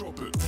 Drop it.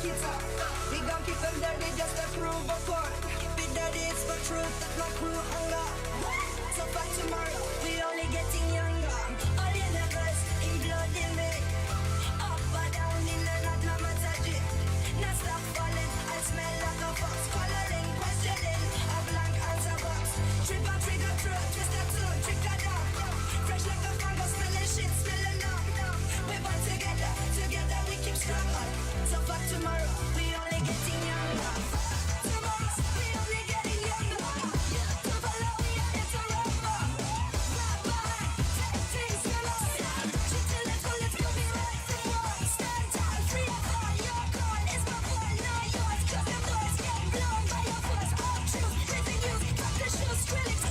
it up. We gon' keep them dirty just to prove a point. Keep it dirty, it's for truth, that's my crew hunger. So for tomorrow, we only getting younger. All in the girls, in blood in me. Up or down in the night, no matter G. Not stop falling, I smell like a fox. Coloring, questioning, a blank answer box. Trip and trigger throat, twist that tune, trigger down. Fresh like a fungus, smelling shit, smelling numb. We born together, together we keep struggle. So for tomorrow, we only getting younger. Tomorrow, we only getting younger. To follow, we are here to rumble. Bye bye, take things slow. Shit till let's go be right to war. Stand tall, free of all. Your call is my call, not yours. Cause them doors get blown by your force. All truth, living you, cut the shoes, Skrillex.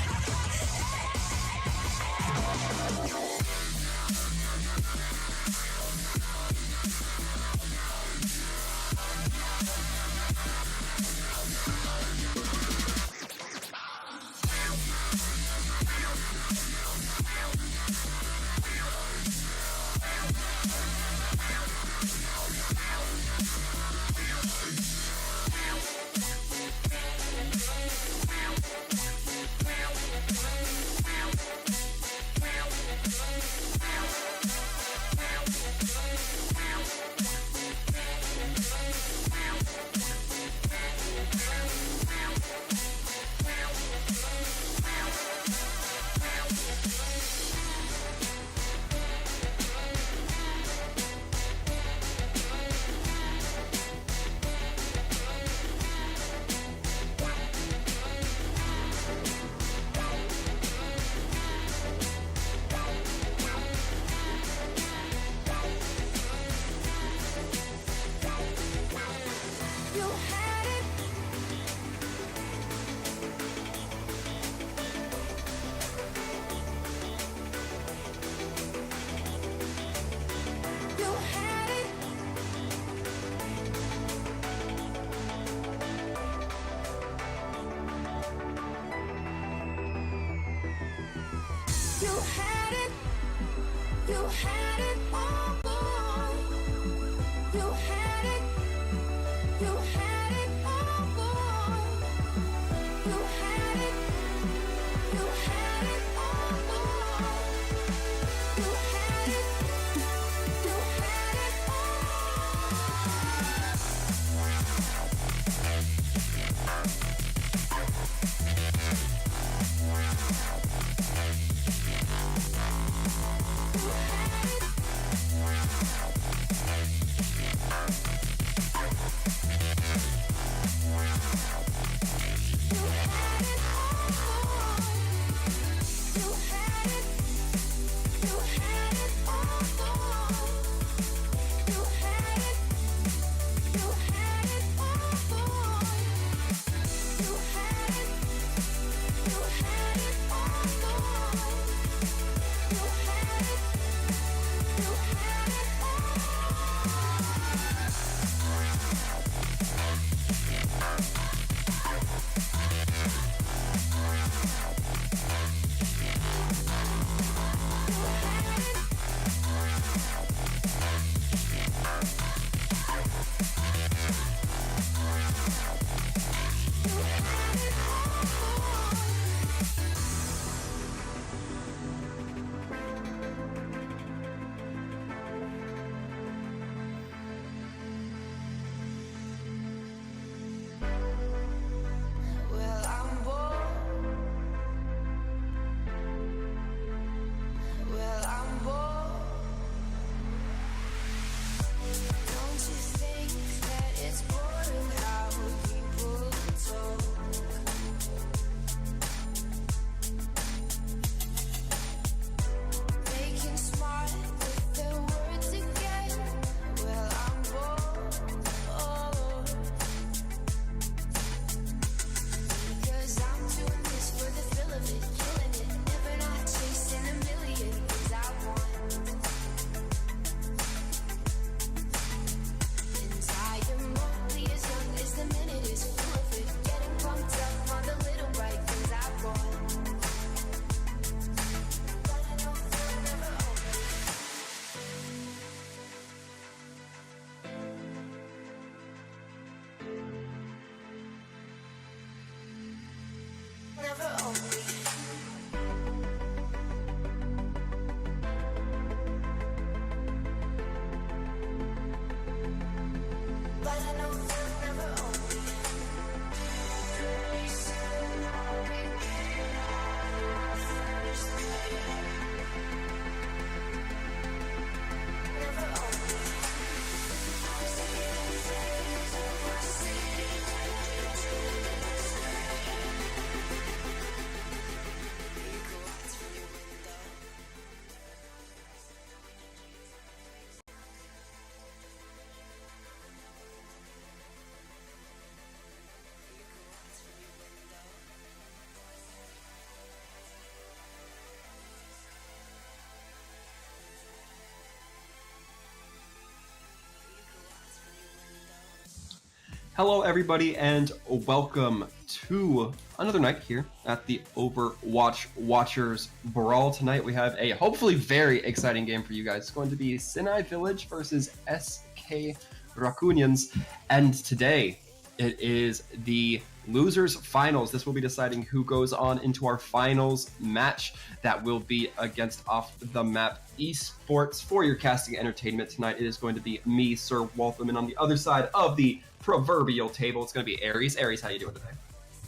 Hello, everybody, and welcome to another night here at the Overwatch Watchers Brawl. Tonight we have a hopefully very exciting game for you guys. It's going to be Sinai Village versus SK Rakunyans, and today it is the losers finals. This will be deciding who goes on into our finals match that will be against Off the Map Esports. For your casting entertainment tonight, it is going to be me, Sir Waltham, and on the other side of the proverbial table, it's going to be Aries. Aries, how you doing today?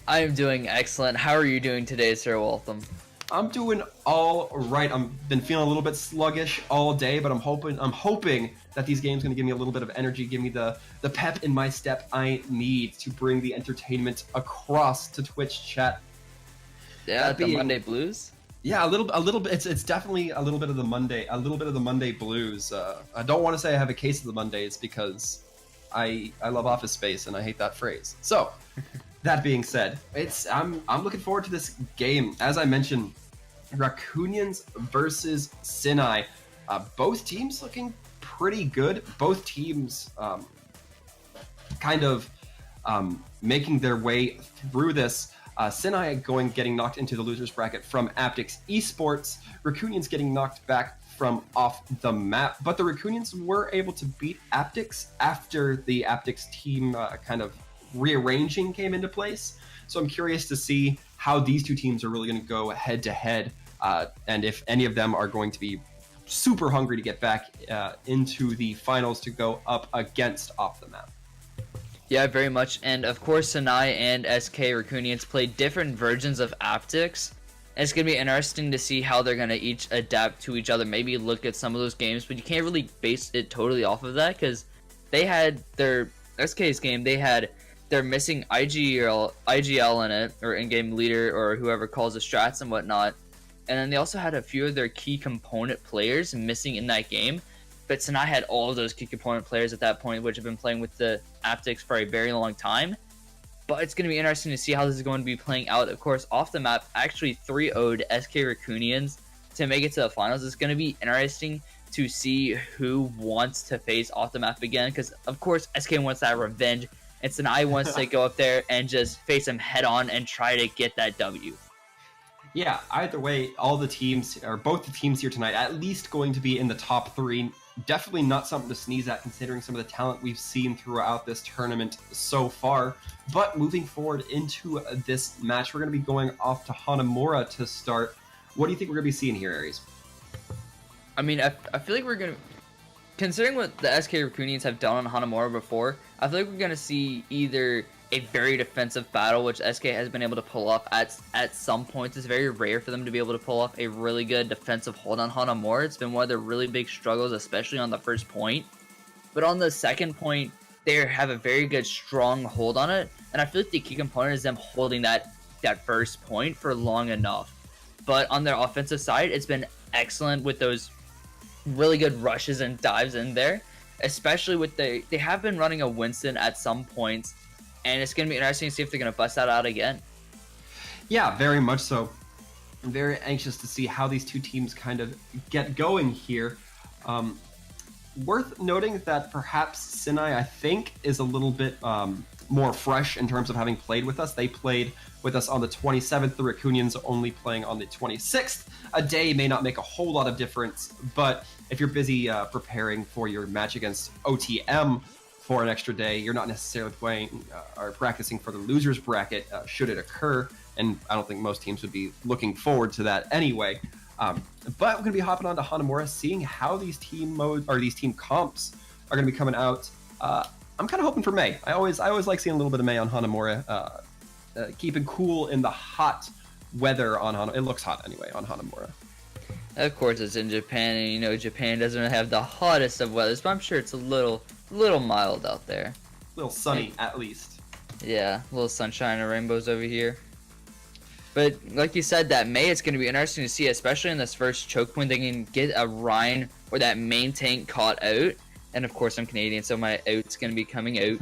I am doing excellent. How are you doing today, Sir Waltham? I'm doing all right. I've been feeling a little bit sluggish all day, but I'm hoping that these games are going to give me a little bit of energy, give me the pep in my step I need to bring the entertainment across to Twitch chat. Yeah, the Monday blues. Yeah, a little bit. It's definitely a little bit of the Monday blues. I don't want to say I have a case of the Mondays because I love Office Space and I hate that phrase. So, that being said, I'm looking forward to this game. As I mentioned, Rakunyans versus Sinai. Both teams looking pretty good. Both teams making their way through this. Sinai getting knocked into the losers bracket from Aptix Esports. Rakunyans getting knocked back from Off the Map, but the Rakunyans were able to beat Aptix after the Aptix team kind of rearranging came into place. So I'm curious to see how these two teams are really going to go head to head, and if any of them are going to be super hungry to get back into the finals to go up against Off the Map. Yeah, very much. And of course, Sinai and SK Rakunyans play different versions of Aptix. And it's going to be interesting to see how they're going to each adapt to each other. Maybe look at some of those games, but you can't really base it totally off of that because they had their SK's game, they had their missing IGL in it, or in-game leader, or whoever calls the strats and whatnot. And then they also had a few of their key component players missing in that game. But Sinai had all of those key component players at that point, which have been playing with the Aptix for a very long time. But it's going to be interesting to see how this is going to be playing out. Of course, Off the Map actually 3-0'd SK Rakunyans to make it to the finals. It's going to be interesting to see who wants to face Off the Map again, because of course SK wants that revenge, and Sinai wants to go up there and just face them head on and try to get that W. Yeah, either way, all the teams, or both the teams here tonight, at least going to be in the top three. Definitely not something to sneeze at considering some of the talent we've seen throughout this tournament so far. But moving forward into this match, we're going to be going off to Hanamura to start. What do you think we're going to be seeing here, Aries? I mean, I feel like we're going to, considering what the SK Rakunyans have done on Hanamura before, I feel like we're going to see either a very defensive battle, which SK has been able to pull off at some points. It's very rare for them to be able to pull off a really good defensive hold on Hanamura. It's been one of their really big struggles, especially on the first point. But on the second point, they have a very good, strong hold on it. And I feel like the key component is them holding that first point for long enough. But on their offensive side, it's been excellent with those really good rushes and dives in there. Especially with they have been running a Winston at some points. And it's going to be interesting to see if they're going to bust that out again. Yeah, very much so. I'm very anxious to see how these two teams kind of get going here. Worth noting that perhaps Sinai, I think, is a little bit more fresh in terms of having played with us. They played with us on the 27th. The Rakunyans only playing on the 26th. A day may not make a whole lot of difference, but if you're busy preparing for your match against OTM for an extra day, you're not necessarily playing or practicing for the losers bracket should it occur, and I don't think most teams would be looking forward to that anyway. But we're going to be hopping on to Hanamura, seeing how these team modes or these team comps are going to be coming out. I'm kind of hoping for May. I always like seeing a little bit of May on Hanamura, keeping cool in the hot weather on Hanamura. It looks hot anyway on Hanamura. Of course, it's in Japan, and you know Japan doesn't have the hottest of weathers, but I'm sure it's a little mild out there. A little sunny, at least. Yeah, a little sunshine and rainbows over here. But like you said, that May, it's going to be interesting to see, especially in this first choke point, they can get a Rhine or that main tank caught out. And of course, I'm Canadian, so my out's going to be coming out.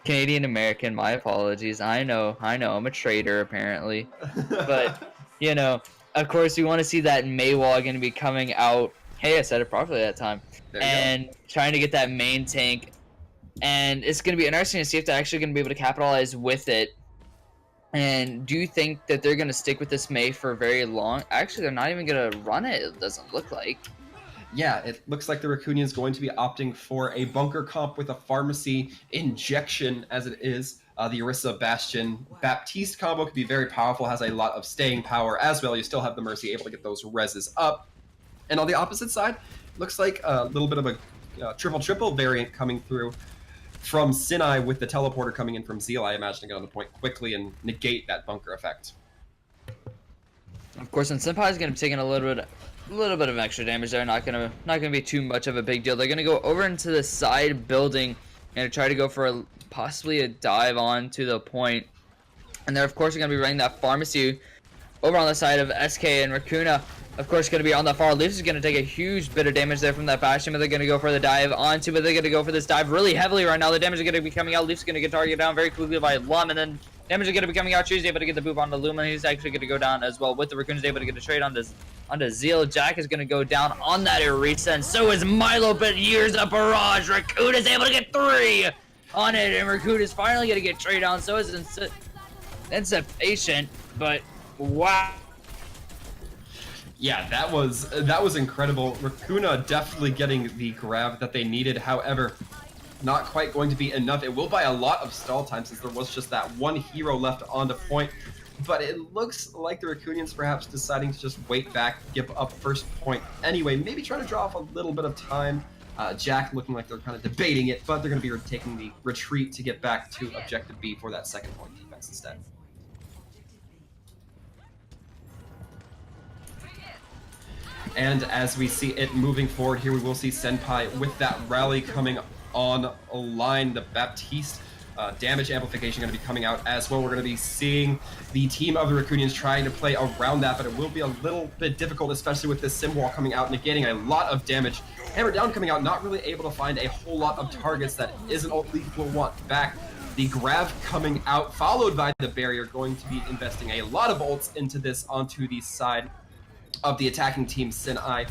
Canadian American, my apologies. I know, I'm a traitor apparently. But, you know, of course, we want to see that May wall going to be coming out. Hey, I said it properly that time. And trying to get that main tank and it's going to be interesting to see if they're actually going to be able to capitalize with it. And do you think that they're going to stick with this May for very long? Actually, they're not even going to run it, it doesn't look like. Yeah, it looks like the Rakunyans going to be opting for a bunker comp with a pharmacy injection as it is. The Orisa Bastion Baptiste combo could be very powerful, has a lot of staying power as well. You still have the Mercy able to get those reses up. And on the opposite side, looks like a little bit of a triple variant coming through from Sinai with the teleporter coming in from Zeal, I imagine, to get on the point quickly and negate that bunker effect. Of course, and Senpai is going to be taking a little bit of extra damage there. Not gonna be too much of a big deal. They're gonna go over into the side building and try to go for possibly a dive on to the point. And they're of course gonna be running that pharmacy over on the side of SK, and Rakuna of course going to be on the far. Leafs is going to take a huge bit of damage there from that Bastion, but they're going to go for the dive onto, but they're going to go for this dive really heavily right now. The damage is going to be coming out. Leafs is going to get targeted down very quickly by Lum, and then damage is going to be coming out. She's able to get the boop onto Luma. He's actually going to go down as well with the Raccoons, able to get a trade onto Zeal. Jack is going to go down on that Orisa, and so is Milo, but years of barrage. Raccoon is able to get 3 on it, and Raccoon is finally going to get trade on. So is Insipation, but wow. Yeah, that was incredible. Racuna definitely getting the grab that they needed. However, not quite going to be enough. It will buy a lot of stall time since there was just that one hero left on the point. But it looks like the Rakunyans perhaps deciding to just wait back, give up first point anyway. Maybe trying to draw off a little bit of time. Jack looking like they're kind of debating it, but they're going to be taking the retreat to get back to objective B for that second point defense instead. And as we see it moving forward here, we will see Senpai with that rally coming on line. The Baptiste damage amplification going to be coming out as well. We're going to be seeing the team of the Rakunyans trying to play around that, but it will be a little bit difficult, especially with this Sim Wall coming out, negating a lot of damage. Hammer Down coming out, not really able to find a whole lot of targets that isn't Ult Leaf will want back. The Grav coming out, followed by the Barrier, going to be investing a lot of ults into this onto the side of the attacking team Sinai.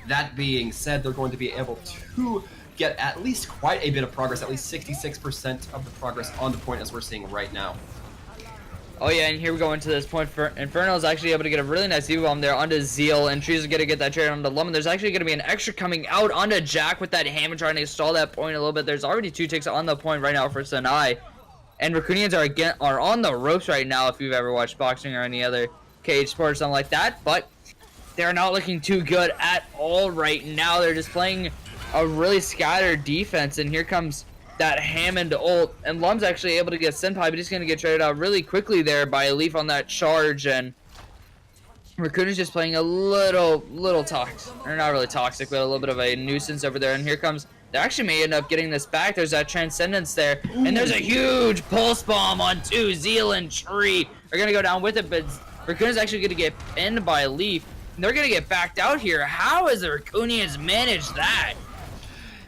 That being said, they're going to be able to get at least quite a bit of progress, at least 66% of the progress on the point as we're seeing right now. Oh yeah, and here we go into this point. Inferno is actually able to get a really nice Evo bomb there onto Zeal, and Trees is going to get that trade onto Lum. There's actually going to be an extra coming out onto Jack with that hammer trying to stall that point a little bit. There's already 2 ticks on the point right now for Sinai. And Rakunyans are on the ropes right now if you've ever watched boxing or any other cage sport or something like that, but they're not looking too good at all right now. They're just playing a really scattered defense, and here comes that Hammond ult, and Lum's actually able to get Senpai, but he's going to get traded out really quickly there by a Leaf on that charge, and Raccoon is just playing a little toxic, or not really toxic, but a little bit of a nuisance over there, and here comes, they actually may end up getting this back. There's that Transcendence there, and there's a huge Pulse Bomb on 2. Zeal and Tree are going to go down with it, but Raccoon is actually going to get pinned by a Leaf. They're going to get backed out here. How has the Rakunyans managed that?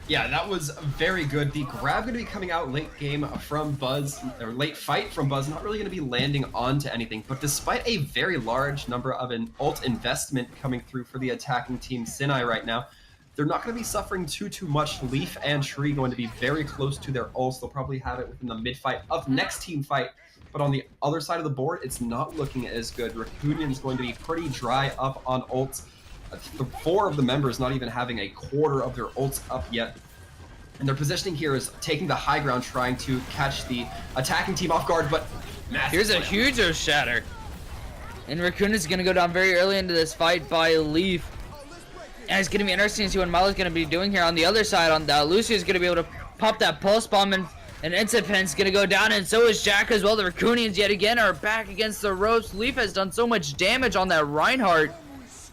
Yeah, that was very good. The grab going to be coming out late game from Buzz, or late fight from Buzz, not really going to be landing onto anything. But despite a very large number of an ult investment coming through for the attacking team Sinai right now, they're not going to be suffering too much. Leaf and Tree going to be very close to their ults. They'll probably have it within the mid-fight of next team fight. But on the other side of the board, it's not looking as good. Rakunyans going to be pretty dry up on ults. 4 of the members not even having a quarter of their ults up yet. And their positioning here is taking the high ground, trying to catch the attacking team off guard, but here's a huge Earth Shatter. And Raccoon is going to go down very early into this fight by Leaf. And it's going to be interesting to see what Milo's going to be doing here on the other side. On that, Lucy is going to be able to pop that Pulse Bomb, and Incipent's going to go down, and so is Jack as well. The Rakunyans yet again are back against the ropes. Leaf has done so much damage on that Reinhardt.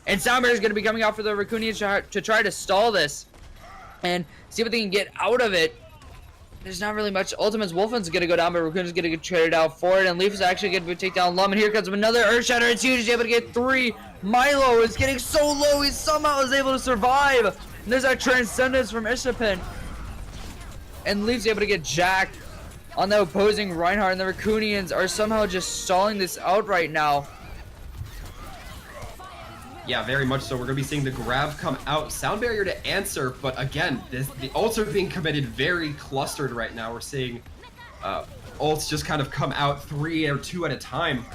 And Soundbear is going to be coming out for the Rakunyans to try to stall this and see what they can get out of it. There's not really much. Ultimate's Wolfen's going to go down, but Rakunyans going to get traded out for it. And Leaf is actually going to take down Lum. And here comes another Earth Shatter. It's huge. He's able to get 3. Milo is getting so low. He somehow is able to survive. And there's that Transcendence from Ishapin. And Leaf's able to get jacked on the opposing Reinhardt. And the Rakunyans are somehow just stalling this out right now. Yeah, very much so. We're going to be seeing the grab come out. Sound barrier to answer, but again, the ults are being committed very clustered right now. We're seeing ults just kind of come out 3 or 2 at a time.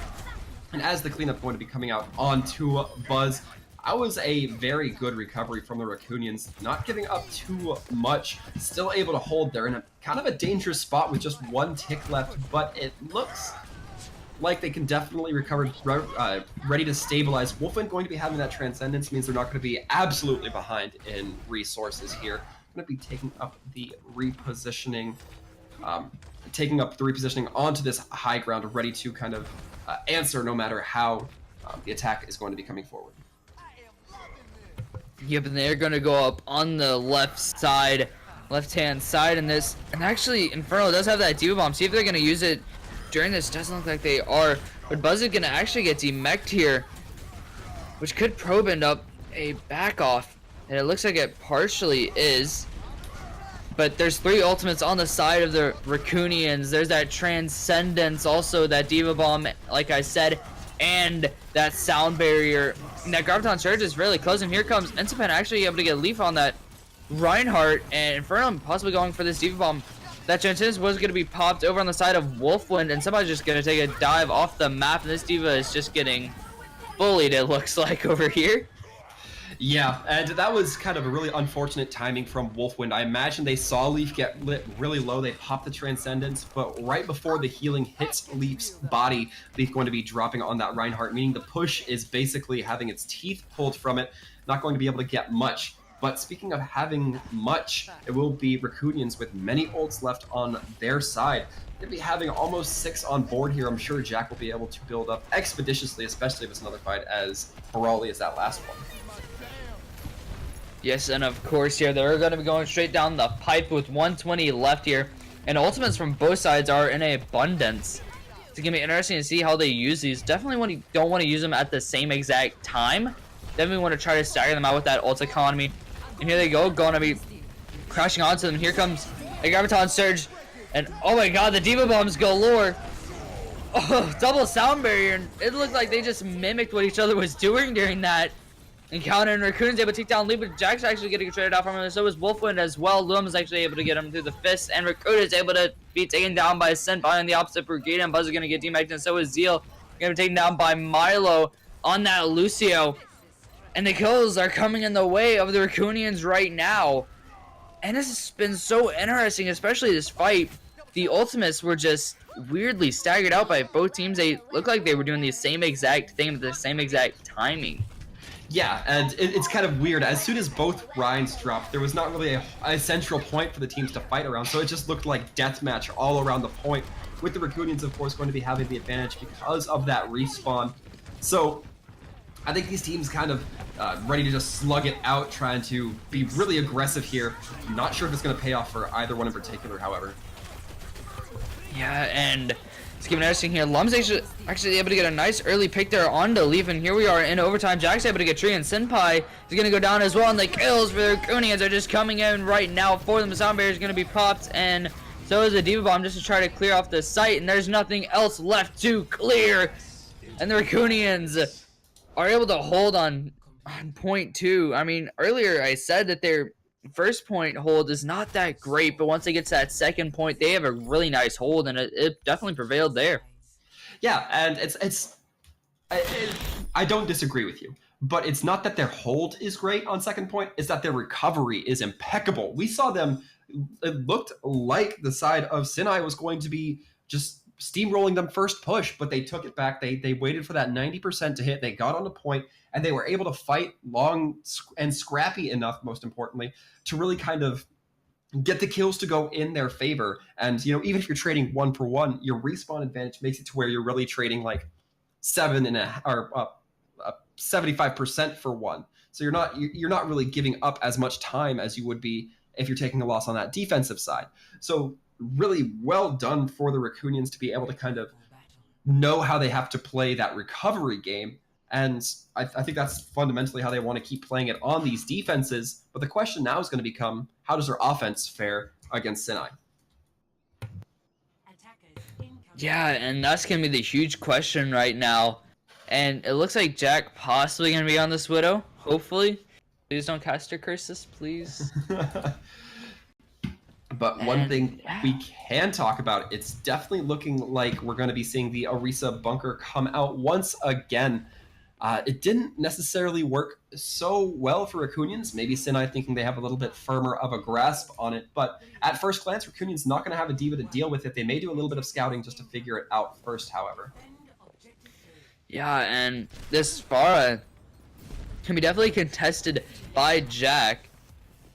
And as the cleanup going to be coming out onto Buzz, that was a very good recovery from the Rakunyans, not giving up too much, still able to hold there in a kind of a dangerous spot with just 1 tick left, but it looks like they can definitely recover, ready to stabilize. Wolfwind going to be having that Transcendence means they're not going to be absolutely behind in resources here. Going to be taking up the repositioning, onto this high ground, ready to kind of answer no matter how the attack is going to be coming forward. Yep, and they're going to go up on the left-hand side in this. And actually, Inferno does have that Diva Bomb. See if they're going to use it during this. Doesn't look like they are. But Buzz is going to actually get demeched here, which could probe end up a back off. And it looks like it partially is. But there's 3 ultimates on the side of the Rakunyans. There's that Transcendence, also that Diva Bomb, like I said, and that Sound Barrier. And that Graviton Surge is really close, and here comes Ensipen actually able to get a leaf on that Reinhardt, and Inferno possibly going for this Diva Bomb. That Transcendence was going to be popped over on the side of Wolfwind, and somebody's just going to take a dive off the map, and this Diva is just getting bullied, it looks like, over here. Yeah, and that was kind of a really unfortunate timing from Wolfwind. I imagine they saw Leaf get lit really low, they popped the Transcendence, but right before the healing hits Leaf's body, Leaf going to be dropping on that Reinhardt, meaning the push is basically having its teeth pulled from it, not going to be able to get much. But speaking of having much, it will be Rakunyans with many ults left on their side. They'll be having almost 6 on board here. I'm sure Jack will be able to build up expeditiously, especially if it's another fight as Barali as that last one. Yes, and of course here, they're going to be going straight down the pipe with 120 left here. And ultimates from both sides are in abundance. It's going to be interesting to see how they use these. Definitely don't want to use them at the same exact time. Definitely want to try to stagger them out with that ult economy. And here they go, going to be crashing onto them. Here comes a Graviton Surge. And oh my god, the Diva Bombs galore. Oh, double Sound Barrier. And it looked like they just mimicked what each other was doing during that encounter, and Rakunin's able to take down Lee, but Jack's actually getting traded out from him, and so is Wolfwind as well. Luum is actually able to get him through the fist, and Rakun is able to be taken down by Senpai on the opposite brigade, and Buzz is going to get demeched, and so is Zeal. Going to be taken down by Milo on that Lucio. And the kills are coming in the way of the Rakunyans right now. And this has been so interesting, especially this fight. The ultimates were just weirdly staggered out by both teams. They looked like they were doing the same exact thing with the same exact timing. Yeah, and it's kind of weird. As soon as both Ryans dropped, there was not really a central point for the teams to fight around, so it just looked like deathmatch all around the point, with the Rakunyans, of course, going to be having the advantage because of that respawn. So I think these teams kind of ready to just slug it out, trying to be really aggressive here. I'm not sure if it's going to pay off for either one in particular, however. Yeah, and it's gonna be interesting here. Lum's actually able to get a nice early pick there on the Leaf, and here we are in overtime. Jack's able to get Tree, and Senpai is gonna go down as well, and the kills for the Rakunyans are just coming in right now for them. The Sound Barrier is gonna be popped, and so is the Diva Bomb just to try to clear off the site, and there's nothing else left to clear. And the Rakunyans are able to hold on point 2. I mean, earlier I said that their first point hold is not that great, but once they get to that second point, they have a really nice hold, and it definitely prevailed there. Yeah, and I don't disagree with you, but it's not that their hold is great on second point, it's that their recovery is impeccable. We saw them, it looked like the side of Sinai was going to be just steamrolling them first push, but they took it back. They waited for that 90% to hit. They got on the point, and they were able to fight long and scrappy enough, most importantly, to really kind of get the kills to go in their favor. And, you know, even if you're trading 1 for 1, your respawn advantage makes it to where you're really trading like 75% for 1. So you're not really giving up as much time as you would be if you're taking a loss on that defensive side. So really well done for the Rakunyans to be able to kind of know how they have to play that recovery game. And I think that's fundamentally how they want to keep playing it on these defenses. But the question now is going to become, how does their offense fare against Sinai? Yeah, and that's going to be the huge question right now. And it looks like Jack possibly going to be on this Widow. Hopefully. Please don't cast your curses, please. But one thing we can talk about, it's definitely looking like we're going to be seeing the Orisa bunker come out once again. It didn't necessarily work so well for Rakunyans. Maybe Sinai thinking they have a little bit firmer of a grasp on it. But at first glance, Rakunyans not going to have a D.Va to deal with it. They may do a little bit of scouting just to figure it out first, however. Yeah, and this Pharah can be definitely contested by Jack.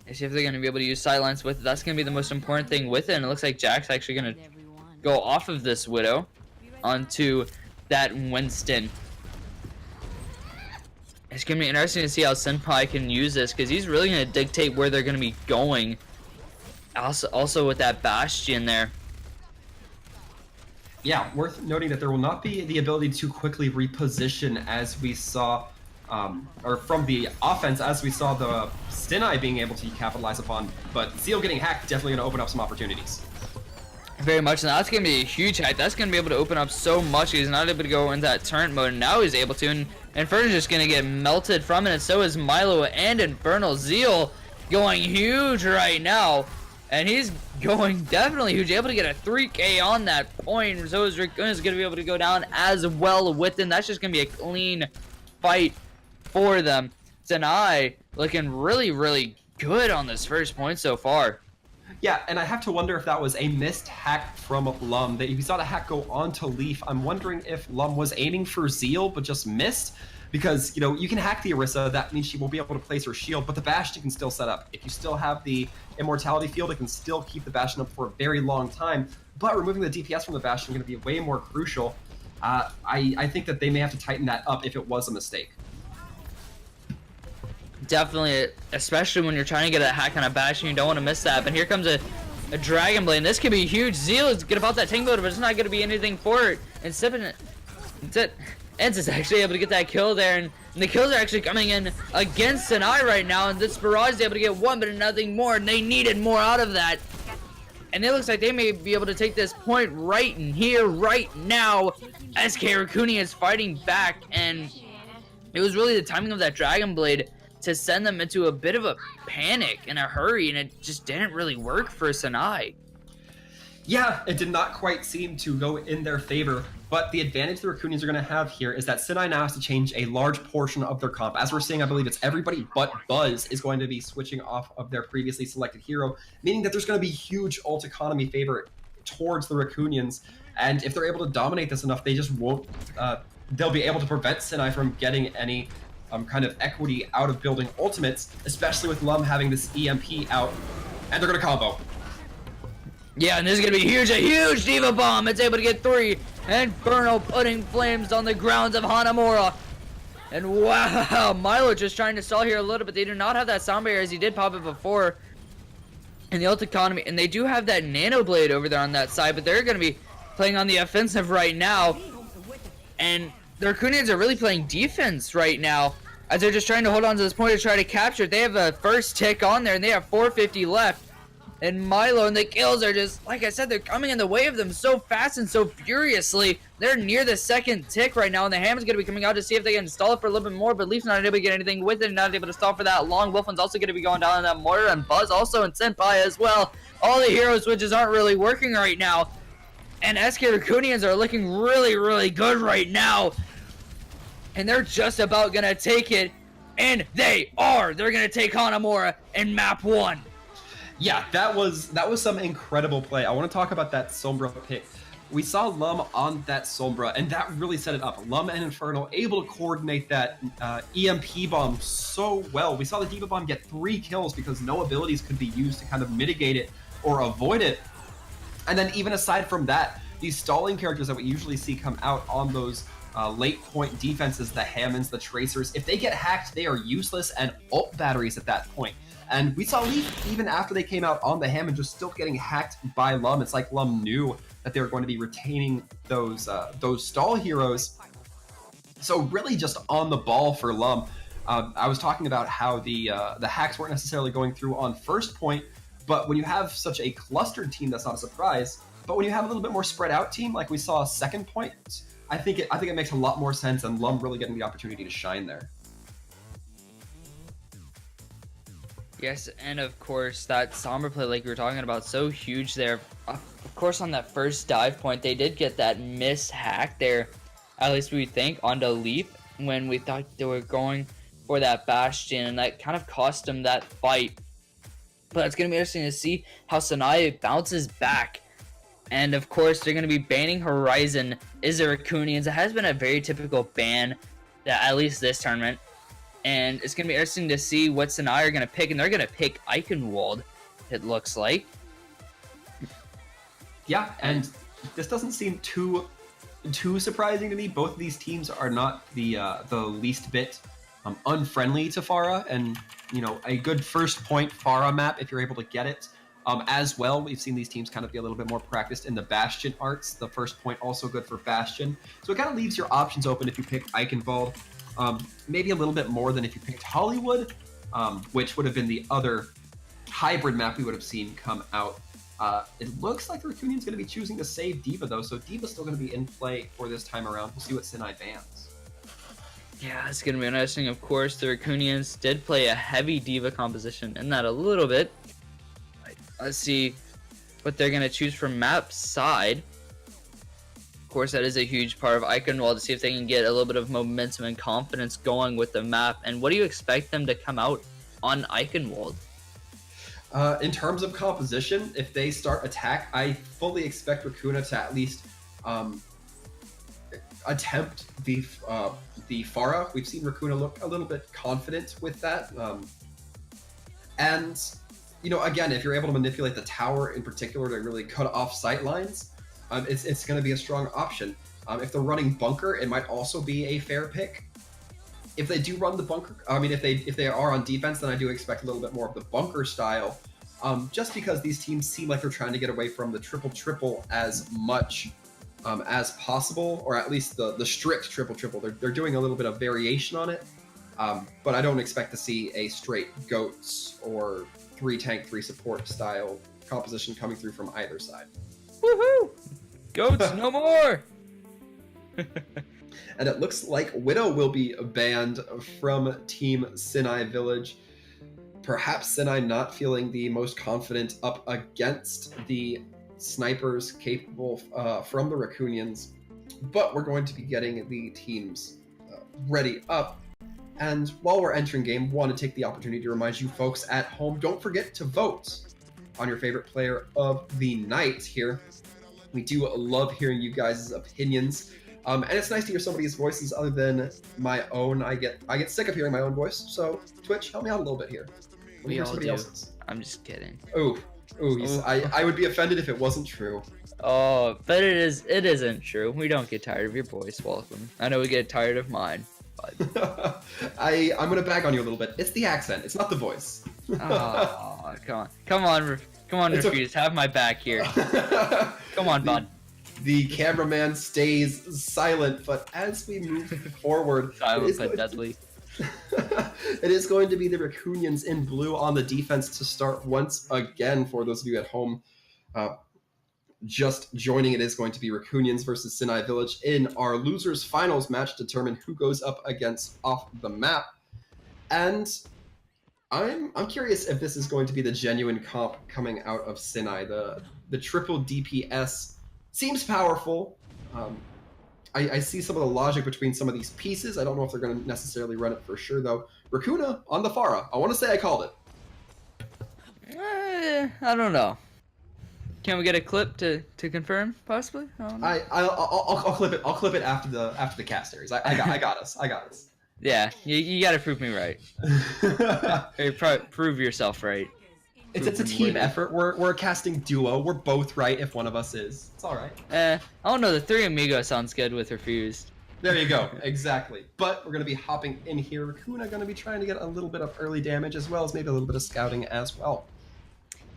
And see if they're going to be able to use sidelines with it. That's going to be the most important thing with it. And it looks like Jack's actually going to go off of this Widow onto that Winston. It's going to be interesting to see how Senpai can use this, because he's really going to dictate where they're going to be going. Also with that Bastion there. Yeah, worth noting that there will not be the ability to quickly reposition as we saw, or from the offense, as we saw the Sinai being able to capitalize upon. But Zeal getting hacked definitely going to open up some opportunities. Very much, and that's going to be a huge hack. That's going to be able to open up so much. He's not able to go into that turret mode, and now he's able to. And Inferno's just going to get melted from it, and so is Milo and Infernal. Zeal going huge right now. And he's going definitely huge, able to get a 3K on that point. So is Rakunyans going to be able to go down as well with him. That's just going to be a clean fight for them. Sinai looking really, really good on this first point so far. Yeah, and I have to wonder if that was a missed hack from Lum. That you saw the hack go on to Leaf. I'm wondering if Lum was aiming for Zeal but just missed. Because, you know, you can hack the Orisa, that means she won't be able to place her shield, but the Bastion can still set up. If you still have the Immortality field, it can still keep the Bastion up for a very long time, but removing the DPS from the Bastion is going to be way more crucial. I think that they may have to tighten that up if it was a mistake. Definitely, especially when you're trying to get a hack on a Bastion, you don't want to miss that. But here comes a Dragon Blade, and this could be huge. Zeal is good about that tank builder, but it's not going to be anything for it. And Enz is actually able to get that kill there, and the kills are actually coming in against Sinai right now, and this Barrage is able to get one, but nothing more, and they needed more out of that. And it looks like they may be able to take this point right in here, right now. SK Rakunyans is fighting back, and it was really the timing of that Dragon Blade to send them into a bit of a panic and a hurry, and it just didn't really work for Sinai. Yeah, it did not quite seem to go in their favor, but the advantage the Rakunyans are going to have here is that Sinai now has to change a large portion of their comp. As we're seeing, I believe it's everybody but Buzz is going to be switching off of their previously selected hero, meaning that there's going to be huge ult economy favor towards the Rakunyans, and if they're able to dominate this enough, they just won't, they'll be able to prevent Sinai from getting any kind of equity out of building ultimates, especially with Lum having this EMP out, and they're going to combo. Yeah, and this is going to be huge, a huge D.Va bomb. It's able to get 3. Inferno putting flames on the grounds of Hanamura. And wow, Milo just trying to stall here a little bit. They do not have that sound barrier as he did pop it before. And the ult economy, and they do have that Nano Blade over there on that side, but they're going to be playing on the offensive right now. And the Rakunyans are really playing defense right now, as they're just trying to hold on to this point to try to capture it. They have a first tick on there, and they have 450 left. And Milo and the kills are just, like I said, they're coming in the way of them so fast and so furiously. They're near the second tick right now, and the Hammer's going to be coming out to see if they can install it for a little bit more, but Leaf's not able to get anything with it, and not able to stall for that long. Wolfman's also going to be going down on that mortar, and Buzz also, and Senpai as well. All the hero switches aren't really working right now, and SK Rakunyans are looking really, really good right now. And they're just about going to take it, and they are! They're going to take Hanamura in map 1. Yeah, that was some incredible play. I want to talk about that Sombra pick. We saw Lum on that Sombra, and that really set it up. Lum and Inferno able to coordinate that EMP bomb so well. We saw the D.Va bomb get 3 kills because no abilities could be used to kind of mitigate it or avoid it. And then even aside from that, these stalling characters that we usually see come out on those late point defenses, the Hammonds, the Tracers, if they get hacked, they are useless and ult batteries at that point. And we saw Leaf, even after they came out on the Hammond, just still getting hacked by Lum. It's like Lum knew that they were going to be retaining those stall heroes. So really just on the ball for Lum. I was talking about how the hacks weren't necessarily going through on first point, but when you have such a clustered team, that's not a surprise. But when you have a little bit more spread out team, like we saw second point, I think it makes a lot more sense, and Lum really getting the opportunity to shine there. Yes, and of course that somber play like we were talking about, so huge there. Of course on that first dive point they did get that miss hack there, at least we think, onto Leap when we thought they were going for that Bastion, and that kind of cost them that fight. But it's going to be interesting to see how Sinai bounces back. And of course they're going to be banning Horizon is the Rakunyans. It has been a very typical ban, that at least this tournament. And it's going to be interesting to see what Sinai are going to pick. And they're going to pick Eichenwald, it looks like. Yeah, and this doesn't seem too surprising to me. Both of these teams are not the least bit unfriendly to Pharah. And, you know, a good first point Pharah map, if you're able to get it. As well, we've seen these teams kind of be a little bit more practiced in the Bastion arts. The first point also good for Bastion. So it kind of leaves your options open if you pick Eichenwald. Maybe a little bit more than if you picked Hollywood, which would have been the other hybrid map we would have seen come out. It looks like the Rakunyans going to be choosing to save D.Va, though, so D.Va's still going to be in play for this time around. We'll see what Sinai bans. Yeah, it's going to be interesting. Of course, the Rakunyans did play a heavy D.Va composition in that a little bit. Let's see what they're going to choose from map side. Of course, that is a huge part of Eichenwald, to see if they can get a little bit of momentum and confidence going with the map. And what do you expect them to come out on Eichenwald? In terms of composition, if they start attack, I fully expect Rakuna to at least attempt the Pharah. We've seen Rakuna look a little bit confident with that. And, you know, again, if you're able to manipulate the tower in particular to really cut off sight lines, it's going to be a strong option. If they're running bunker, it might also be a fair pick. If they do run the bunker, I mean, if they are on defense, then I do expect a little bit more of the bunker style, just because these teams seem like they're trying to get away from the triple as much as possible, or at least the strict triple. They're doing a little bit of variation on it, but I don't expect to see a straight goats or 3 tank 3 support style composition coming through from either side. Woohoo! Goats, no more! And it looks like Widow will be banned from Team Sinai Village. Perhaps Sinai not feeling the most confident up against the snipers capable from the Rakunyans. But we're going to be getting the teams ready up. And while we're entering game, want to take the opportunity to remind you folks at home, don't forget to vote on your favorite player of the night here. We do love hearing you guys' opinions. And it's nice to hear somebody's voices other than my own. I get sick of hearing my own voice. So Twitch, help me out a little bit here. We all do. Else's. I'm just kidding. Ooh. I would be offended if it wasn't true. Oh, but it isn't true. We don't get tired of your voice, Welcome. I know we get tired of mine. But... I'm gonna bag on you a little bit. It's the accent. It's not the voice. Oh, come on, Refuse. Have my back here. Come on, bud. The cameraman stays silent, but as we move forward, silent but deadly. It is going to be the Rakunyans in blue on the defense to start once again. For those of you at home just joining, it is going to be Rakunyans versus Sinai Village in our losers finals match, determine who goes up against off the map. And I'm curious if this is going to be the genuine comp coming out of Sinai. The triple DPS seems powerful. I see some of the logic between some of these pieces. I don't know if they're going to necessarily run it for sure, though. Rakuna on the Pharah. I want to say I called it. I don't know. Can we get a clip to confirm, possibly? I don't know. I'll clip it. I'll clip it after the cast series. I got us. Yeah, you got to prove me right. Or prove yourself right. It's a team effort. We're a casting duo. We're both right if one of us is. It's all right. I don't know. The Three Amigos sounds good with Refused. There you go. Exactly. But we're going to be hopping in here. Rakuna going to be trying to get a little bit of early damage as well as maybe a little bit of scouting as well.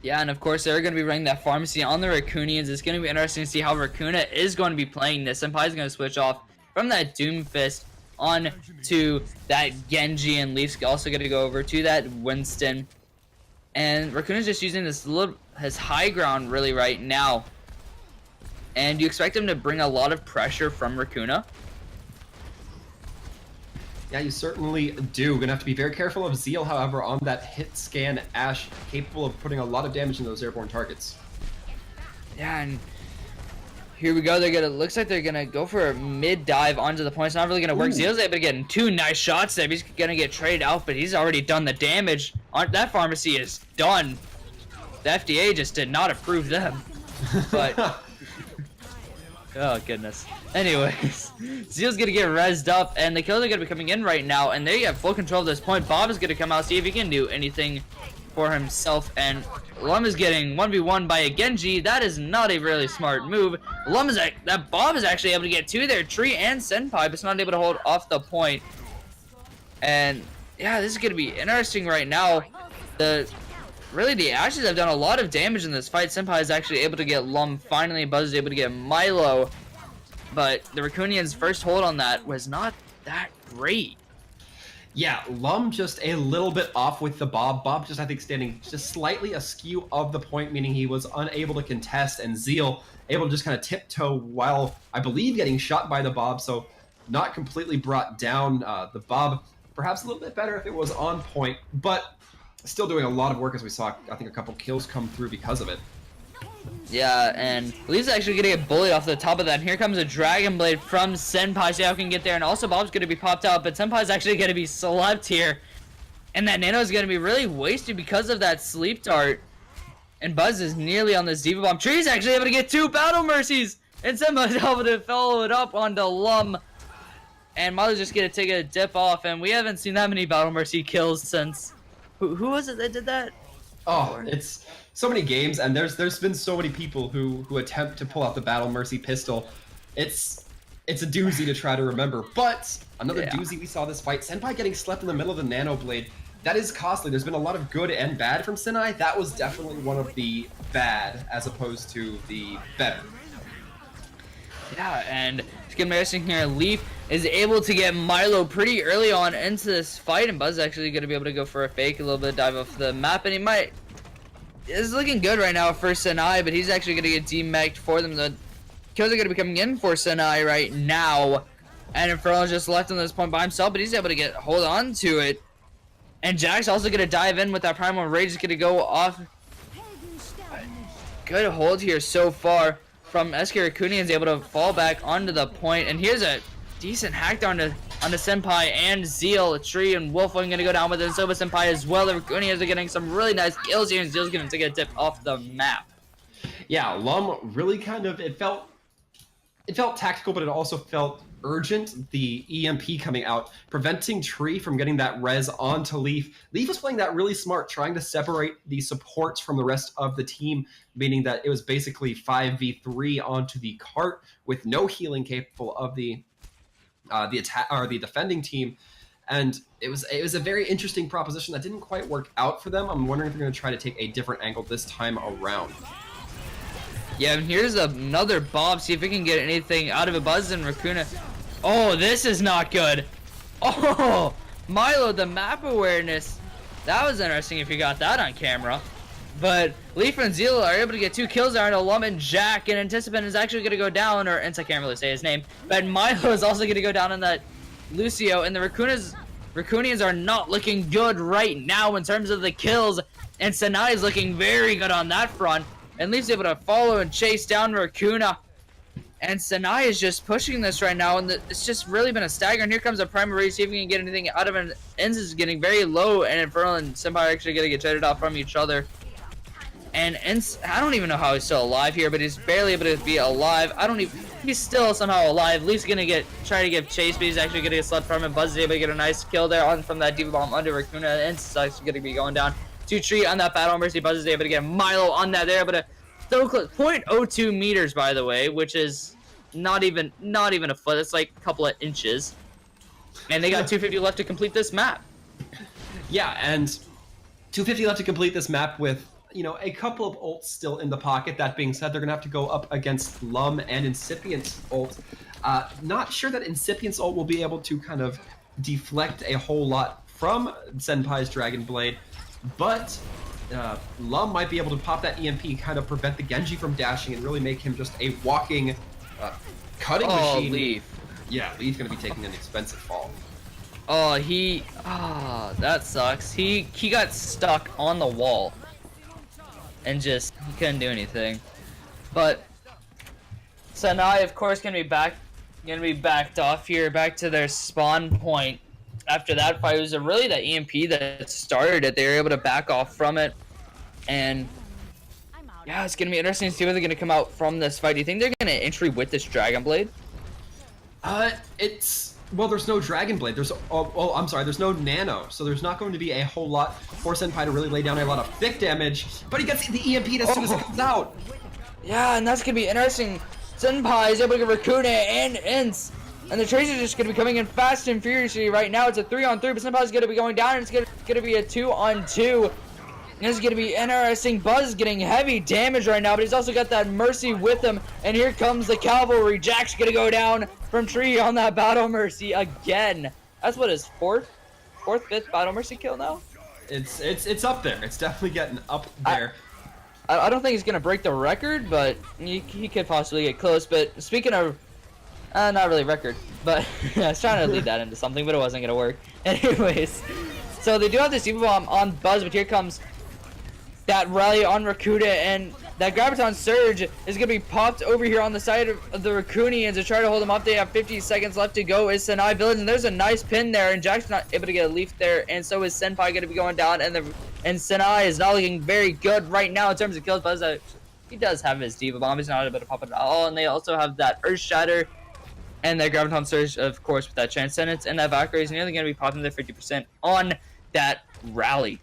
Yeah, and of course they're going to be running that pharmacy on the Rakunyans. It's going to be interesting to see how Rakuna is going to be playing this. Senpai's going to switch off from that Doomfist on to that Genji, and Leaf's also going to go over to that Winston. And Rakuna's just using his high ground really right now. And you expect him to bring a lot of pressure from Rakuna? Yeah, you certainly do. Gonna have to be very careful of Zeal, however, on that hit scan Ashe, capable of putting a lot of damage in those airborne targets. Yeah, and here we go. Looks like they're gonna go for a mid dive onto the point. It's not really gonna work. Zeal's able to get in 2 nice shots there. He's gonna get traded out, but he's already done the damage. That pharmacy is done. The FDA just did not approve them. But oh goodness. Anyways, Zeal's gonna get rezzed up, and the kills are gonna be coming in right now, and they have full control of this point. Bob is gonna come out, see if he can do anything for himself, and Lum is getting 1v1 by a Genji. That is not a really smart move. That Bob is actually able to get 2 there. Tree and Senpai, but it's not able to hold off the point. And yeah, this is gonna be interesting right now. Really, the Ashes have done a lot of damage in this fight. Senpai is actually able to get Lum. Finally, Buzz is able to get Milo. But the Rakunyans' first hold on that was not that great. Yeah, Lum just a little bit off with the Bob. Bob just, I think, standing just slightly askew of the point, meaning he was unable to contest, and Zeal able to just kind of tiptoe while, I believe, getting shot by the Bob, so not completely brought down. The Bob perhaps a little bit better if it was on point, but still doing a lot of work, as we saw, I think, a couple kills come through because of it. Yeah, and Lee's actually gonna get bullied off the top of that. And here comes a Dragon Blade from Senpai. See how he can get there. And also Bob's gonna be popped out, but Senpai's actually gonna be slept here. And that Nano is gonna be really wasted because of that sleep dart. And Buzz is nearly on this Diva Bomb. Tree's actually able to get 2 Battle Mercies. And Senpai's able to follow it up onto Lum. And Milo's just gonna take a dip off. And we haven't seen that many Battle Mercy kills since... Who was it that did that? Oh, it's so many games, and there's been so many people who attempt to pull out the Battle Mercy pistol. It's a doozy to try to remember, but another doozy we saw this fight. Senpai getting slept in the middle of the Nano Blade. That is costly. There's been a lot of good and bad from Sinai. That was definitely one of the bad as opposed to the better. Yeah, and it's gonna be interesting here. Leaf is able to get Milo pretty early on into this fight, and Buzz is actually gonna be able to go for a fake, a little bit of dive off the map, and he might... It's looking good right now for Sinai, but he's actually gonna get demeched for them. The kills are gonna be coming in for Sinai right now, and Inferno's just left on this point by himself, but he's able to hold on to it. And Jack's also gonna dive in with that Primal Rage. Is gonna go off. Good hold here so far from SK Rakunyans, able to fall back onto the point, and here's a decent hack down to Senpai and Zeal. Tree and Wolf are gonna go down with it, and so is Senpai as well. The Rakunyans are getting some really nice kills here, and Zeal's gonna take a dip off the map. Yeah, Lum really kind of, it felt tactical, but it also felt urgent. The EMP coming out, preventing Tree from getting that res onto Leaf. Leaf was playing that really smart, trying to separate the supports from the rest of the team, meaning that it was basically 5v3 onto the cart with no healing capable of the attack or the defending team. And it was a very interesting proposition that didn't quite work out for them. I'm wondering if they're going to try to take a different angle this time around. Yeah, and here's another Bob. See if we can get anything out of it. Buzz and Rakuna. Oh, this is not good. Oh, Milo, the map awareness. That was interesting if you got that on camera. But Leaf and Zeal are able to get 2 kills there on Lum and Jack, and Anticipant is actually going to go down, or I can't really say his name, but Milo is also going to go down on that Lucio, and the Rakunyans are not looking good right now in terms of the kills, and Sinai is looking very good on that front, and Leaf's able to follow and chase down Rakuna, and Sinai is just pushing this right now, and it's just really been a stagger, and here comes a primary, see if we can get anything out of it. Enz is getting very low, and Infernal and Senpai are actually going to get traded off from each other. And I don't even know how he's still alive here, but he's barely able to be alive. He's still somehow alive. Leaf's gonna try to get chased, but he's actually gonna get slept from him. Buzz is able to get a nice kill there from that Diva Bomb under Rakuna, and it's actually gonna be going down. 2 Tree on that Battle Mercy. Buzz is able to get Milo on that. They're able to throw 0.02 meters, by the way, which is not even a foot. It's like a couple of inches. And they got 250 left to complete this map. Yeah, and 250 left to complete this map with, you know, a couple of ults still in the pocket. That being said, they're going to have to go up against Lum and Incipient's ult. Not sure that Incipient's ult will be able to kind of deflect a whole lot from Senpai's Dragon Blade, but Lum might be able to pop that EMP, kind of prevent the Genji from dashing and really make him just a walking cutting machine. Leaf. Yeah, Leaf's gonna be taking an expensive fall. Oh, that sucks. He got stuck on the wall and he couldn't do anything. But Sinai, of course, gonna be backed off here, back to their spawn point. After that fight, it was really the EMP that started it. They were able to back off from it, and yeah, it's gonna be interesting to see what they're gonna come out from this fight. Do you think they're gonna entry with this Dragon Blade? Well, there's no Dragon Blade. There's no Nano, so there's not going to be a whole lot for Senpai to really lay down a lot of thick damage. But he gets the EMP as soon as it comes out. Yeah, and that's gonna be interesting. Senpai is able to get Rakuna and Ince, and the Tracer is just gonna be coming in fast and furiously right now. It's a 3-on-3, but Senpai is gonna be going down, and it's gonna be a 2-on-2. This is gonna be interesting. Buzz is getting heavy damage right now, but he's also got that Mercy with him. And here comes the Cavalry. Jack's gonna go down from Tree on that Battle Mercy again. That's what his fourth, fifth Battle Mercy kill now. It's up there. It's definitely getting up there. I don't think he's gonna break the record, but he could possibly get close. But speaking of, not really record, but I was trying to lead that into something, but it wasn't gonna work. Anyways, so they do have the Super Bomb on Buzz, but here comes that rally on Rakuda, and that Graviton Surge is going to be popped over here on the side of the Rakunyans to try to hold them up. They have 50 seconds left to go. Is Sinai Village, and there's a nice pin there, and Jack's not able to get a leaf there, and so is Senpai going to be going down, and Sinai is not looking very good right now in terms of kills, but he does have his Diva Bomb. He's not able to pop it at all, and they also have that Earth Shatter and that Graviton Surge, of course, with that Transcendence, and that Valkyrie is nearly going to be popping their 50% on that rally.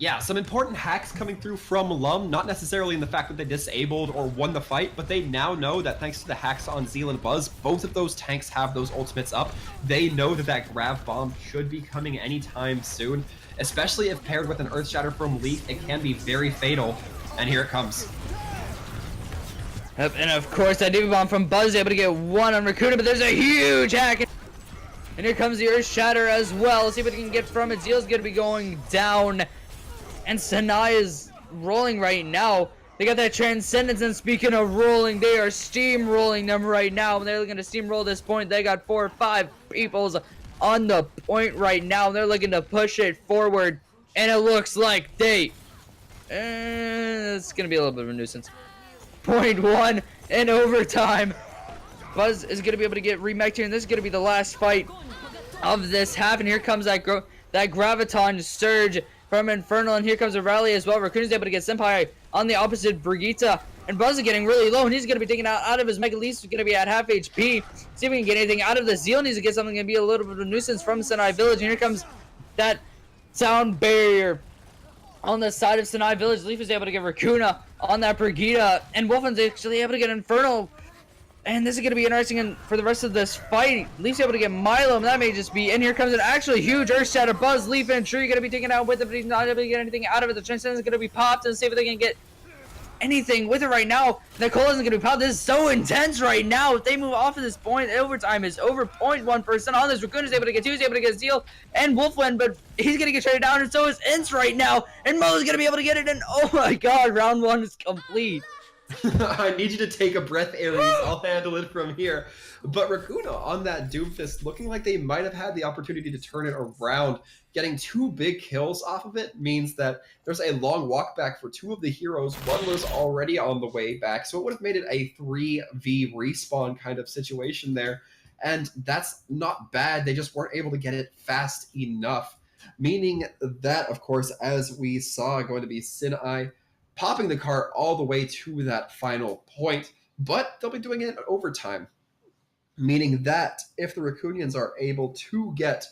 Yeah, some important hacks coming through from Lum, not necessarily in the fact that they disabled or won the fight, but they now know that thanks to the hacks on Zeal and Buzz, both of those tanks have those ultimates up. They know that that Grav Bomb should be coming anytime soon, especially if paired with an Earth Shatter from Leaf. It can be very fatal, and here it comes. Yep, and of course that Diva Bomb from Buzz is able to get one on Rakuda, but there's a huge hack. And here comes the Earth Shatter as well. Let's see what he can get from it. Zeal's going to be going down. And Sinai is rolling right now. They got that Transcendence, and speaking of rolling, they are steamrolling them right now. And they're looking to steamroll this point. They got 4 or 5 peoples on the point right now. And they're looking to push it forward. And it looks like it's going to be a little bit of a nuisance. Point 1 in overtime. Buzz is going to be able to get remeked here. And this is going to be the last fight of this half. And here comes that Graviton Surge from Infernal, and here comes a rally as well. Rakuna's able to get Senpai on the opposite Brigitte, and Buzz is getting really low, and he's going to be taken out of his Mega Leaf. He's going to be at half HP. See if we can get anything out of the Zeal. Needs to get something, going to be a little bit of a nuisance from Sinai Village, and here comes that sound barrier on the side of Sinai Village. Leaf is able to get Rakuna on that Brigitte, and Wolfen's actually able to get Infernal. And this is going to be interesting for the rest of this fight. Leaf's able to get Milo, and that may just be. And here comes an actually huge Earth Shatter. Buzz, Leaf, and Tree going to be taken out with it, but he's not able to get anything out of it. The Transcendence is going to be popped, and see if they can get anything with it right now. Nicole isn't going to be popped. This is so intense right now. If they move off of this point, overtime is over 0.1% on this. Raccoon is able to get 2, he's able to get Zeal and Wolfwind, but he's going to get traded down, and so is Ince right now. And Mo's going to be able to get it, and oh my god, round 1 is complete. I need you to take a breath, Aries. I'll handle it from here. But Rakuna on that Doomfist, looking like they might have had the opportunity to turn it around. Getting 2 big kills off of it means that there's a long walk back for 2 of the heroes. One was already on the way back, so it would have made it a 3v respawn kind of situation there. And that's not bad. They just weren't able to get it fast enough. Meaning that, of course, as we saw, going to be Sinai popping the cart all the way to that final point, but they'll be doing it in overtime, meaning that if the Rakunyans are able to get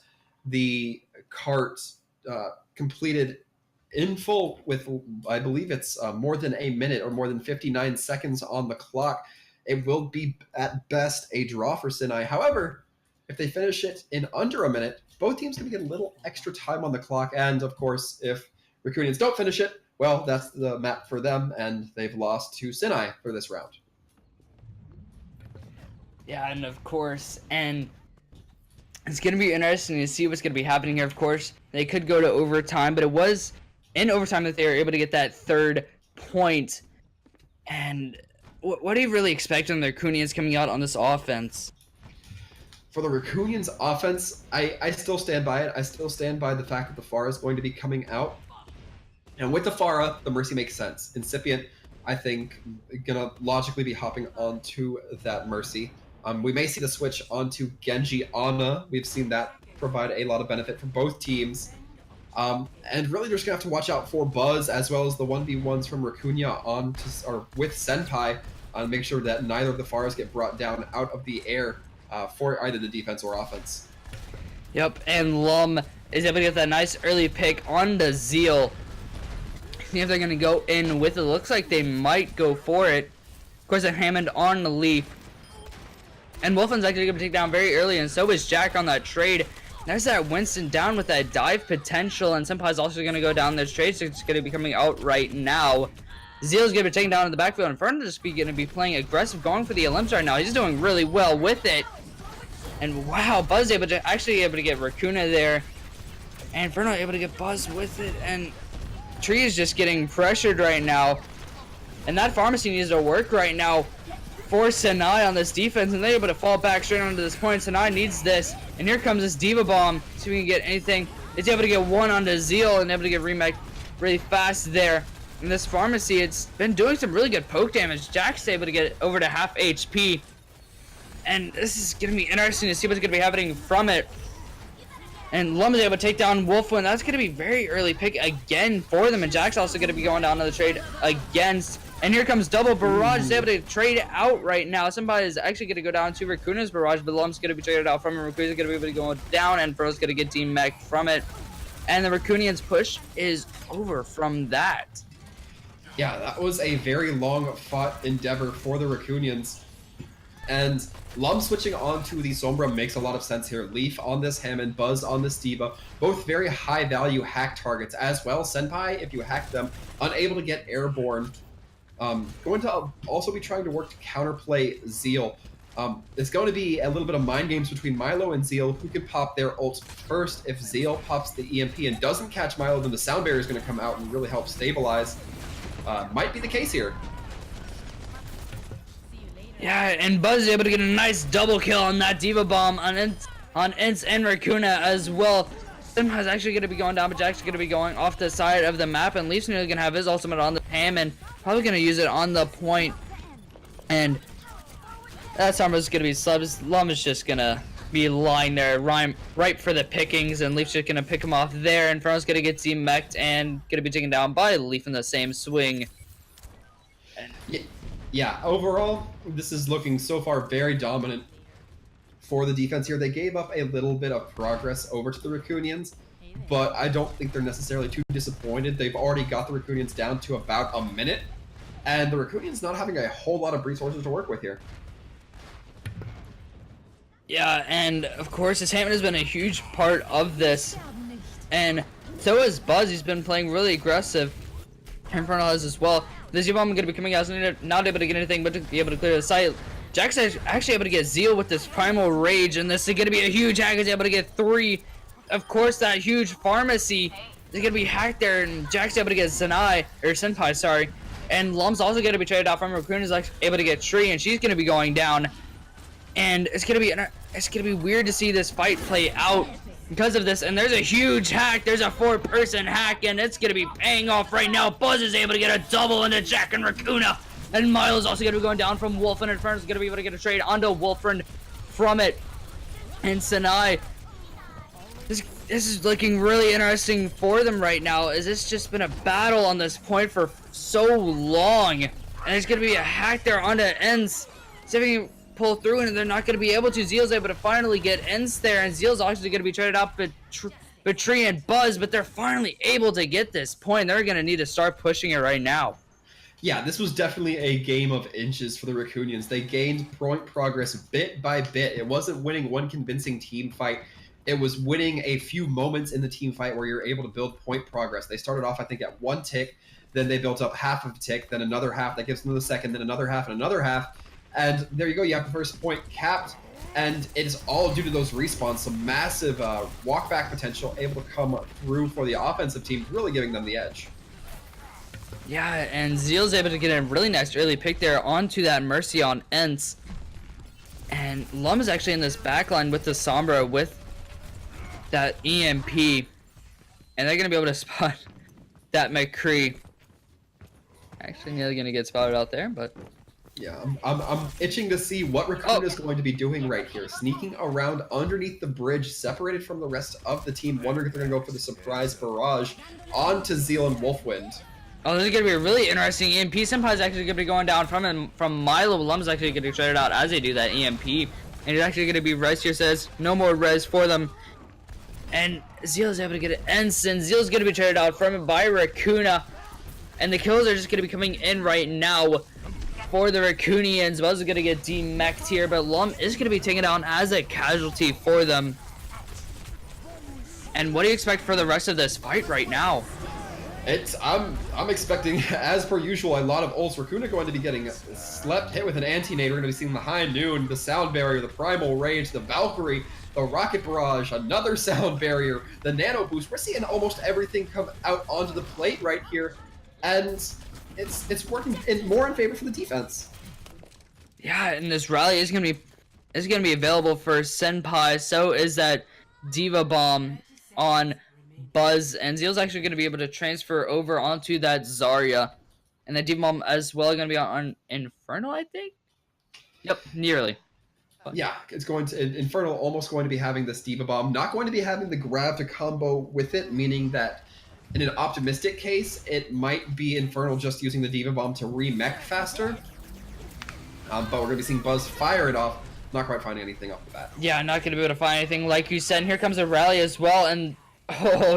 the cart completed in full with, I believe it's more than a minute or more than 59 seconds on the clock, it will be at best a draw for Sinai. However, if they finish it in under a minute, both teams can get a little extra time on the clock, and of course, if Rakunyans don't finish it, well, that's the map for them, and they've lost to Sinai for this round. Yeah, and of course, and it's going to be interesting to see what's going to be happening here. Of course, they could go to overtime, but it was in overtime that they were able to get that 3rd point. And what do you really expect on the Rakunyans coming out on this offense? For the Rakunyans offense, I still stand by it. I still stand by the fact that the Pharah is going to be coming out. And with the Pharah, the Mercy makes sense. Incipient, I think, gonna logically be hopping onto that Mercy. We may see the switch onto Genji Ana. We've seen that provide a lot of benefit for both teams. And really, they're just gonna have to watch out for Buzz as well as the 1v1s from Rakunya with Senpai, and make sure that neither of the Pharahs get brought down out of the air for either the defense or offense. Yep, and Lum is able to get that nice early pick on the Zeal. See if they're gonna go in with it. Looks like they might go for it. Of course, a Hammond on the Leaf. And Wolfen's actually gonna take down very early, and so is Jack on that trade. There's that Winston down with that dive potential, and Senpai's also gonna go down this trade, so it's gonna be coming out right now. Zeal's gonna be taken down in the backfield, and Fernand is gonna be playing aggressive, going for the Olymps right now. He's doing really well with it. And wow, Buzz able to get Rakuna there, and Fernand able to get Buzz with it, and Tree is just getting pressured right now. And that pharmacy needs to work right now for Sinai on this defense, and they're able to fall back straight onto this point. Sinai needs this, and here comes this Diva Bomb. See if we can get anything. It's able to get one onto Zeal and able to get remake really fast there. In this pharmacy, it's been doing some really good poke damage. Jack's able to get over to half HP, and this is going to be interesting to see what's going to be happening from it. And Lum is able to take down Wolfwind. That's going to be very early pick again for them, and Jack's also going to be going down to the trade against. And here comes double barrage. He's able to trade out right now. Somebody is actually going to go down to Rakuna's barrage, but Lum's going to be traded out from him. Rakuna's going to be able to go down, and Fro's going to get team mech from it. And the Rakunyans push is over from that. Yeah, that was a very long fought endeavor for the Rakunyans. And Lum switching onto the Sombra makes a lot of sense here. Leaf on this Hammond, Buzz on this Diva, both very high value hack targets as well. Senpai, if you hack them, unable to get airborne. Going to also be trying to work to counterplay Zeal. It's going to be a little bit of mind games between Milo and Zeal, who can pop their ults first. If Zeal pops the EMP and doesn't catch Milo, then the sound barrier is going to come out and really help stabilize. Might be the case here. Yeah, and Buzz is able to get a nice double kill on that Diva Bomb on Ints and Rakuna as well. Senpai's actually going to be going down, but Jack's going to be going off the side of the map, and Leaf's nearly going to have his ultimate on the Hammond. Probably going to use it on the point, and that Summer's going to be subs. Lum is just going to be lying there, ripe for the pickings, and Leaf's just going to pick him off there, and Fro's going to get team mech'd and going to be taken down by Leaf in the same swing. And yeah, overall, this is looking so far very dominant for the defense here. They gave up a little bit of progress over to the Rakunyans, but I don't think they're necessarily too disappointed. They've already got the Rakunyans down to about a minute, and the Rakunyans not having a whole lot of resources to work with here. yeah, and of course, his Hammond has been a huge part of this, and so has Buzz. He's been playing really aggressive in front of us as well. This Bomb going to be coming out, so not able to get anything but to be able to clear the site. Jack's actually able to get Zeal with this Primal Rage, and this is going to be a huge hack. He's able to get 3. Of course, that huge pharmacy is going to be hacked there, and Jack's able to get Senpai, sorry. And Lum's also going to be traded out from Raccoon is like able to get Tree, and she's going to be going down. And it's going to be weird to see this fight play out because of this. And there's a huge hack. There's a 4-person hack, and it's going to be paying off right now. Buzz is able to get a double into Jack and Raccoona. And Milo's also going to be going down from Wolf, and Infernal's going to be able to get a trade onto Wolfriend from it. And Sinai, this is looking really interesting for them right now, as it's just been a battle on this point for so long. And it's going to be a hack there onto Ends. See if he can pull through, and they're not going to be able to. Zeal's able to finally get Ends there, and Zeal's actually going to be traded out with Tree and Buzz, but they're finally able to get this point. They're going to need to start pushing it right now. Yeah, this was definitely a game of inches for the Rakunyans. They gained point progress bit by bit. It wasn't winning one convincing team fight. It was winning a few moments in the team fight where you're able to build point progress. They started off, I think, at 1 tick. Then they built up half of a tick, then another half. That gives them the second, then another half, and another half. And there you go. You have the first point capped. And it's all due to those respawns, some massive walk back potential able to come through for the offensive team, really giving them the edge. Yeah, and Zeal's able to get a really nice early pick there onto that Mercy on Ents. And Lum is actually in this backline with the Sombra with that EMP. And they're going to be able to spot that McCree. Actually, nearly going to get spotted out there, but... Yeah, I'm itching to see what Raccoon is going to be doing right here. Sneaking around underneath the bridge, separated from the rest of the team, wondering if they're going to go for the surprise barrage onto Zeal and Wolfwind. Oh, this is going to be a really interesting EMP. Senpai is actually going to be going down from him. From Milo, Lum's actually going to get traded out as they do that EMP. And it's actually going to be res here, says no more res for them. And Zeal is able to get an Ensign. Zeal's going to be traded out from him by Raccoona. And the kills are just going to be coming in right now for the Rakunyans. Buzz is going to get demeched here, but Lum is going to be taken down as a casualty for them. And what do you expect for the rest of this fight right now? I'm expecting, as per usual, a lot of ults. Raccoona going to be getting slept, hit with an anti-nade. We're going to be seeing the High Noon, the Sound Barrier, the Primal Rage, the Valkyrie, the Rocket Barrage, another Sound Barrier, the Nano Boost. We're seeing almost everything come out onto the plate right here, and it's working more in favor for the defense. Yeah, and this rally is gonna be available for Senpai. So is that Diva Bomb on Buzz, and Zeal's actually gonna be able to transfer over onto that Zarya, and the Diva Bomb as well gonna be on Infernal, I think. Yep, nearly. Yeah, it's going to Infernal almost going to be having this Diva Bomb, not going to be having the grab to combo with it, meaning that in an optimistic case, it might be Infernal just using the Diva Bomb to re-mech faster. But we're going to be seeing Buzz fire it off, not quite finding anything off the bat. Yeah, not going to be able to find anything like you said. And here comes a rally as well, and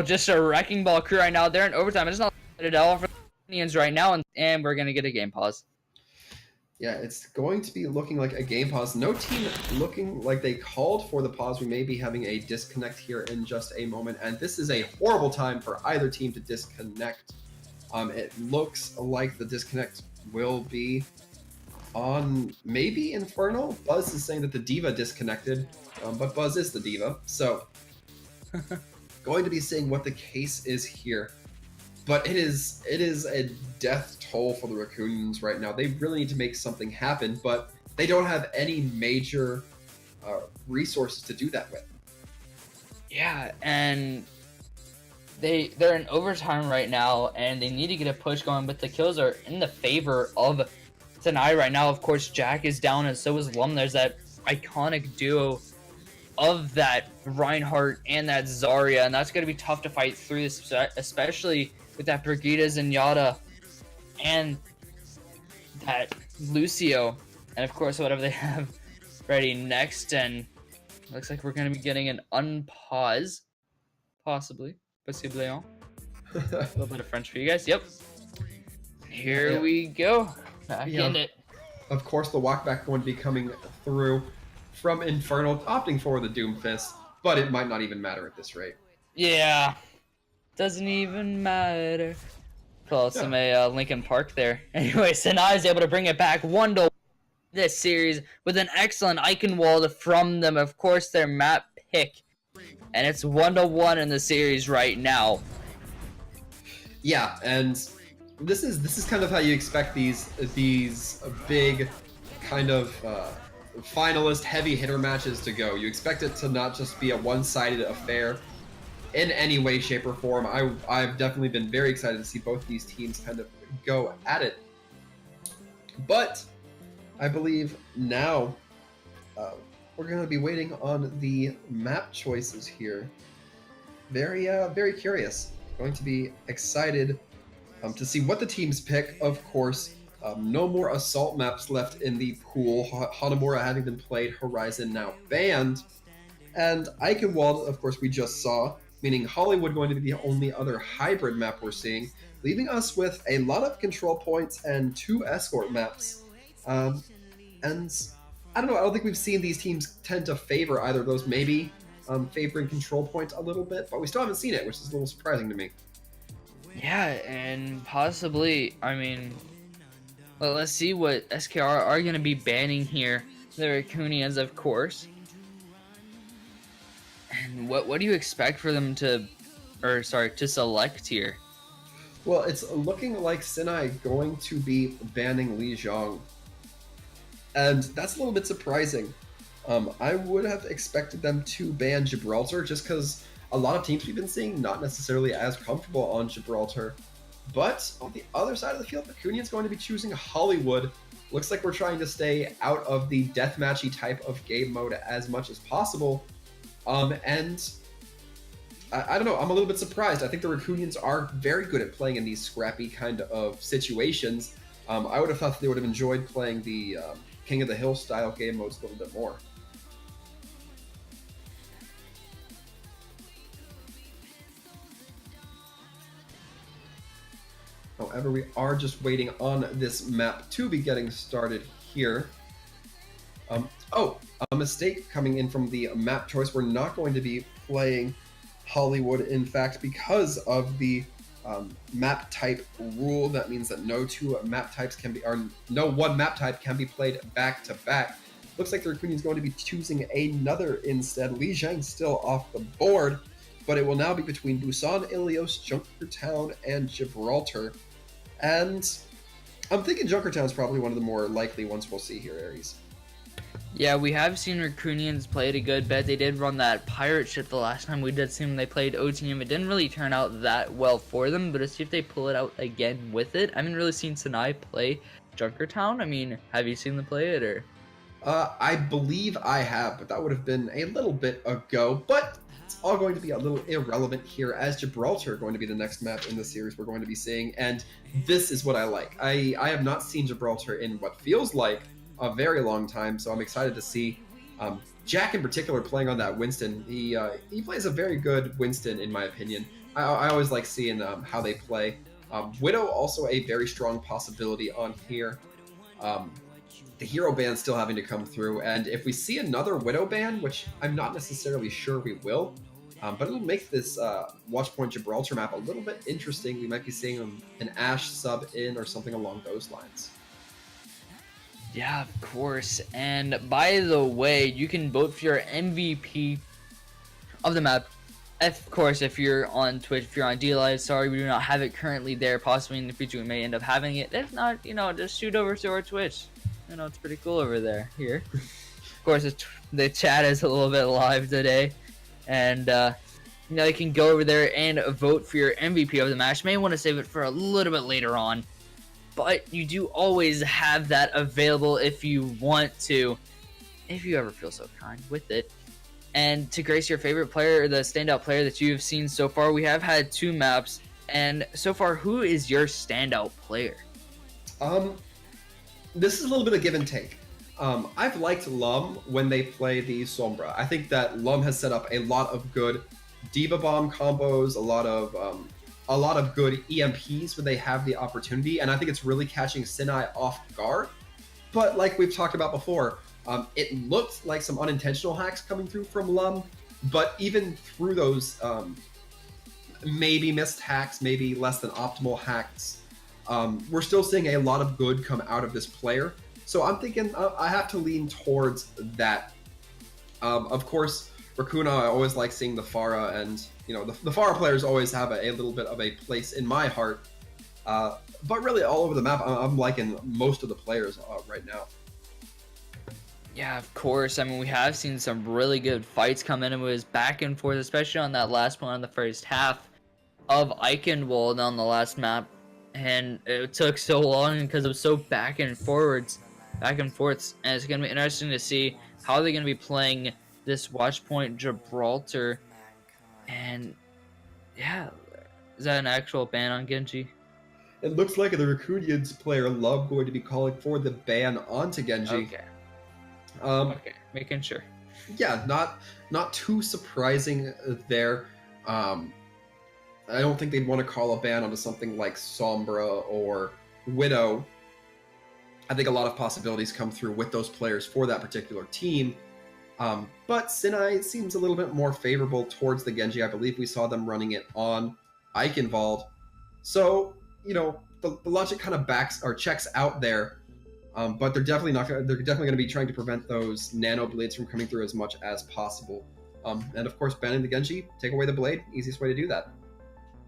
just a wrecking ball crew right now. They're in overtime. It's not at all for the Indians right now, and we're going to get a game pause. Yeah, it's going to be looking like a game pause. No team looking like they called for the pause. We may be having a disconnect here in just a moment, and this is a horrible time for either team to disconnect. It looks like the disconnect will be on maybe Infernal. Buzz is saying that the Diva disconnected, but Buzz is the Diva, so going to be seeing what the case is here. But it is a death toll for the Rakunyans right now. They really need to make something happen, but they don't have any major resources to do that with. Yeah, and they're in overtime right now, and they need to get a push going, but the kills are in the favor of Sinai right now. Of course, Jack is down, and so is Lum. There's that iconic duo of that Reinhardt and that Zarya, and that's going to be tough to fight through this, especially with that Brigida Zenyatta and that Lucio, and of course whatever they have ready next. And looks like we're going to be getting an unpause, possibly. A little bit of French for you guys. Yep. Here we go. Back in it. Of course, the walk back going to be coming through from Infernal, opting for the Doomfist, but it might not even matter at this rate. Yeah. Doesn't even matter. Call some Lincoln Park there. Anyway, Sinai is able to bring it back 1-1 this series with an excellent icon wall from them. Of course, their map pick. And it's 1-1 in the series right now. Yeah, and this is kind of how you expect these big kind of finalist heavy hitter matches to go. You expect it to not just be a one-sided affair in any way, shape, or form. I've definitely been very excited to see both these teams kind of go at it. But I believe now we're going to be waiting on the map choices here. Very curious. Going to be excited to see what the teams pick. Of course, no more assault maps left in the pool. Hanamura having been played, Horizon now banned. And Eichenwald, of course, we just saw, meaning Hollywood going to be the only other hybrid map we're seeing, leaving us with a lot of control points and 2 escort maps. And I don't know, I don't think we've seen these teams tend to favor either of those, maybe favoring control points a little bit, but we still haven't seen it, which is a little surprising to me. Yeah, and possibly, I mean, well, let's see what SKR are going to be banning here. the Rakunyans, of course. And what do you expect for them to select here? Well, it's looking like Sinai going to be banning Li Zhang, and that's a little bit surprising. I would have expected them to ban Gibraltar just because a lot of teams we've been seeing not necessarily as comfortable on Gibraltar. But on the other side of the field, Rakunyans going to be choosing Hollywood. Looks like we're trying to stay out of the deathmatchy type of game mode as much as possible. And I don't know, I'm a little bit surprised. I think the Rakunyans are very good at playing in these scrappy kind of situations. I would have thought they would have enjoyed playing the King of the Hill style game modes a little bit more. However, we are just waiting on this map to be getting started here. A mistake coming in from the map choice. We're not going to be playing Hollywood, in fact, because of the map type rule. That means that no one map type can be played back to back. Looks like the Rakunyans is going to be choosing another instead. Li Zhang still off the board, but it will now be between Busan, Ilios, Junkertown, and Gibraltar. And I'm thinking Junkertown is probably one of the more likely ones we'll see here, Aries. Yeah, we have seen Rakunyans play it a good bit. They did run that pirate ship the last time we did see them. They played OTM. It didn't really turn out that well for them, but let's see if they pull it out again with it. I haven't really seen Sinai play Junkertown. I mean, have you seen them play it, or? I believe I have, but that would have been a little bit ago. But it's all going to be a little irrelevant here, as Gibraltar are going to be the next map in the series we're going to be seeing. And this is what I like. I have not seen Gibraltar in what feels like a very long time, so I'm excited to see Jack in particular playing on that Winston. He plays a very good Winston, in my opinion. I always like seeing how they play. Widow also a very strong possibility on here. The hero ban still having to come through, and if we see another Widow ban, which I'm not necessarily sure we will, but it'll make this Watchpoint Gibraltar map a little bit interesting. We might be seeing an Ashe sub in or something along those lines. Yeah, of course. And by the way, you can vote for your MVP of the map. Of course, if you're on Twitch, if you're on DLive, sorry, we do not have it currently there. Possibly in the future, we may end up having it. If not, just shoot over to our Twitch. It's pretty cool over there. Here, of course, the chat is a little bit live today, and you can go over there and vote for your MVP of the match. You may want to save it for a little bit later on, but you do always have that available if you want to, if you ever feel so kind with it. And to grace your favorite player, or the standout player that you have seen so far, we have had 2 maps, and so far, who is your standout player? This is a little bit of give and take. I've liked Lum when they play the Sombra. I think that Lum has set up a lot of good Diva Bomb combos, a lot of good EMPs when they have the opportunity, and I think it's really catching Sinai off guard. But like we've talked about before, it looked like some unintentional hacks coming through from Lum, but even through those maybe missed hacks, maybe less than optimal hacks, we're still seeing a lot of good come out of this player. So I'm thinking I have to lean towards that. Of course, Rakuna, I always like seeing the Pharah, and the Pharah players always have a little bit of a place in my heart. But really, all over the map, I'm liking most of the players right now. Yeah, of course. I mean, we have seen some really good fights come in, and it was back and forth, especially on that last one on the first half of Eichenwald on the last map. And it took so long because it was so back and forths, and it's going to be interesting to see how they're going to be playing this Watchpoint Gibraltar. And yeah, is that an actual ban on Genji? It looks like the Rakunyans player Love going to be calling for the ban onto Genji. Okay. Okay, making sure. Yeah, not too surprising there. I don't think they'd want to call a ban onto something like Sombra or Widow. I think a lot of possibilities come through with those players for that particular team. But Sinai seems a little bit more favorable towards the Genji. I believe we saw them running it on Eichenwald. So, the logic kind of checks out there. But they're definitely not. They're definitely going to be trying to prevent those nano blades from coming through as much as possible. And of course, banning the Genji, take away the blade. Easiest way to do that.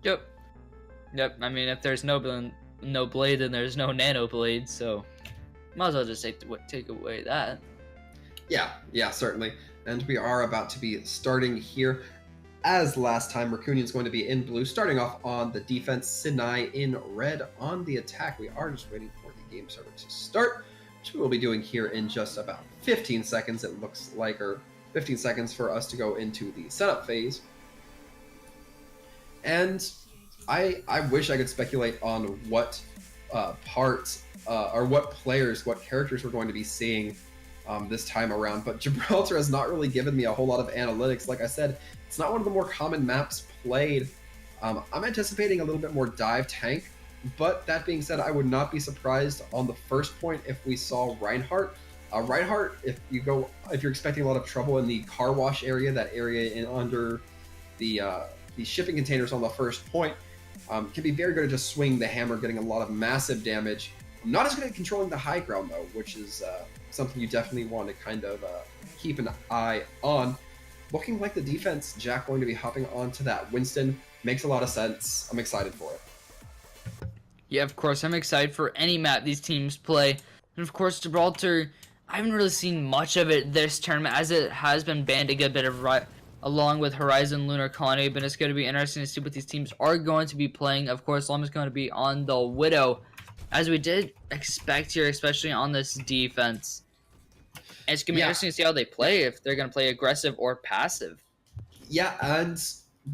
Yep. Yep. I mean, if there's no blade, then there's no nano blade. So might as well just take away that. Yeah, certainly. And we are about to be starting here. As last time, Rakunyans going to be in blue, starting off on the defense, Sinai in red on the attack. We are just waiting for the game server to start, which we will be doing here in just about 15 seconds, it looks like, or 15 seconds for us to go into the setup phase. And I wish I could speculate on what parts, or what players, what characters we're going to be seeing this time around, but Gibraltar has not really given me a whole lot of analytics. Like I said, it's not one of the more common maps played. I'm anticipating a little bit more dive tank, but that being said, I would not be surprised on the first point if we saw Reinhardt. Reinhardt, if you're expecting a lot of trouble in the car wash area, that area under the shipping containers on the first point, can be very good at just swinging the hammer, getting a lot of massive damage. Not as good at controlling the high ground though, which is something you definitely want to kind of keep an eye on. Looking like the defense, Jack going to be hopping onto that Winston. Makes a lot of sense. I'm excited for it. Yeah, of course, I'm excited for any map these teams play. And of course, Gibraltar, I haven't really seen much of it this tournament, as it has been banned a good bit of along with Horizon Lunar Colony, but it's going to be interesting to see what these teams are going to be playing. Of course, Lum is going to be on the Widow, as we did expect here, especially on this defense. And it's going to be interesting to see how they play, if they're going to play aggressive or passive. Yeah, and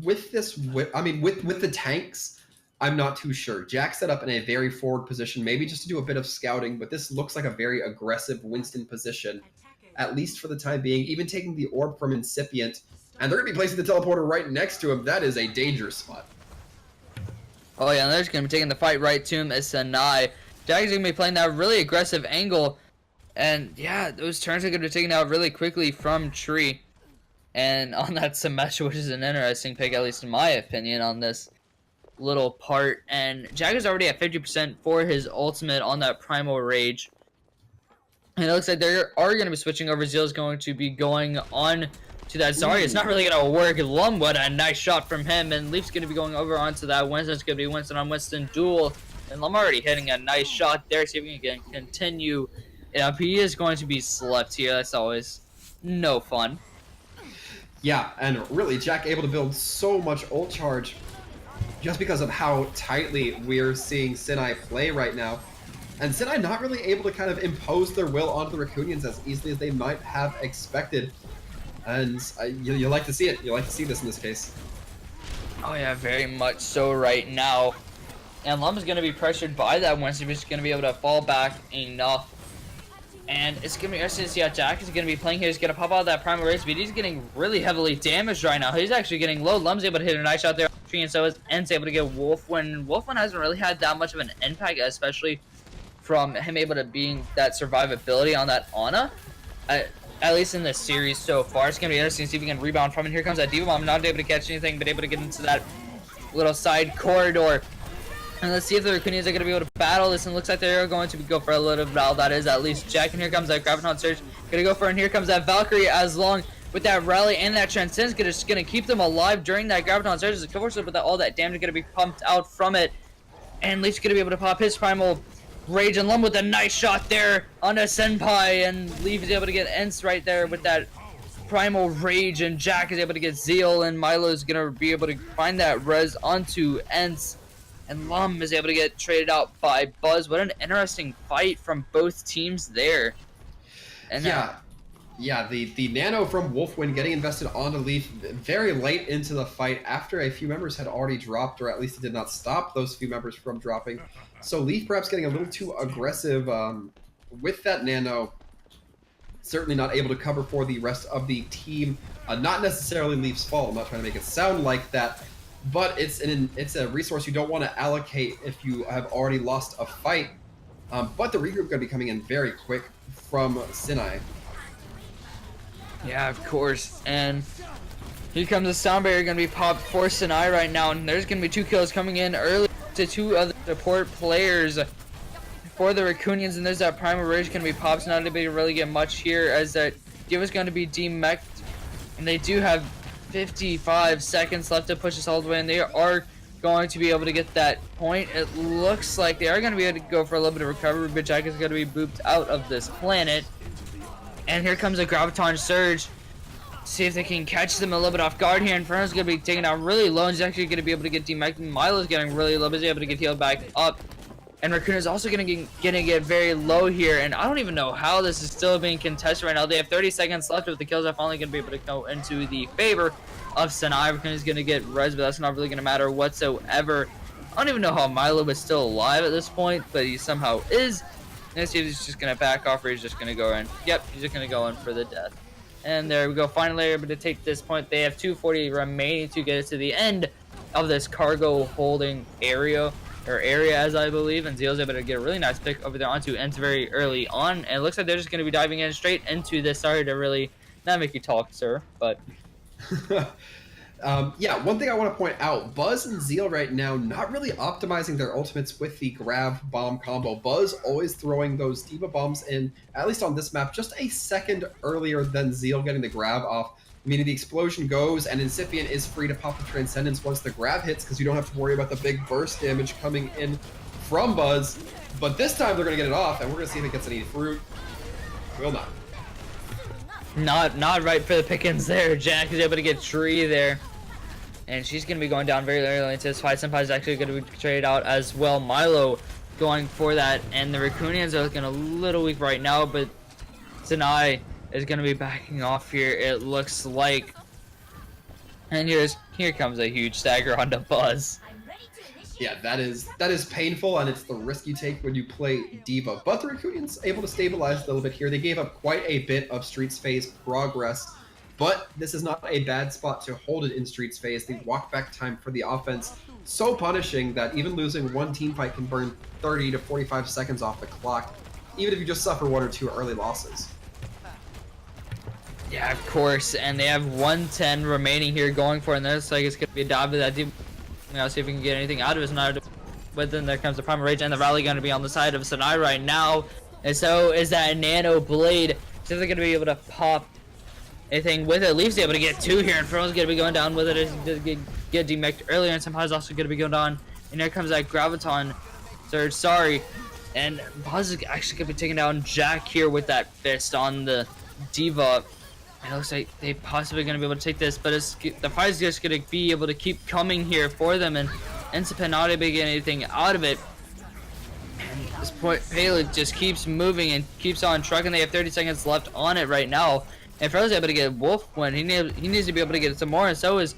with this, with the tanks, I'm not too sure. Jack set up in a very forward position, maybe just to do a bit of scouting, but this looks like a very aggressive Winston position, at least for the time being, even taking the orb from Incipient. And they're going to be placing the teleporter right next to him. That is a dangerous spot. Oh yeah, and they're just going to be taking the fight right to him as Sinai. Jack is going to be playing that really aggressive angle. And yeah, those turns are going to be taken out really quickly from Tree. And on that Symmetra, which is an interesting pick, at least in my opinion, on this little part. And Jack is already at 50% for his ultimate on that Primal Rage. And it looks like they are going to be switching over. Zeal is going to be going on to that Zarya. It's not really going to work. Lum, what a nice shot from him. And Leaf's going to be going over onto that Winston. It's going to be Winston on Winston duel. And Lum already hitting a nice shot there. See if we can continue. Yeah, he is going to be slept here. That's always no fun. Yeah, and really, Jack able to build so much ult charge just because of how tightly we're seeing Sinai play right now. And Sinai not really able to kind of impose their will onto the Rakunyans as easily as they might have expected. And you like to see it. You like to see this in this case. Oh yeah, very much so right now. And Lum is going to be pressured by that Winston. He's going to be able to fall back enough. And it's going to be interesting to see how Jack is going to be playing here. He's going to pop out that Primal Rage, but he's getting really heavily damaged right now. He's actually getting low. Lum's able to hit a nice shot there, and so is Ent's able to get Wolfwind. Wolfwind hasn't really had that much of an impact, especially from him able to being that survivability on that Ana. At least in this series so far. It's going to be interesting to see if we can rebound from it. Here comes that Diva Bomb. Not able to catch anything, but able to get into that little side corridor. And let's see if the Rakunyans are going to be able to battle this. And it looks like they're going to go for a little battle. That is at least Jack. And here comes that Graviton Surge. Going to go for it. And here comes that Valkyrie as long with that rally and that Transcendence. Just going to keep them alive during that Graviton Surge. Of course, with all that damage going to be pumped out from it. And Leaf's going to be able to pop his Primal Rage. And Lum with a nice shot there on a Senpai. And Leaf is able to get Ents right there with that Primal Rage. And Jack is able to get Zeal. And Milo is going to be able to find that res onto Ents. And Lum is able to get traded out by Buzz. What an interesting fight from both teams there. And the nano from Wolfwind getting invested onto Leaf very late into the fight after a few members had already dropped, or at least it did not stop those few members from dropping. So Leaf perhaps getting a little too aggressive with that nano. Certainly not able to cover for the rest of the team. Not necessarily Leaf's fault. I'm not trying to make it sound like that. But it's a resource you don't want to allocate if you have already lost a fight. But the regroup going to be coming in very quick from Sinai. Yeah, of course. And here comes the sound barrier going to be popped for Sinai right now. And there's going to be 2 kills coming in early to 2 other support players for the Rakunyans, and there's that Primal Rage going to be pops. Not able to really get much here, as that Diva's going to be demeched, and they do have 55 seconds left to push this all the way, and they are going to be able to get that point. It looks like they are going to be able to go for a little bit of recovery, but Jack is going to be booped out of this planet. And here comes a Graviton Surge. See if they can catch them a little bit off guard here. Inferno's going to be taken down really low, and he's actually going to be able to get demeched. Milo's getting really low, but he's able to get healed back up. And Rakuna's also going to get very low here, and I don't even know how this is still being contested right now. They have 30 seconds left, but the kills are finally going to be able to go into the favor of Sinai. Rakuna's going to get res, but that's not really going to matter whatsoever. I don't even know how Milo is still alive at this point, but he somehow is. And see if he's just going to back off, or he's just going to go in. Yep, he's just going to go in for the death. And there we go, finally able to take this point. They have 240 remaining to get it to the end of this cargo holding area. Or area, as I believe, and Zeal's able to get a really nice pick over there onto Ents very early on, and it looks like they're just going to be diving in straight into this. Sorry to really not make you talk, sir, but yeah, one thing I want to point out, Buzz and Zeal right now not really optimizing their ultimates with the grab bomb combo. Buzz always throwing those Diva bombs in, at least on this map, just a second earlier than Zeal getting the grab off, meaning the explosion goes and Incipient is free to pop the Transcendence once the grab hits, because you don't have to worry about the big burst damage coming in from Buzz. But this time they're going to get it off, and we're going to see if it gets any fruit. Will not. Not right for the pickings there. Jack is able to get Tree there, and she's going to be going down very early into this fight. Senpai's actually going to be traded out as well. Milo going for that, and the Rakunyans are looking a little weak right now, but Sinai is going to be backing off here, it looks like. And here comes a huge stagger onto Buzz. Yeah, that is painful, and it's the risk you take when you play Diva. But the Rakunyans able to stabilize a little bit here. They gave up quite a bit of Streets phase progress, but this is not a bad spot to hold it in Streets phase. The walk back time for the offense so punishing that even losing one team fight can burn 30 to 45 seconds off the clock, even if you just suffer one or two early losses. Yeah, of course, and they have 110 remaining here going for it, and there's like it's going to be a dive to that deep. Now see if we can get anything out of it. Not, but then there comes the Primal Rage, and the rally going to be on the side of Sinai right now, and so is that Nano Blade. So they're going to be able to pop anything with it. Leaf's able to get two here, and Fro's going to be going down with it as he get demeched earlier, and Senpai's also going to be going down. And here comes that Graviton Surge, sorry, and Buzz is actually going to be taking down Jack here with that fist on the Diva. It looks like they possibly going to be able to take this, but the fight is just going to be able to keep coming here for them, and Incipient not able to get anything out of it. And this point, Payload just keeps moving and keeps on trucking. They have 30 seconds left on it right now. And Fro's able to get Wolf win. He needs to be able to get some more, and so is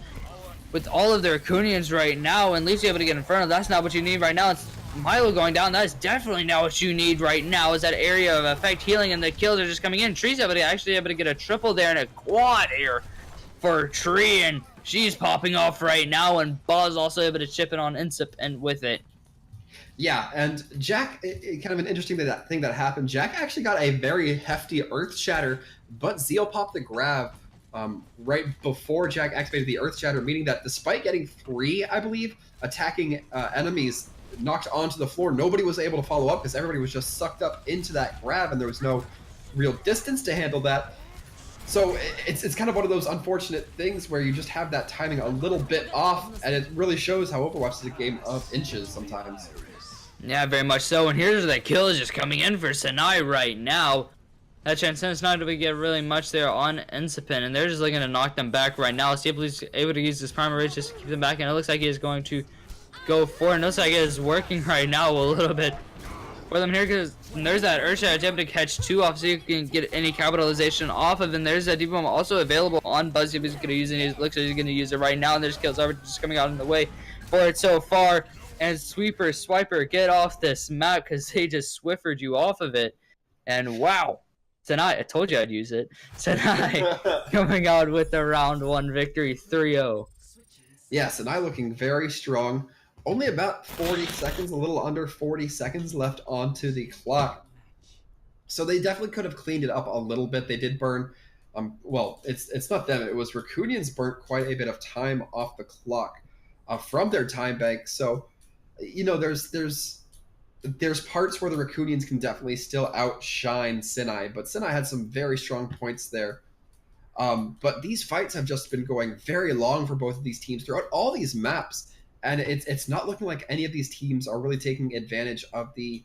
with all of their Rakunyans right now. And Leaf's able to get Inferno. That's not what you need right now. It's Milo going down. That is definitely not what you need right now. Is that area of effect healing, and the kills are just coming in. Tree's actually able to get a triple there and a quad here for Tree, and she's popping off right now. And Buzz also able to chip it on Incipient with it. Yeah, and Jack, kind of an interesting thing that happened. Jack actually got a very hefty Earth Shatter, but Zeal popped the grab right before Jack activated the Earth Shatter, meaning that despite getting 3, I believe, attacking enemies knocked onto the floor, nobody was able to follow up because everybody was just sucked up into that grab, and there was no real distance to handle that. So it's kind of one of those unfortunate things where you just have that timing a little bit off, and it really shows how Overwatch is a game of inches sometimes. Yeah, very much so. And here's the kill is just coming in for Sinai right now. That Transcendence not able to get really much there on Incipient, and they're just looking to knock them back right now. See if he's able to use this Primal Rage just to keep them back, and it looks like he is going to go for it. And it looks like it is working right now a little bit for them here, because there's that Earthshatter attempt to catch 2 off so you can get any capitalization off of, and there's that Deep Bomb also available on Buzz if he's going to use it. It looks like he's going to use it right now, and there's kills are just coming out in the way for it so far. And Sweeper, Swiper, get off this map because they just Swiffered you off of it. And wow, Sinai, I told you I'd use it. Sinai coming out with the round 1 victory, 3-0. Yeah, Sinai looking very strong. Only about 40 seconds, a little under 40 seconds left onto the clock. So they definitely could have cleaned it up a little bit. They did burn, well, it's not them. It was Rakunyans burnt quite a bit of time off the clock from their time bank. So, you know, there's there's parts where the Rakunyans can definitely still outshine Sinai, but Sinai had some very strong points there. But these fights have just been going very long for both of these teams throughout all these maps, and it's not looking like any of these teams are really taking advantage of the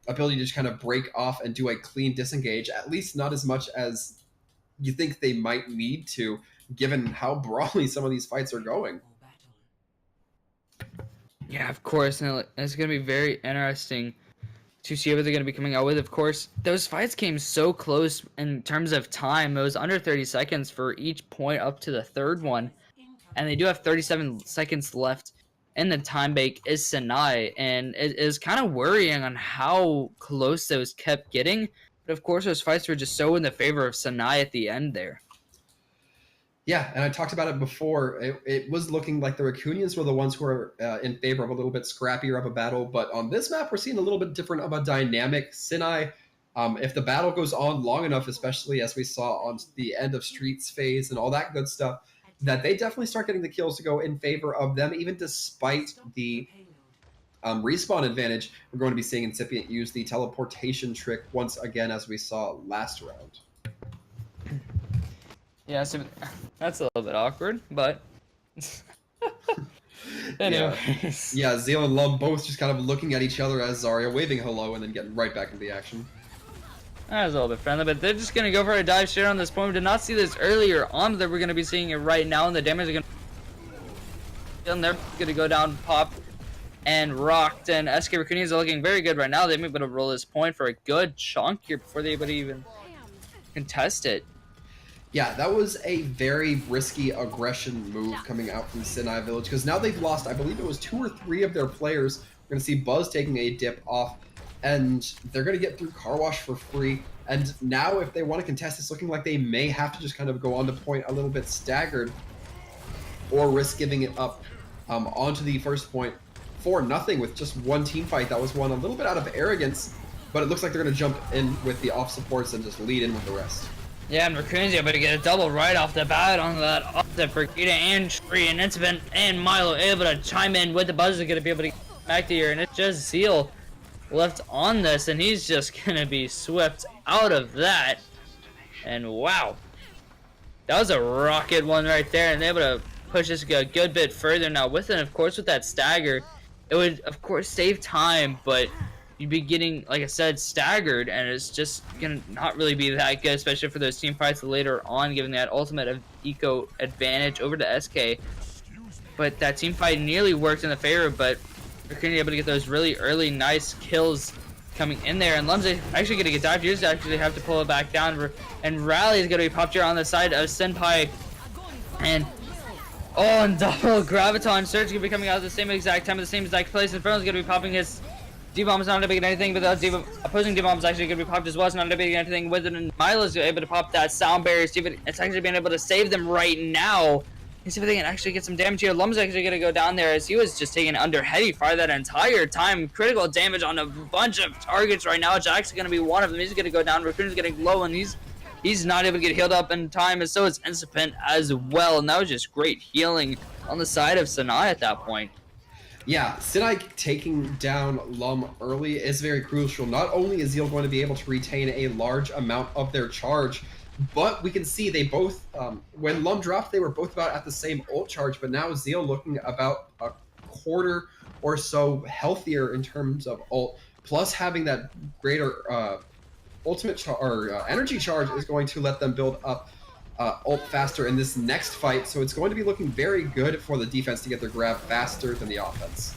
ability to just kind of break off and do a clean disengage, at least not as much as you think they might need to, given how brawly some of these fights are going. Yeah, of course, and it's going to be very interesting to see what they're going to be coming out with. Of course, those fights came so close in terms of time. It was under 30 seconds for each point up to the third one, and they do have 37 seconds left in the time bank is Sinai, and it is kind of worrying on how close those kept getting. But of course, those fights were just so in the favor of Sinai at the end there. Yeah, and I talked about it before. It was looking like the Rakunyans were the ones who were in favor of a little bit scrappier of a battle, but on this map, we're seeing a little bit different of a dynamic. Sinai, if the battle goes on long enough, especially as we saw on the end of Streets phase and all that good stuff, that they definitely start getting the kills to go in favor of them, even despite the respawn advantage. We're going to be seeing Incipient use the teleportation trick once again, as we saw last round. Yeah, so that's a little bit awkward, but anyways. Yeah, Zeal and Lum both just kind of looking at each other as Zarya waving hello and then getting right back into the action. That was a little bit friendly, but they're just going to go for a dive straight on this point. We did not see this earlier on, but we're going to be seeing it right now, and the damage is going to... And they're going to go down, pop, and rocked, and SK Rakunyans are looking very good right now. They may be able to roll this point for a good chunk here before they would even contest it. Yeah, that was a very risky aggression move coming out from Sinai Village, because now they've lost, I believe it was 2 or 3 of their players. We're going to see Buzz taking a dip off, and they're going to get through Car Wash for free. And now if they want to contest, it's looking like they may have to just kind of go on to point a little bit staggered, or risk giving it up onto the first point for nothing with just one team fight that was won a little bit out of arrogance, but it looks like they're going to jump in with the off supports and just lead in with the rest. Yeah, and Rakunyans able to get a double right off the bat on that offset for Kita and Tree, and Incipient and Milo able to chime in with the buzzer, going to be able to get back to here, and it's just Zeal left on this, and he's just going to be swept out of that. And wow, that was a rocket one right there, and they're able to push this a good bit further now with it. Of course, with that stagger, it would of course save time, but you'd be getting, like I said, staggered, and it's just gonna not really be that good, especially for those team fights later on, giving that ultimate eco advantage over to SK. But that team fight nearly worked in the favor, but they're gonna be able to get those really early nice kills coming in there, and Lum's actually gonna get dived. You just actually have to pull it back down, and Rally is gonna be popped here on the side of Senpai, and and double Graviton Surge gonna be coming out at the same exact time, at the same exact place. Inferno's gonna be popping his D-Bomb is not gonna be anything, but the opposing D-Bomb is actually gonna be popped as well. It's not gonna be anything with it, and Milo's able to pop that sound barrier. See if it's actually being able to save them right now. And see if they can actually get some damage here. Lum's actually gonna go down there, as he was just taking under heavy fire that entire time. Critical damage on a bunch of targets right now. Jack's gonna be one of them. He's gonna go down. Rakunyans getting low, and he's not able to get healed up in time, and so is Incipient as well. And that was just great healing on the side of Sinai at that point. Yeah, Sinai taking down Lum early is very crucial. Not only is Zeal going to be able to retain a large amount of their charge, but we can see they both, when Lum dropped, they were both about at the same ult charge, but now Zeal looking about a quarter or so healthier in terms of ult, plus having that greater ultimate energy charge is going to let them build up ult faster in this next fight, so it's going to be looking very good for the defense to get their grab faster than the offense.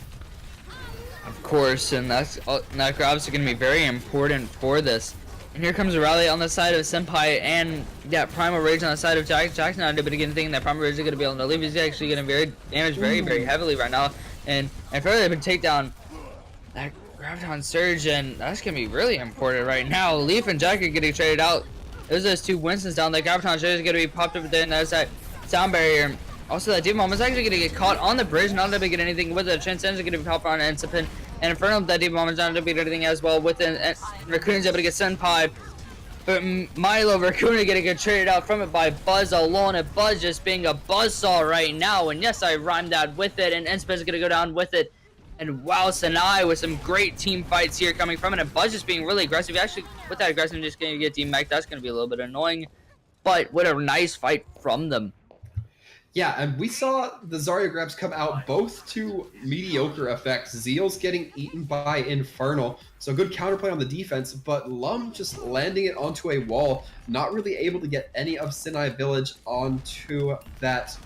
Of course, and that grab is going to be very important for this. And here comes a rally on the side of Senpai, and yeah, Primal Rage on the side of Jackson. Not able to get anything. That Primal Rage is going to be able to leave. He's actually getting very damaged very heavily right now, and further they would take down that Graviton Surge, and that's going to be really important right now. Leaf and Jack are getting traded out. There's those two Winstons down there. Graviton Surge is going to be popped up there, and there's that sound barrier. Also, that D-Bomb is actually going to get caught on the bridge, not able to get anything with it. Transcendence is going to be popped on Incipient, and Inferno, that D-Bomb is not able to get anything as well with it. And Rakunyans able to get Senpai, but Milo Raccoon getting traded out from it by Buzz alone, and Buzz just being a buzzsaw right now. And yes, I rhymed that with it, and Incipient is going to go down with it. And wow, Sinai with some great team fights here coming from it. And Buzz just being really aggressive. Actually, with that aggression, just going to get team mech. That's going to be a little bit annoying. But what a nice fight from them. Yeah, and we saw the Zarya grabs come out both to mediocre effects. Zeal's getting eaten by Infernal, so good counterplay on the defense, but Lum just landing it onto a wall, not really able to get any of Sinai Village onto that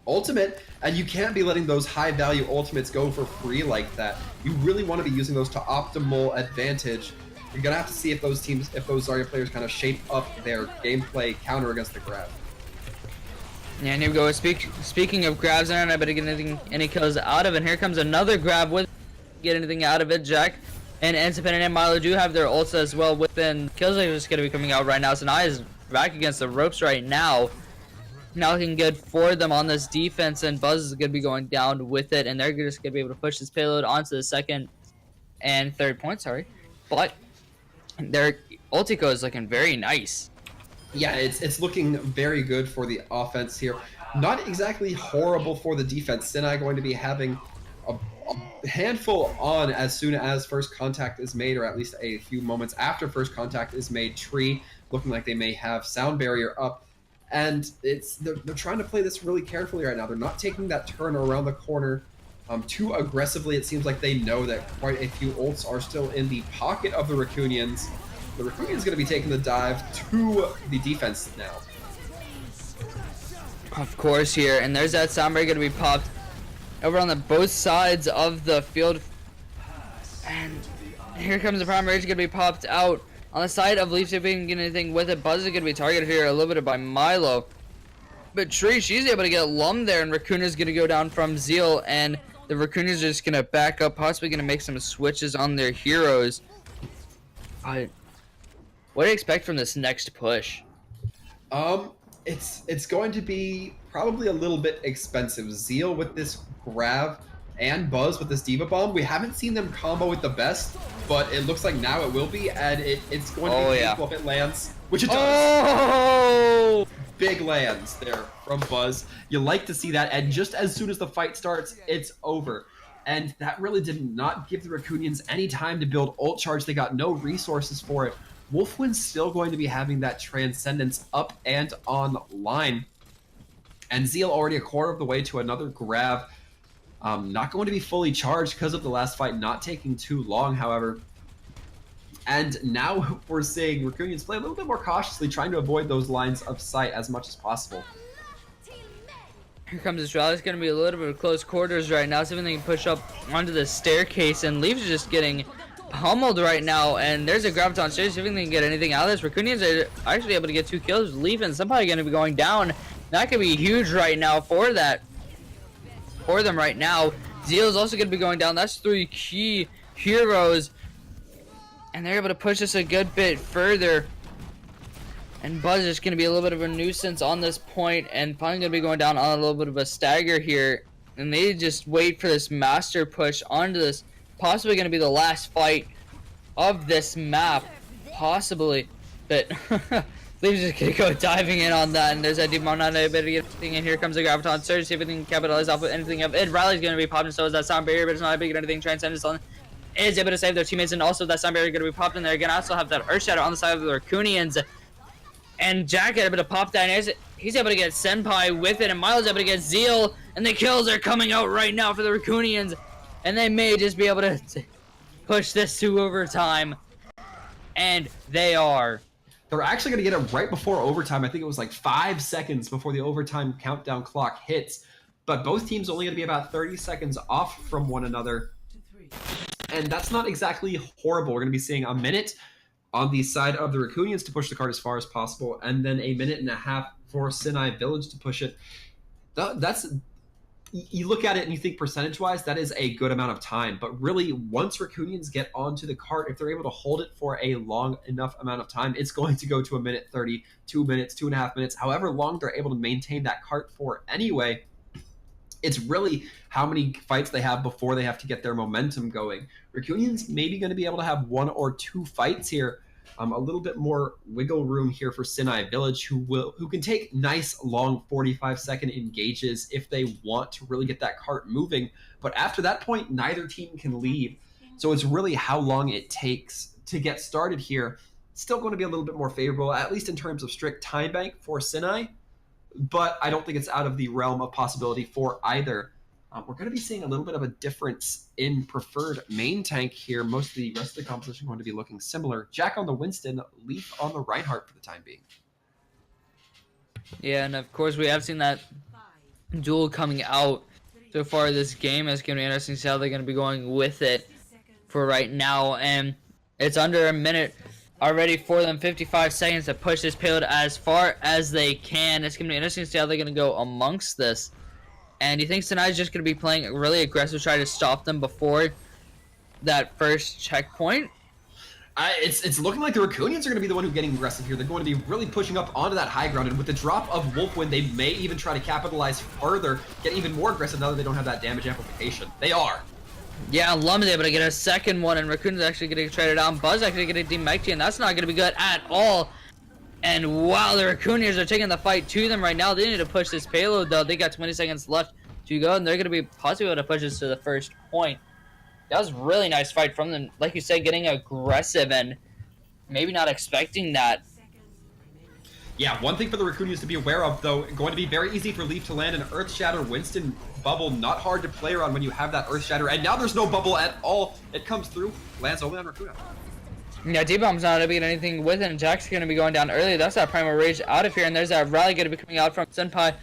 ultimate, and you can't be letting those high-value ultimates go for free like that. You really want to be using those to optimal advantage. You're going to have to see if those teams, if those Zarya players kind of shape up their gameplay counter against the grab. Yeah, and here we go. Speaking of grabs, and I better get any kills out of it. Here comes another grab with get anything out of it. Jack and Antipen and Milo do have their ults as well within. Kills are just going to be coming out right now. Sinai is back against the ropes right now. Now looking good for them on this defense, and Buzz is going to be going down with it, and they're just going to be able to push this payload onto the second and third point, but their ultico is looking very nice. Yeah, it's looking very good for the offense here. Not exactly horrible for the defense. Sinai going to be having a handful on as soon as first contact is made, or at least a few moments after first contact is made. Tree looking like they may have sound barrier up. And they're trying to play this really carefully right now. They're not taking that turn around the corner too aggressively. It seems like they know that quite a few ults are still in the pocket of the Rakunyans. The Rakunyans going to be taking the dive to the defense now. Of course here, and there's that sound barrier going to be popped over on the both sides of the field. And here comes the prime rage going to be popped out on the side of Leaf. If we can get anything with it, Buzz is going to be targeted here a little bit by Milo. But Tree, she's able to get Lum there, and Raccoon is going to go down from Zeal, and the Raccooners are just going to back up, possibly going to make some switches on their heroes. What do you expect from this next push? It's going to be probably a little bit expensive. Zeal with this grab and Buzz with this Diva Bomb. We haven't seen them combo with the best, but it looks like now it will be, and it's going to be equal if it lands, which it does. Oh! Big lands there from Buzz. You like to see that, and just as soon as the fight starts, it's over. And that really did not give the Rakunyans any time to build ult charge. They got no resources for it. Wolfwin's still going to be having that Transcendence up and online. And Zeal already a quarter of the way to another grab. Not going to be fully charged because of the last fight not taking too long, however. And now we're seeing Rakunyans play a little bit more cautiously, trying to avoid those lines of sight as much as possible. Here comes this rally. It's going to be a little bit of close quarters right now. See if they can push up onto the staircase, and Leaf's just getting pummeled right now, and there's a graviton stairs. See if they can get anything out of this. Rakunyans are actually able to get 2 kills. Leaf and somebody going to be going down. That could be huge right now for them right now. Zeal is also going to be going down. That's 3 key heroes, and they're able to push us a good bit further. And Buzz is going to be a little bit of a nuisance on this point, and finally going to be going down on a little bit of a stagger here. And they just wait for this master push onto this, possibly going to be the last fight of this map, possibly. But Leaf's just going to go diving in on that, and there's that Demon not able to get anything in. Here comes the Graviton Surge, see if anything can capitalize off of anything of it. Riley's going to be popping, so is that sound barrier, but it's not able to get anything. Transcendence on is able to save their teammates, and also that sound barrier going to be popped in there. Again, I also have that Earth Shadow on the side of the Rakunyans. And Jack able to pop that, and he's able to get Senpai with it, and Milo's able to get Zeal, and the kills are coming out right now for the Rakunyans, and they may just be able to push this to overtime, and they are. They're actually going to get it right before overtime. I think it was like 5 seconds before the overtime countdown clock hits, but both teams only going to be about 30 seconds off from one another, and that's not exactly horrible. We're going to be seeing a minute on the side of the Rakunyans to push the card as far as possible, and then a minute and a half for Sinai Village to push it. That's, you look at it and you think percentage-wise, that is a good amount of time, but really, once Rakunyans get onto the cart, if they're able to hold it for a long enough amount of time, it's going to go to a minute 30, 2 minutes, 2.5 minutes, however long they're able to maintain that cart for anyway. It's really how many fights they have before they have to get their momentum going. Rakunyans maybe going to be able to have 1 or 2 fights here A little bit more wiggle room here for Sinai Village, who can take nice long 45-second engages if they want to really get that cart moving. But after that point, neither team can leave. So it's really how long it takes to get started here. Still going to be a little bit more favorable, at least in terms of strict time bank for Sinai. But I don't think it's out of the realm of possibility for either. We're going to be seeing a little bit of a difference in preferred main tank here. Most of the rest of the composition going to be looking similar. Jack on the Winston, Leaf on the Reinhardt for the time being. Yeah, and of course we have seen that duel coming out so far this game. It's going to be interesting to see how they're going to be going with it for right now. And it's under a minute already for them, 55 seconds to push this payload as far as they can. It's going to be interesting to see how they're going to go amongst this. And you think Sinai is just going to be playing really aggressive, trying to stop them before that first checkpoint? It's looking like the Rakunyans are going to be the one who getting aggressive here. They're going to be really pushing up onto that high ground, and with the drop of Wolfwind, they may even try to capitalize further, get even more aggressive now that they don't have that damage amplification. They are. Yeah, Lum is able to get a second one, and Rakunyans actually getting traded down. Buzz actually getting demected, and that's not going to be good at all. And wow, the Rakunyans are taking the fight to them right now. They need to push this payload, though. They got 20 seconds left to go, and they're going to be possibly able to push this to the first point. That was a really nice fight from them. Like you said, getting aggressive and maybe not expecting that. Yeah, one thing for the Rakunyans to be aware of, though, going to be very easy for Leaf to land an Earth Shatter Winston bubble. Not hard to play around when you have that Earth Shatter. And now there's no bubble at all. It comes through, lands only on Rakunya. Yeah, D-Bomb's not able to get anything with it, and Jack's going to be going down early. That's that Primal Rage out of here, and there's that rally going to be coming out from Senpai.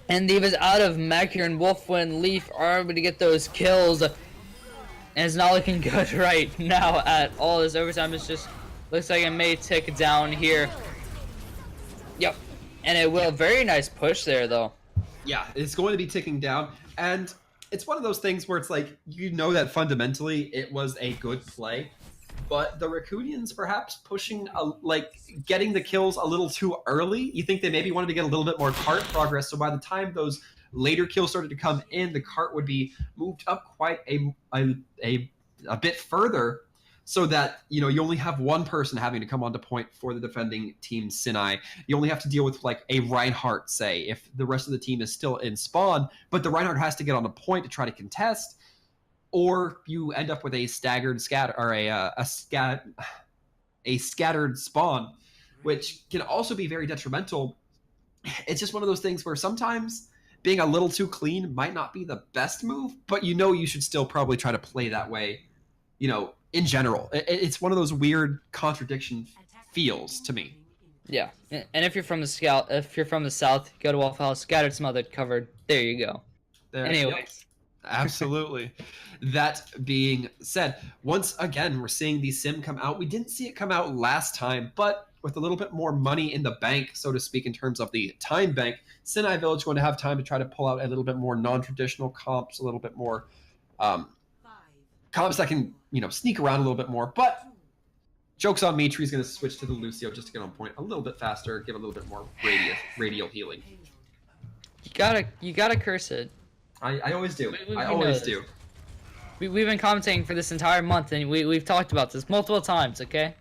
And Diva's out of mech here, and Wolfwind, Leaf are able to get those kills. And it's not looking good right now at all. This overtime is just, looks like it may tick down here. Yep, and it will. Very nice push there, though. Yeah, it's going to be ticking down, and it's one of those things where it's like, you know that fundamentally it was a good play, but the Rakunyans perhaps pushing, getting the kills a little too early. You think they maybe wanted to get a little bit more cart progress, so by the time those later kills started to come in, the cart would be moved up quite a bit further, so that, you know, you only have one person having to come onto point for the defending team Sinai. You only have to deal with like a Reinhardt, say, if the rest of the team is still in spawn, but the Reinhardt has to get on the point to try to contest, or you end up with a staggered scatter or a scattered spawn, which can also be very detrimental. It's just one of those things where sometimes being a little too clean might not be the best move, but you know you should still probably try to play that way, you know, in general. It's one of those weird contradiction feels to me. Yeah, and if you're from the south, go to Waffle House, scattered, smothered, covered. There you go. Anyways. Yep. Absolutely. That being said, once again, we're seeing the sim come out. We didn't see it come out last time, but with a little bit more money in the bank, so to speak, in terms of the time bank, Sinai Village going to have time to try to pull out a little bit more non-traditional comps, a little bit more comps that can, you know, sneak around a little bit more. But joke's on me, Tree's going to switch to the Lucio just to get on point a little bit faster, give a little bit more radial healing. You gotta curse it. I always do. I always do. We've been commentating for this entire month, and we've talked about this multiple times, okay?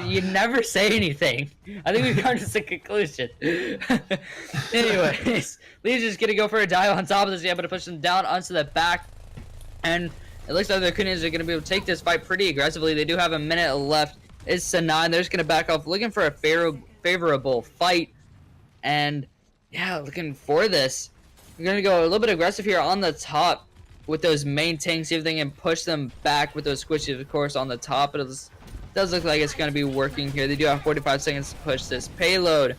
you never say anything. I think we've come to the conclusion. Anyways, Lee's just gonna go for a dive on top of this, able to push them down onto the back, and it looks like the Rakunyans are gonna be able to take this fight pretty aggressively. They do have a minute left. It's Sinai. They're just gonna back off, looking for a favorable fight, and yeah, looking for this. We're gonna go a little bit aggressive here on the top with those main tanks, see if they can push them back with those squishes, of course, on the top. But it does look like it's going to be working here. They do have 45 seconds to push this payload.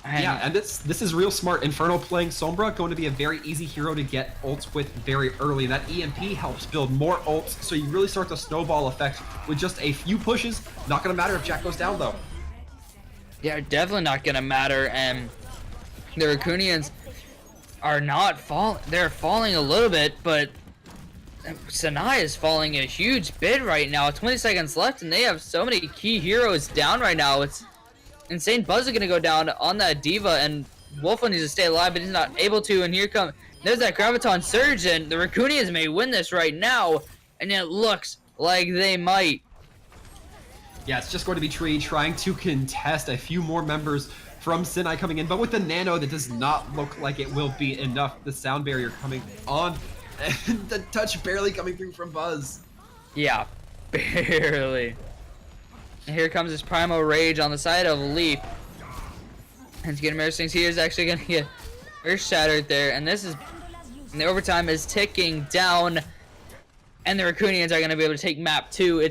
And this is real smart. Inferno playing Sombra, going to be a very easy hero to get ults with very early. And that EMP helps build more ults, so you really start the snowball effect with just a few pushes. Not going to matter if Jack goes down, though. Yeah, definitely not going to matter. And the Rakunyans are not falling. They're falling a little bit, but Sinai is falling a huge bit right now. 20 seconds left, and they have so many key heroes down right now. It's insane. Buzz is going to go down on that Diva, and Wolfwind needs to stay alive, but he's not able to. And there's that Graviton Surge, and the Rakunyans may win this right now, and it looks like they might. Yeah, it's just going to be Tree trying to contest a few more members from Sinai coming in, but with the nano, that does not look like it will be enough. The sound barrier coming on, and the touch barely coming through from Buzz. Yeah, barely. And here comes his Primal Rage on the side of Leaf. And it's getting embarrassing. He is actually going to get Earth Shattered there, and this is, and the overtime is ticking down, and the Rakunyans are going to be able to take map 2.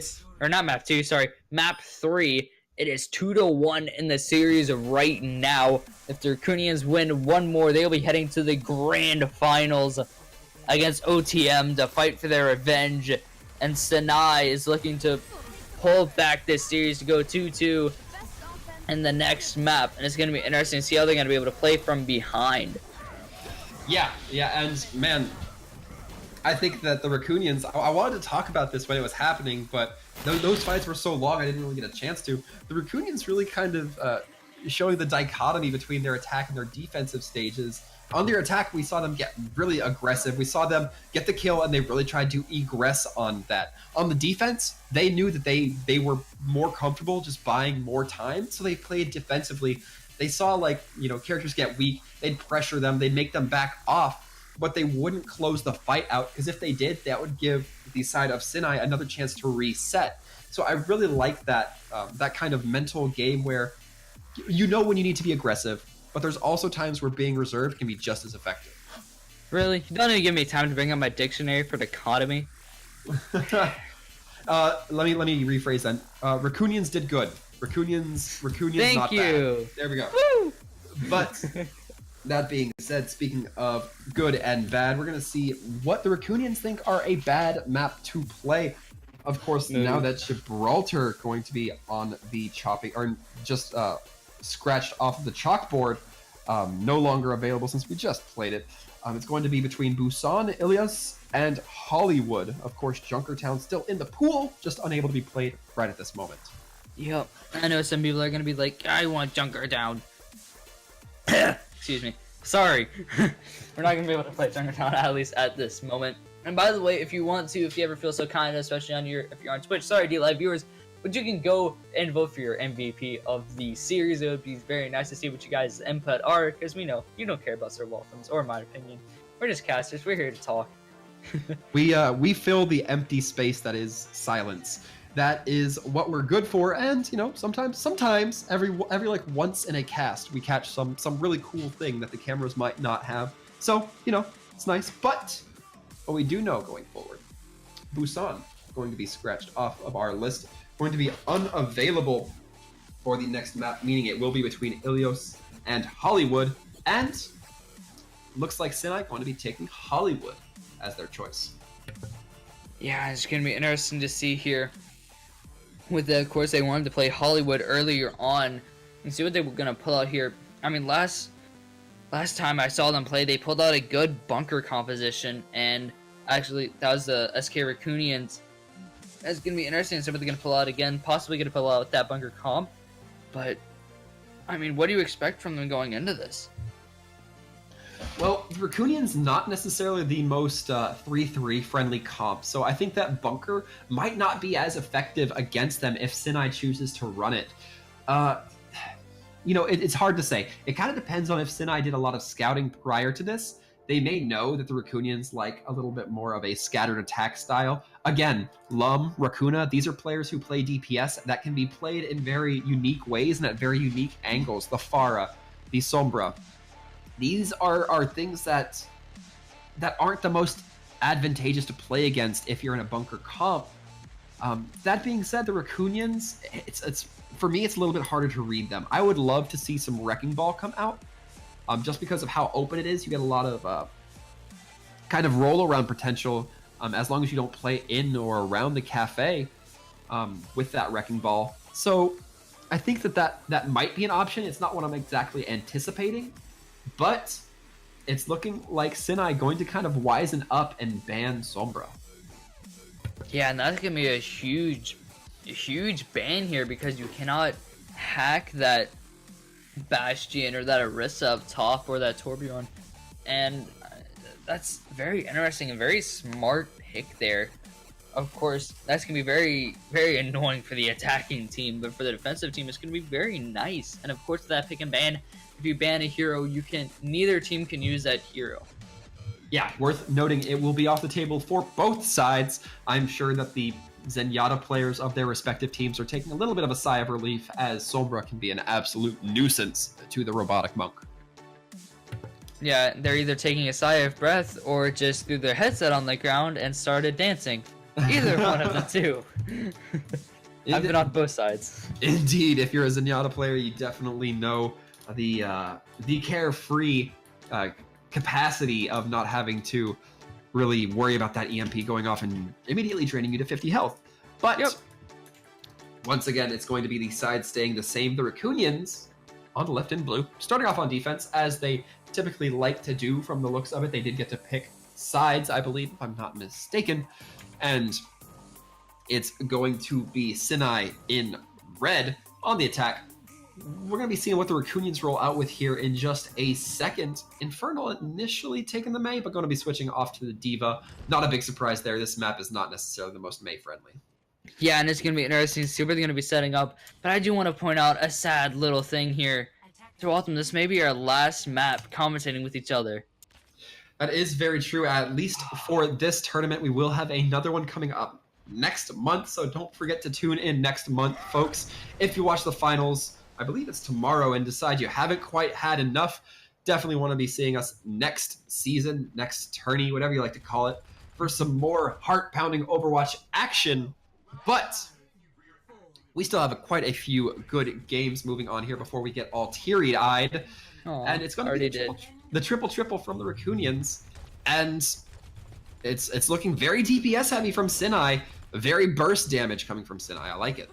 Map 3. It is 2-1 in the series right now. If the Rakunyans win one more, they'll be heading to the grand finals against OTM to fight for their revenge. And Sinai is looking to pull back this series to go 2-2 in the next map. And it's going to be interesting to see how they're going to be able to play from behind. Yeah, and man, I think that the Rakunyans, I wanted to talk about this when it was happening, but those fights were so long I didn't really get a chance to. The Rakunyans really kind of showing the dichotomy between their attack and their defensive stages. On their attack, we saw them get really aggressive. We saw them get the kill, and they really tried to egress on that. On the defense, they knew that they were more comfortable just buying more time, so they played defensively. They saw, like, characters get weak, they'd pressure them, they'd make them back off, but they wouldn't close the fight out, because if they did, that would give the side of Sinai another chance to reset. So I really like that that kind of mental game where you know when you need to be aggressive, but there's also times where being reserved can be just as effective. Really? You don't even give me time to bring up my dictionary for dichotomy. Let me rephrase that. Rakunyans did good. Rakunyans Thank not you. bad. There we go. Woo! But that being said, speaking of good and bad, we're going to see what the Rakunyans think are a bad map to play. Of course, now that Gibraltar going to be on the chopping, or just scratched off of the chalkboard, no longer available since we just played it. It's going to be between Busan, Ilias, and Hollywood. Of course, Junkertown still in the pool, just unable to be played right at this moment. Yep. I know some people are going to be like, I want Junkertown. Excuse me. Sorry. We're not going to be able to play Junkertown, at least at this moment. And by the way, if you want to, if you ever feel so kind, especially if you're on Twitch, sorry, D-Live viewers, but you can go and vote for your MVP of the series. It would be very nice to see what you guys' input are, because we know you don't care about Sir Waltham's or my opinion. We're just casters. We're here to talk. We fill the empty space that is silence. That is what we're good for, and sometimes every like once in a cast we catch some really cool thing that the cameras might not have. So it's nice. But what we do know going forward, Busan going to be scratched off of our list, going to be unavailable for the next map, meaning it will be between Ilios and Hollywood, and looks like Sinai going to be taking Hollywood as their choice. Yeah, it's going to be interesting to see here. With the, of course, they wanted to play Hollywood earlier on and see what they were going to pull out here. I mean, last time I saw them play, they pulled out a good bunker composition, and actually, that was the SK Rakunyans. It's going to be interesting to see what they're going to pull out again, possibly going to pull out that bunker comp. But, I mean, what do you expect from them going into this? Well, the Rakunyans not necessarily the most 3-3 friendly comp, so I think that bunker might not be as effective against them if Sinai chooses to run it. It's hard to say. It kind of depends on if Sinai did a lot of scouting prior to this. They may know that the Rakunyans like a little bit more of a scattered attack style. Again, Lum, Rakuna, these are players who play DPS that can be played in very unique ways and at very unique angles. The Pharah, the Sombra. These are things that aren't the most advantageous to play against if you're in a bunker comp. That being said, the Rakunyans, it's for me, it's a little bit harder to read them. I would love to see some Wrecking Ball come out, just because of how open it is. You get a lot of kind of roll around potential, as long as you don't play in or around the cafe with that Wrecking Ball. So I think that might be an option. It's not what I'm exactly anticipating. But it's looking like Sinai going to kind of wisen up and ban Sombra. Yeah, and that's going to be a huge ban here, because you cannot hack that Bastion or that Orisa up top or that Torbjorn. And that's very interesting and very smart pick there. of course, that's going to be very, very annoying for the attacking team, but for the defensive team, it's going to be very nice. And of course, that pick and ban, if you ban a hero, neither team can use that hero. Yeah, worth noting, it will be off the table for both sides. I'm sure that the Zenyatta players of their respective teams are taking a little bit of a sigh of relief, as Sombra can be an absolute nuisance to the robotic monk. Yeah, they're either taking a sigh of breath or just threw their headset on the ground and started dancing. Either one of the two. I've been on both sides. Indeed, if you're a Zenyatta player, you definitely know the carefree capacity of not having to really worry about that EMP going off and immediately draining you to 50 health. But once again, it's going to be the side staying the same. The Rakunyans on the left in blue, starting off on defense, as they typically like to do from the looks of it. They did get to pick sides, I believe, if I'm not mistaken. And it's going to be Sinai in red on the attack. We're going to be seeing what the Rakunyans roll out with here in just a second. Infernal initially taking the Mei, but going to be switching off to the Diva. Not a big surprise there. This map is not necessarily the most Mei-friendly. Yeah, and it's going to be interesting to see where they're going to be setting up. But I do want to point out a sad little thing here. Throughout them, this may be our last map commentating with each other. That is very true. At least for this tournament, we will have another one coming up next month. So don't forget to tune in next month, folks. If you watch the finals, I believe it's tomorrow, and decide you haven't quite had enough, definitely want to be seeing us next season, next tourney, whatever you like to call it, for some more heart-pounding Overwatch action. But we still have quite a few good games moving on here before we get all teary-eyed. And it's going to be the triple from the Rakunyans. And it's looking very DPS heavy from Sinai. Very burst damage coming from Sinai. I like it.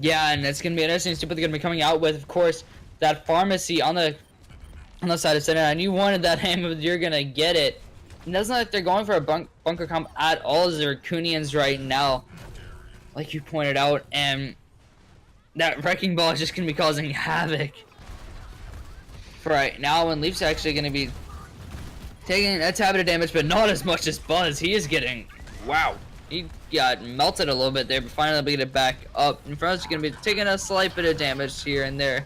Yeah, and it's going to be interesting to see what they're going to be coming out with. Of course, that pharmacy on the side of Sinai. And you wanted that ham, you're going to get it. And that's not like they're going for a bunker comp at all as the Rakunyans right now, like you pointed out. And that Wrecking Ball is just going to be causing havoc for right now. And Leaf's actually going to be taking a tad bit of damage, but not as much as Buzz. He is getting, wow. He got melted a little bit there, but finally able to get it back up. And Front's going to be taking a slight bit of damage here and there.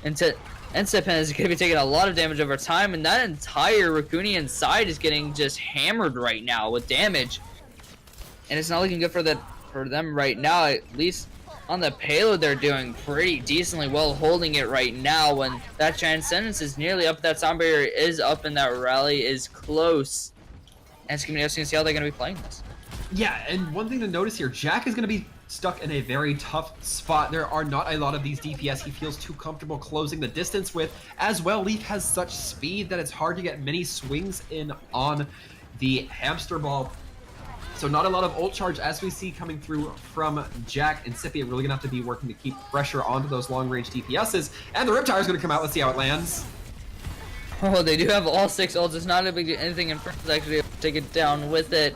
And Sepen is going to be taking a lot of damage over time. And that entire Rakunyan side is getting just hammered right now with damage. And it's not looking good for them right now. At least on the payload, they're doing pretty decently well holding it right now. When that Transcendence is nearly up, that Sound Barrier is up, and that Rally is close. And it's going to be interesting to see how they're going to be playing this. Yeah, and one thing to notice here, Jack is going to be stuck in a very tough spot. There are not a lot of these DPS he feels too comfortable closing the distance with. As well, Leaf has such speed that it's hard to get many swings in on the hamster ball. So not a lot of ult charge as we see coming through from Jack. And Incipient really going to have to be working to keep pressure onto those long-range DPSs. And the Riptire is going to come out. Let's see how it lands. Oh, they do have all 6 ults. It's not a big deal. Anything in front is actually able to take it down with it.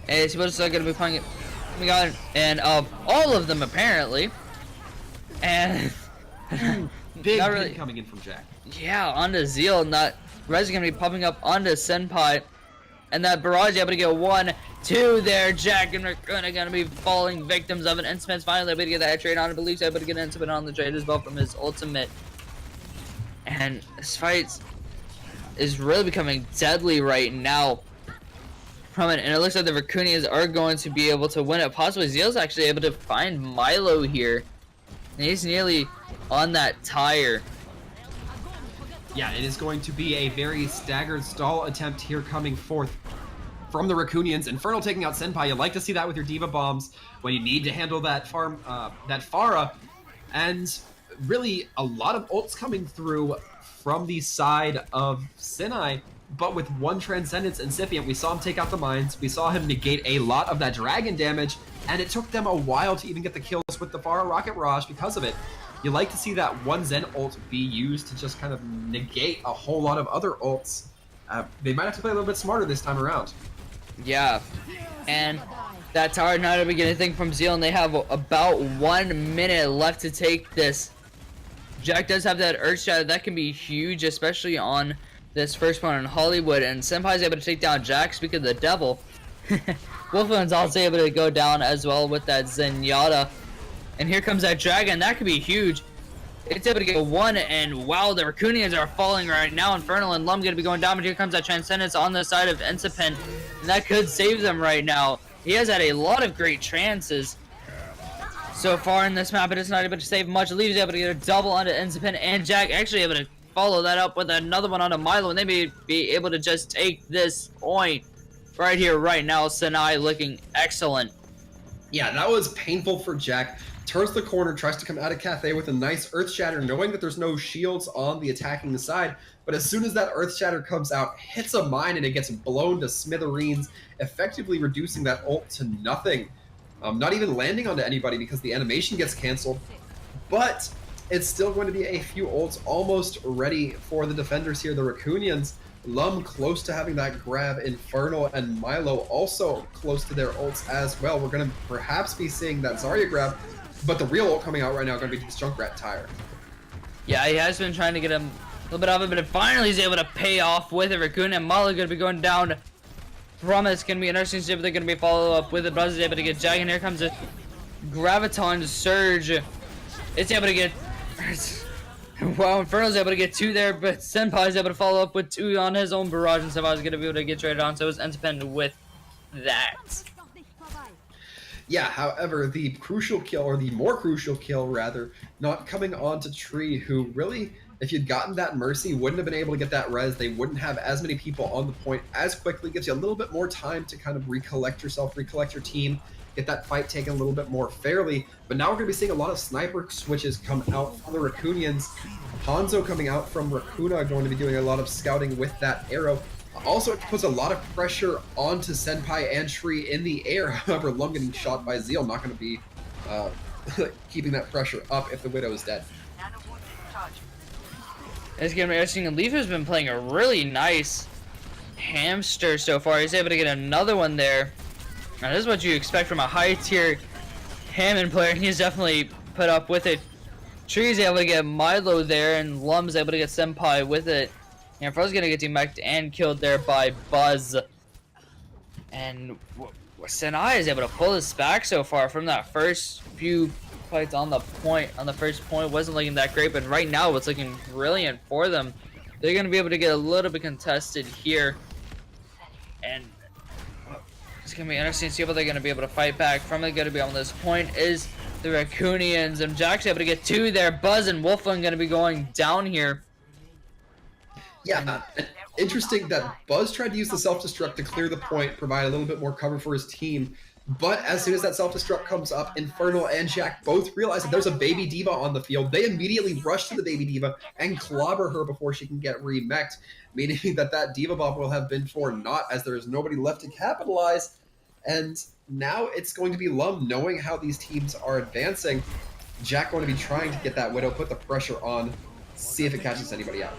And it's supposed to going to be playing it. Oh my god. And all of them apparently. And big really coming in from Jack. Yeah, onto Zeal. Not Res is going to be popping up onto Senpai. And that barrage able to get 1, 2 there. Jack and Raccoon going to be falling victims of it. And Spence finally able to get that trade on. I believe he's able to get an Spence on the trade as well from his ultimate. And this fight is really becoming deadly right now from it. And it looks like the Rakunyans are going to be able to win it. Possibly Zeal's actually able to find Milo here. And he's nearly on that tire. Yeah, it is going to be a very staggered stall attempt here coming forth from the Rakunyans. Infernal taking out Senpai. You like to see that with your Diva bombs when you need to handle that Pharah. And really a lot of ults coming through from the side of Sinai. But with 1 Transcendence Incipient, we saw him take out the mines. We saw him negate a lot of that dragon damage. And it took them a while to even get the kills with the Pharah Rocket Barrage because of it. You like to see that 1 Zen ult be used to just kind of negate a whole lot of other ults. They might have to play a little bit smarter this time around. Yeah, and that tower not able to get anything from Zeal, and they have about 1 minute left to take this. Jack does have that Earth Shadow. That can be huge, especially on this first one in Hollywood. And Senpai's able to take down Jack, speaking of the devil. Wolfman's also able to go down as well with that Zenyatta. And here comes that Dragon. That could be huge. It's able to get one, and wow, the Rakunyans are falling right now. Infernal and Lum going to be going down, but here comes that Transcendence on the side of Ensipen, and that could save them right now. He has had a lot of great trances so far in this map, but it's not able to save much. Leaves able to get a double onto Ensipen, and Jack actually able to follow that up with another one onto Milo, and they may be able to just take this point right here, right now. Sinai looking excellent. Yeah, that was painful for Jack. Turns the corner, tries to come out of Cafe with a nice Earth Shatter, knowing that there's no shields on the attacking side. But as soon as that Earth Shatter comes out, hits a mine, and it gets blown to smithereens, effectively reducing that ult to nothing. Not even landing onto anybody because the animation gets canceled. But it's still going to be a few ults almost ready for the defenders here, the Rakunyans. Lum close to having that grab, Infernal and Milo also close to their ults as well. We're going to perhaps be seeing that Zarya grab, but the real ult coming out right now is going to be this Junkrat tire. Yeah, he has been trying to get him a little bit of it, but finally he's able to pay off with it. Raccoon and Milo going to be going down from it. It's going to be interesting to see if they're going to be follow up with it. Buzz is able to get Jag, and here comes a Graviton Surge. It's able to get... Wow, Inferno's able to get 2 there, but Senpai's able to follow up with 2 on his own barrage, and Senpai's going to be able to get traded on, so it's independent with that. Yeah, however, the crucial kill, or the more crucial kill rather, not coming onto Tree, who really, if you'd gotten that Mercy, wouldn't have been able to get that res. They wouldn't have as many people on the point as quickly. Gives you a little bit more time to kind of recollect yourself, recollect your team, get that fight taken a little bit more fairly. But now we're going to be seeing a lot of sniper switches come out from the Rakunyans. Hanzo coming out from Rakuna, going to be doing a lot of scouting with that arrow. Also, it puts a lot of pressure onto Senpai and Tree in the air. However, Lum getting shot by Zeal not going to be keeping that pressure up if the Widow is dead. It's going to be interesting. And Leaf has been playing a really nice hamster so far. He's able to get another one there. Now, this is what you expect from a high-tier Hammond player. He's definitely put up with it. Tree's able to get Milo there, and Lum's able to get Senpai with it. And Fro's gonna get demeched and killed there by Buzz. And Sinai is able to pull this back so far from that first few fights on the point. On the first point, wasn't looking that great, but right now it's looking brilliant for them. They're gonna be able to get a little bit contested here, and it's gonna be interesting to see what they're gonna be able to fight back from. They're gonna be on this point is the Rakunyans, and Jack's able to get 2 there. Buzz and Wolfman gonna be going down here. Yeah, interesting that Buzz tried to use the self-destruct to clear the point, provide a little bit more cover for his team. But as soon as that self-destruct comes up, Infernal and Jack both realize that there's a baby diva on the field. They immediately rush to the baby diva and clobber her before she can get remech'd, meaning that that diva bomb will have been for naught, as there is nobody left to capitalize. And now it's going to be Lum, knowing how these teams are advancing. Jack going to be trying to get that Widow, put the pressure on, see if it catches anybody out.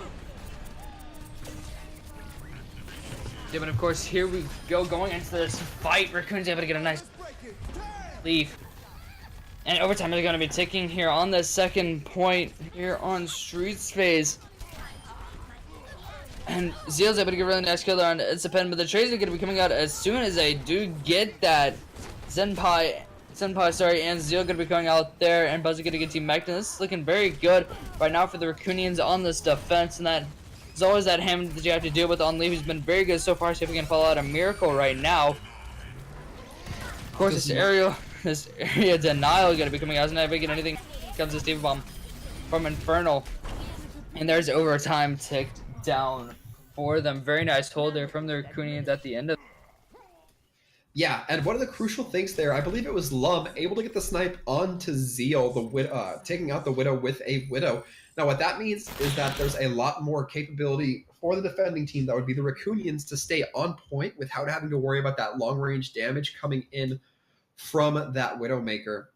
Yeah, but of course, here we go, going into this fight. Raccoon's able to get a nice leaf. And overtime is going to be ticking here on the second point here on Streets phase. And Zeal's able to get a really nice kill there on Itzapen, but the trades are going to be coming out as soon as they do get that. Senpai, and Zeal going to be going out there, and Buzz is going to get Team Mech. And this is looking very good right now for the Rakunyans on this defense, and that there's always that Hammond that you have to deal with on Leaf. He's been very good so far. See if we can follow out a miracle right now. Of course, this area denial is going to be coming out. Isn't that big? Anything comes to Steve Bomb from Infernal. And there's overtime ticked down for them. Very nice hold there from the Rakunyans at the end of. Yeah, and one of the crucial things there, I believe it was Lum, able to get the snipe onto Zeal, taking out the Widow with a Widow. Now, what that means is that there's a lot more capability for the defending team, that would be the Rakunyans, to stay on point without having to worry about that long-range damage coming in from that Widowmaker.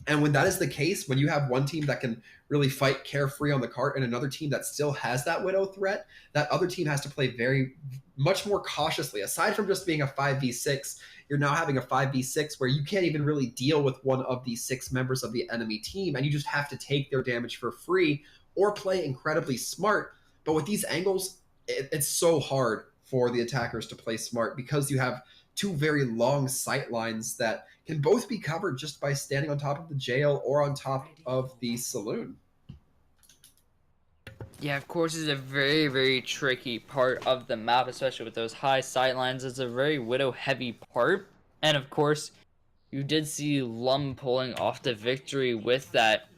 And when that is the case, when you have one team that can really fight carefree on the cart and another team that still has that Widow threat, that other team has to play very much more cautiously. Aside from just being a 5v6, you're now having a 5v6 where you can't even really deal with one of the 6 members of the enemy team, and you just have to take their damage for free or play incredibly smart. But with these angles, it's so hard for the attackers to play smart because you have two very long sight lines that can both be covered just by standing on top of the jail or on top of the saloon. Yeah, of course, it's a very, very tricky part of the map, especially with those high sight lines. It's a very Widow-heavy part. And, of course, you did see Lum pulling off the victory with that.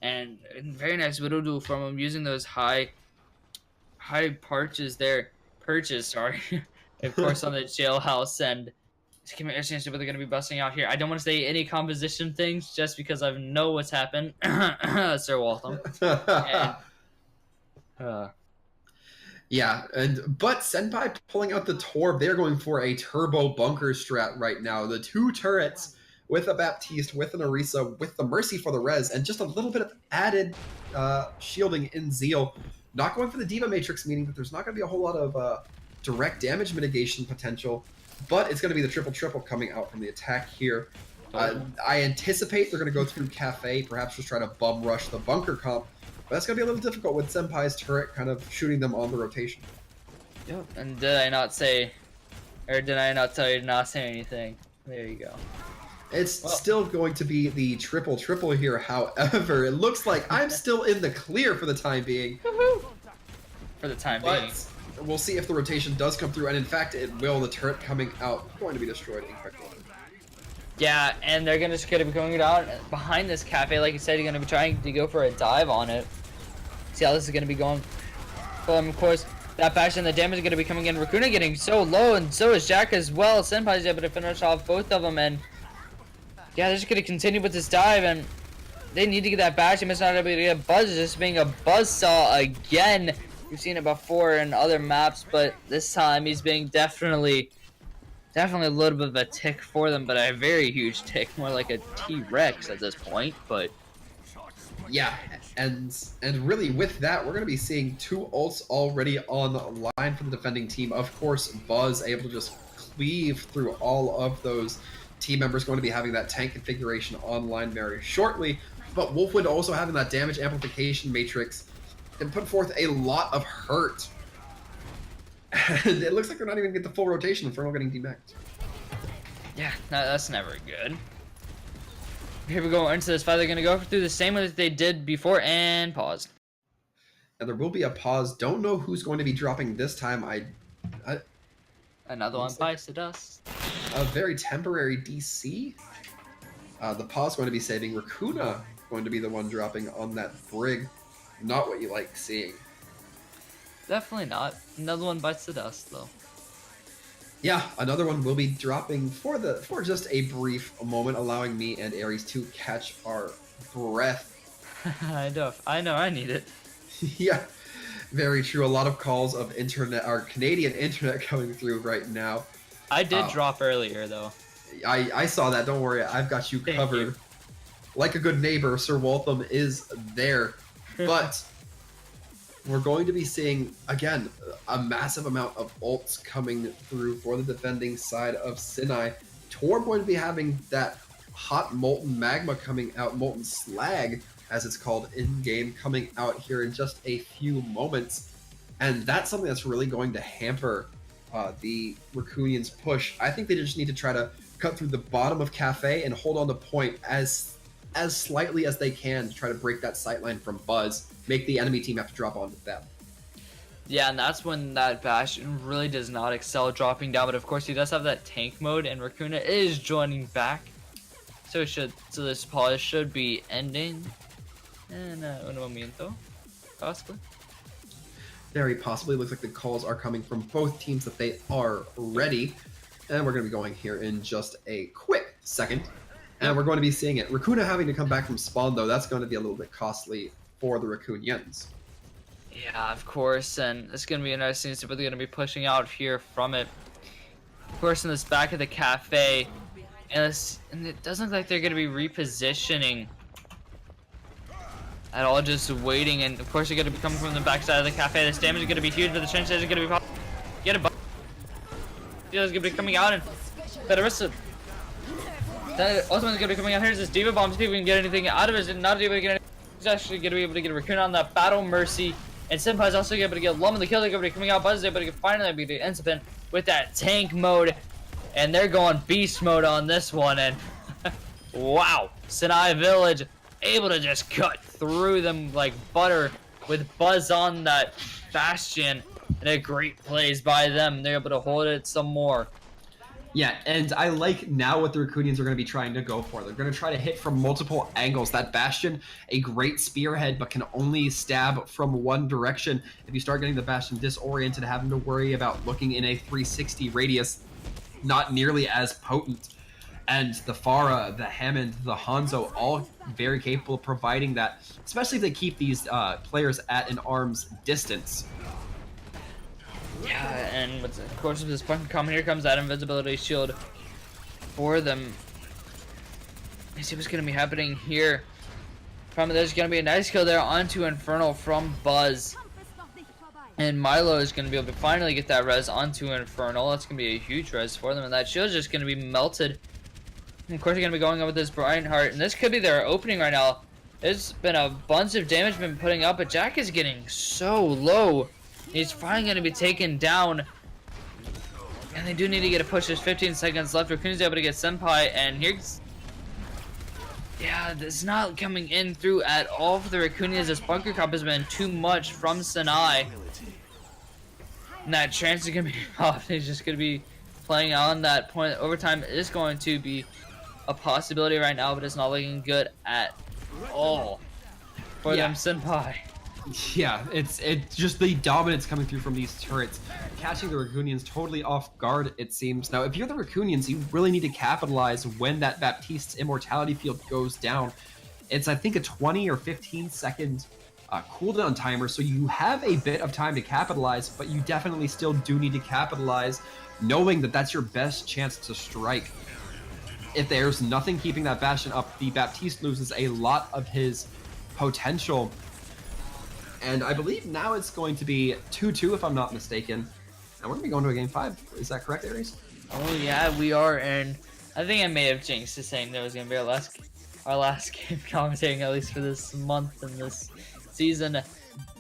And very nice Widow duel from him, using those high perches there. Sorry. Of course, on the jailhouse. And it's going to be what they're going to be busting out here. I don't want to say any composition things just because I know what's happened. Sir Waltham. Yeah, but Senpai pulling out the Torb, they're going for a turbo bunker strat right now. The two turrets with a Baptiste, with an Orisa, with the Mercy for the res, and just a little bit of added shielding in Zeal. Not going for the Diva Matrix, meaning that there's not going to be a whole lot of direct damage mitigation potential, but it's going to be the triple coming out from the attack here. I anticipate they're going to go through Cafe, perhaps just try to bum rush the bunker comp, but that's going to be a little difficult with Senpai's turret kind of shooting them on the rotation. Yep. And did I not tell you to not say anything? There you go. It's still going to be the triple here, however. It looks like I'm still in the clear for the time being. For the time being. We'll see if the rotation does come through, and in fact it will. The turret coming out, going to be destroyed incorrectly. Yeah, and they're just going to be coming out behind this Cafe. Like you said, you're going to be trying to go for a dive on it. See how this is going to be going. But of course, that bash and the damage is going to be coming in. Rakuna getting so low, and so is Jack as well. Senpai's able to finish off both of them, and yeah, they're just going to continue with this dive, and they need to get that bash. They must not be able to get Buzz. It's just being a buzzsaw again. We've seen it before in other maps, but this time he's being definitely a little bit of a tick for them, but a very huge tick, more like a T-Rex at this point. But yeah, and really with that, we're going to be seeing two ults already on the line for the defending team. Of course, Buzz able to just cleave through all of those team members, going to be having that tank configuration online very shortly, but Wolfwind also having that damage amplification matrix can put forth a lot of hurt. And it looks like they're not even going to get the full rotation. Infernal getting demeched. yeah, that's never good. Here we go into this fight. They're going to go through the same way that they did before, and pause. And there will be a pause. Don't know who's going to be dropping this time. Another one bites the dust. A very temporary DC. The pause going to be saving. Rakuna going to be the one dropping on that brig. Not what you like seeing. Definitely not. Another one bites the dust, though. Yeah, another one will be dropping for just a brief moment, allowing me and Ares to catch our breath. I know, I need it. Yeah, very true. A lot of calls of internet, our Canadian internet coming through right now. I did drop earlier, though. I saw that. Don't worry, I've got you covered. You. Like a good neighbor, Sir Waltham is there. But we're going to be seeing, again, a massive amount of ults coming through for the defending side of Sinai. Torb going to be having that hot molten magma coming out, molten slag, as it's called in-game, coming out here in just a few moments. And that's something that's really going to hamper the Rakunyans' push. I think they just need to try to cut through the bottom of Cafe and hold on to point as slightly as they can to try to break that sightline from Buzz, make the enemy team have to drop onto them. Yeah, and that's when that Bastion really does not excel dropping down, but of course he does have that tank mode, and Rakuna is joining back. So this pause should be ending in un momento, possibly. Very possibly. Looks like the calls are coming from both teams that they are ready. And we're going to be going here in just a quick second. And we're going to be seeing it. Rakuna having to come back from spawn, though, that's going to be a little bit costly for the Rakunyans. Yeah, of course, and it's going to be interesting to see what they're going to be pushing out here from it. Of course, in this back of the Cafe, and it doesn't look like they're going to be repositioning at all, just waiting, and of course they're going to be coming from the backside of the Cafe. This damage is going to be huge, but the trench is going to be get a bug. Is going to be coming out, and Federista. That ultimately is going to be coming out here. Is this Diva Bomb to see if we can get anything out of it. Is it not able to get anything? He's actually going to be able to get a Rakuna on that Battle Mercy. And Senpai's also able to get Lum in the kill. They're going to be coming out. Buzz is able to finally be the Incipient. with that tank mode, and they're going beast mode on this one, and wow, Sinai Village able to just cut through them like butter with Buzz on that Bastion, and a great plays by them. They're able to hold it some more. Yeah, and I like now what the Rakunyans are going to be trying to go for. They're going to try to hit from multiple angles. That Bastion, a great spearhead, but can only stab from one direction. If you start getting the Bastion disoriented, having to worry about looking in a 360 radius, not nearly as potent. And the Pharah, the Hammond, the Hanzo, all very capable of providing that, especially if they keep these players at an arm's distance. Yeah, and with, of course, with this bunker coming, here comes that invisibility shield for them. Let's see what's going to be happening here. Probably there's going to be a nice kill there onto Infernal from Buzz. And Milo is going to be able to finally get that res onto Infernal. That's going to be a huge res for them, and that shield's just going to be melted. And of course, they're going to be going up with this Brian Heart, and this could be their opening right now. There's been a bunch of damage been putting up, but Jack is getting so low. He's finally going to be taken down. And they do need to get a push. There's 15 seconds left. Rakunyans able to get Senpai. And here's... yeah, this is not coming in through at all for the Rakunyans. This bunker comp has been too much from Sinai. And that chance is going to be off. He's just going to be playing on that point. Overtime is going to be a possibility right now, but it's not looking good at all for them Senpai. Yeah, it's just the dominance coming through from these turrets, catching the Rakunyans totally off guard, it seems. Now, if you're the Rakunyans, you really need to capitalize when that Baptiste's immortality field goes down. It's, I think, a 20 or 15 second cooldown timer, so you have a bit of time to capitalize, but you definitely still do need to capitalize, knowing that that's your best chance to strike. If there's nothing keeping that Bastion up, the Baptiste loses a lot of his potential. And I believe now it's going to be 2-2 if I'm not mistaken. And we're going to be going to a game 5. Is that correct, Aries? Oh yeah, we are, and I think I may have jinxed to saying that was going to be our last game commentating, at least for this month and this season.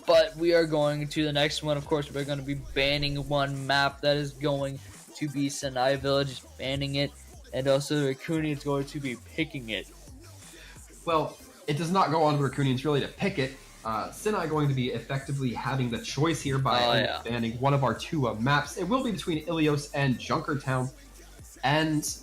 But we are going to the next one. Of course, we're going to be banning one map. That is going to be Sinai Village, banning it. And also the Rakunyans is going to be picking it. Well, it does not go on to Rakunyans really to pick it. Sinai going to be effectively having the choice here by banning one of our two maps. It will be between Ilios and Junkertown. And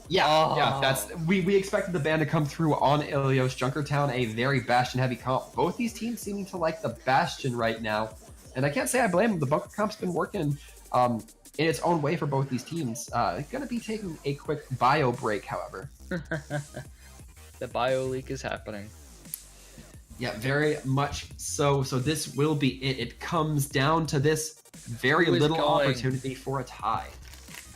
yeah, that's we expected the ban to come through on Ilios. Junkertown, a very Bastion heavy comp. Both these teams seeming to like the Bastion right now. And I can't say I blame them. The bunker comp's been working in its own way for both these teams. Gonna be taking a quick bio break, however. The bio leak is happening. Yeah, very much so. So this will be it. It comes down to this very little opportunity for a tie.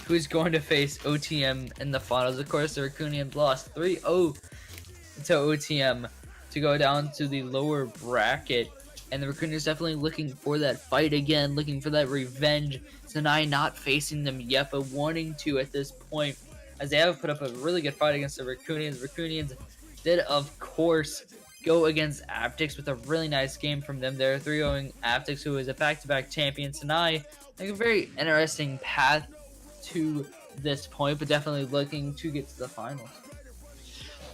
Who's going to face OTM in the finals? Of course, the Rakunyans lost 3-0 to OTM to go down to the lower bracket. And the Rakunyans definitely looking for that fight again, looking for that revenge. Sinai not facing them yet, but wanting to at this point, as they have put up a really good fight against the Rakunyans. Rakunyans did, of course, go against Aptix with a really nice game from them there, 3-0ing Aptix, who is a back-to-back champion. Sinai, like a very interesting path to this point, but definitely looking to get to the finals.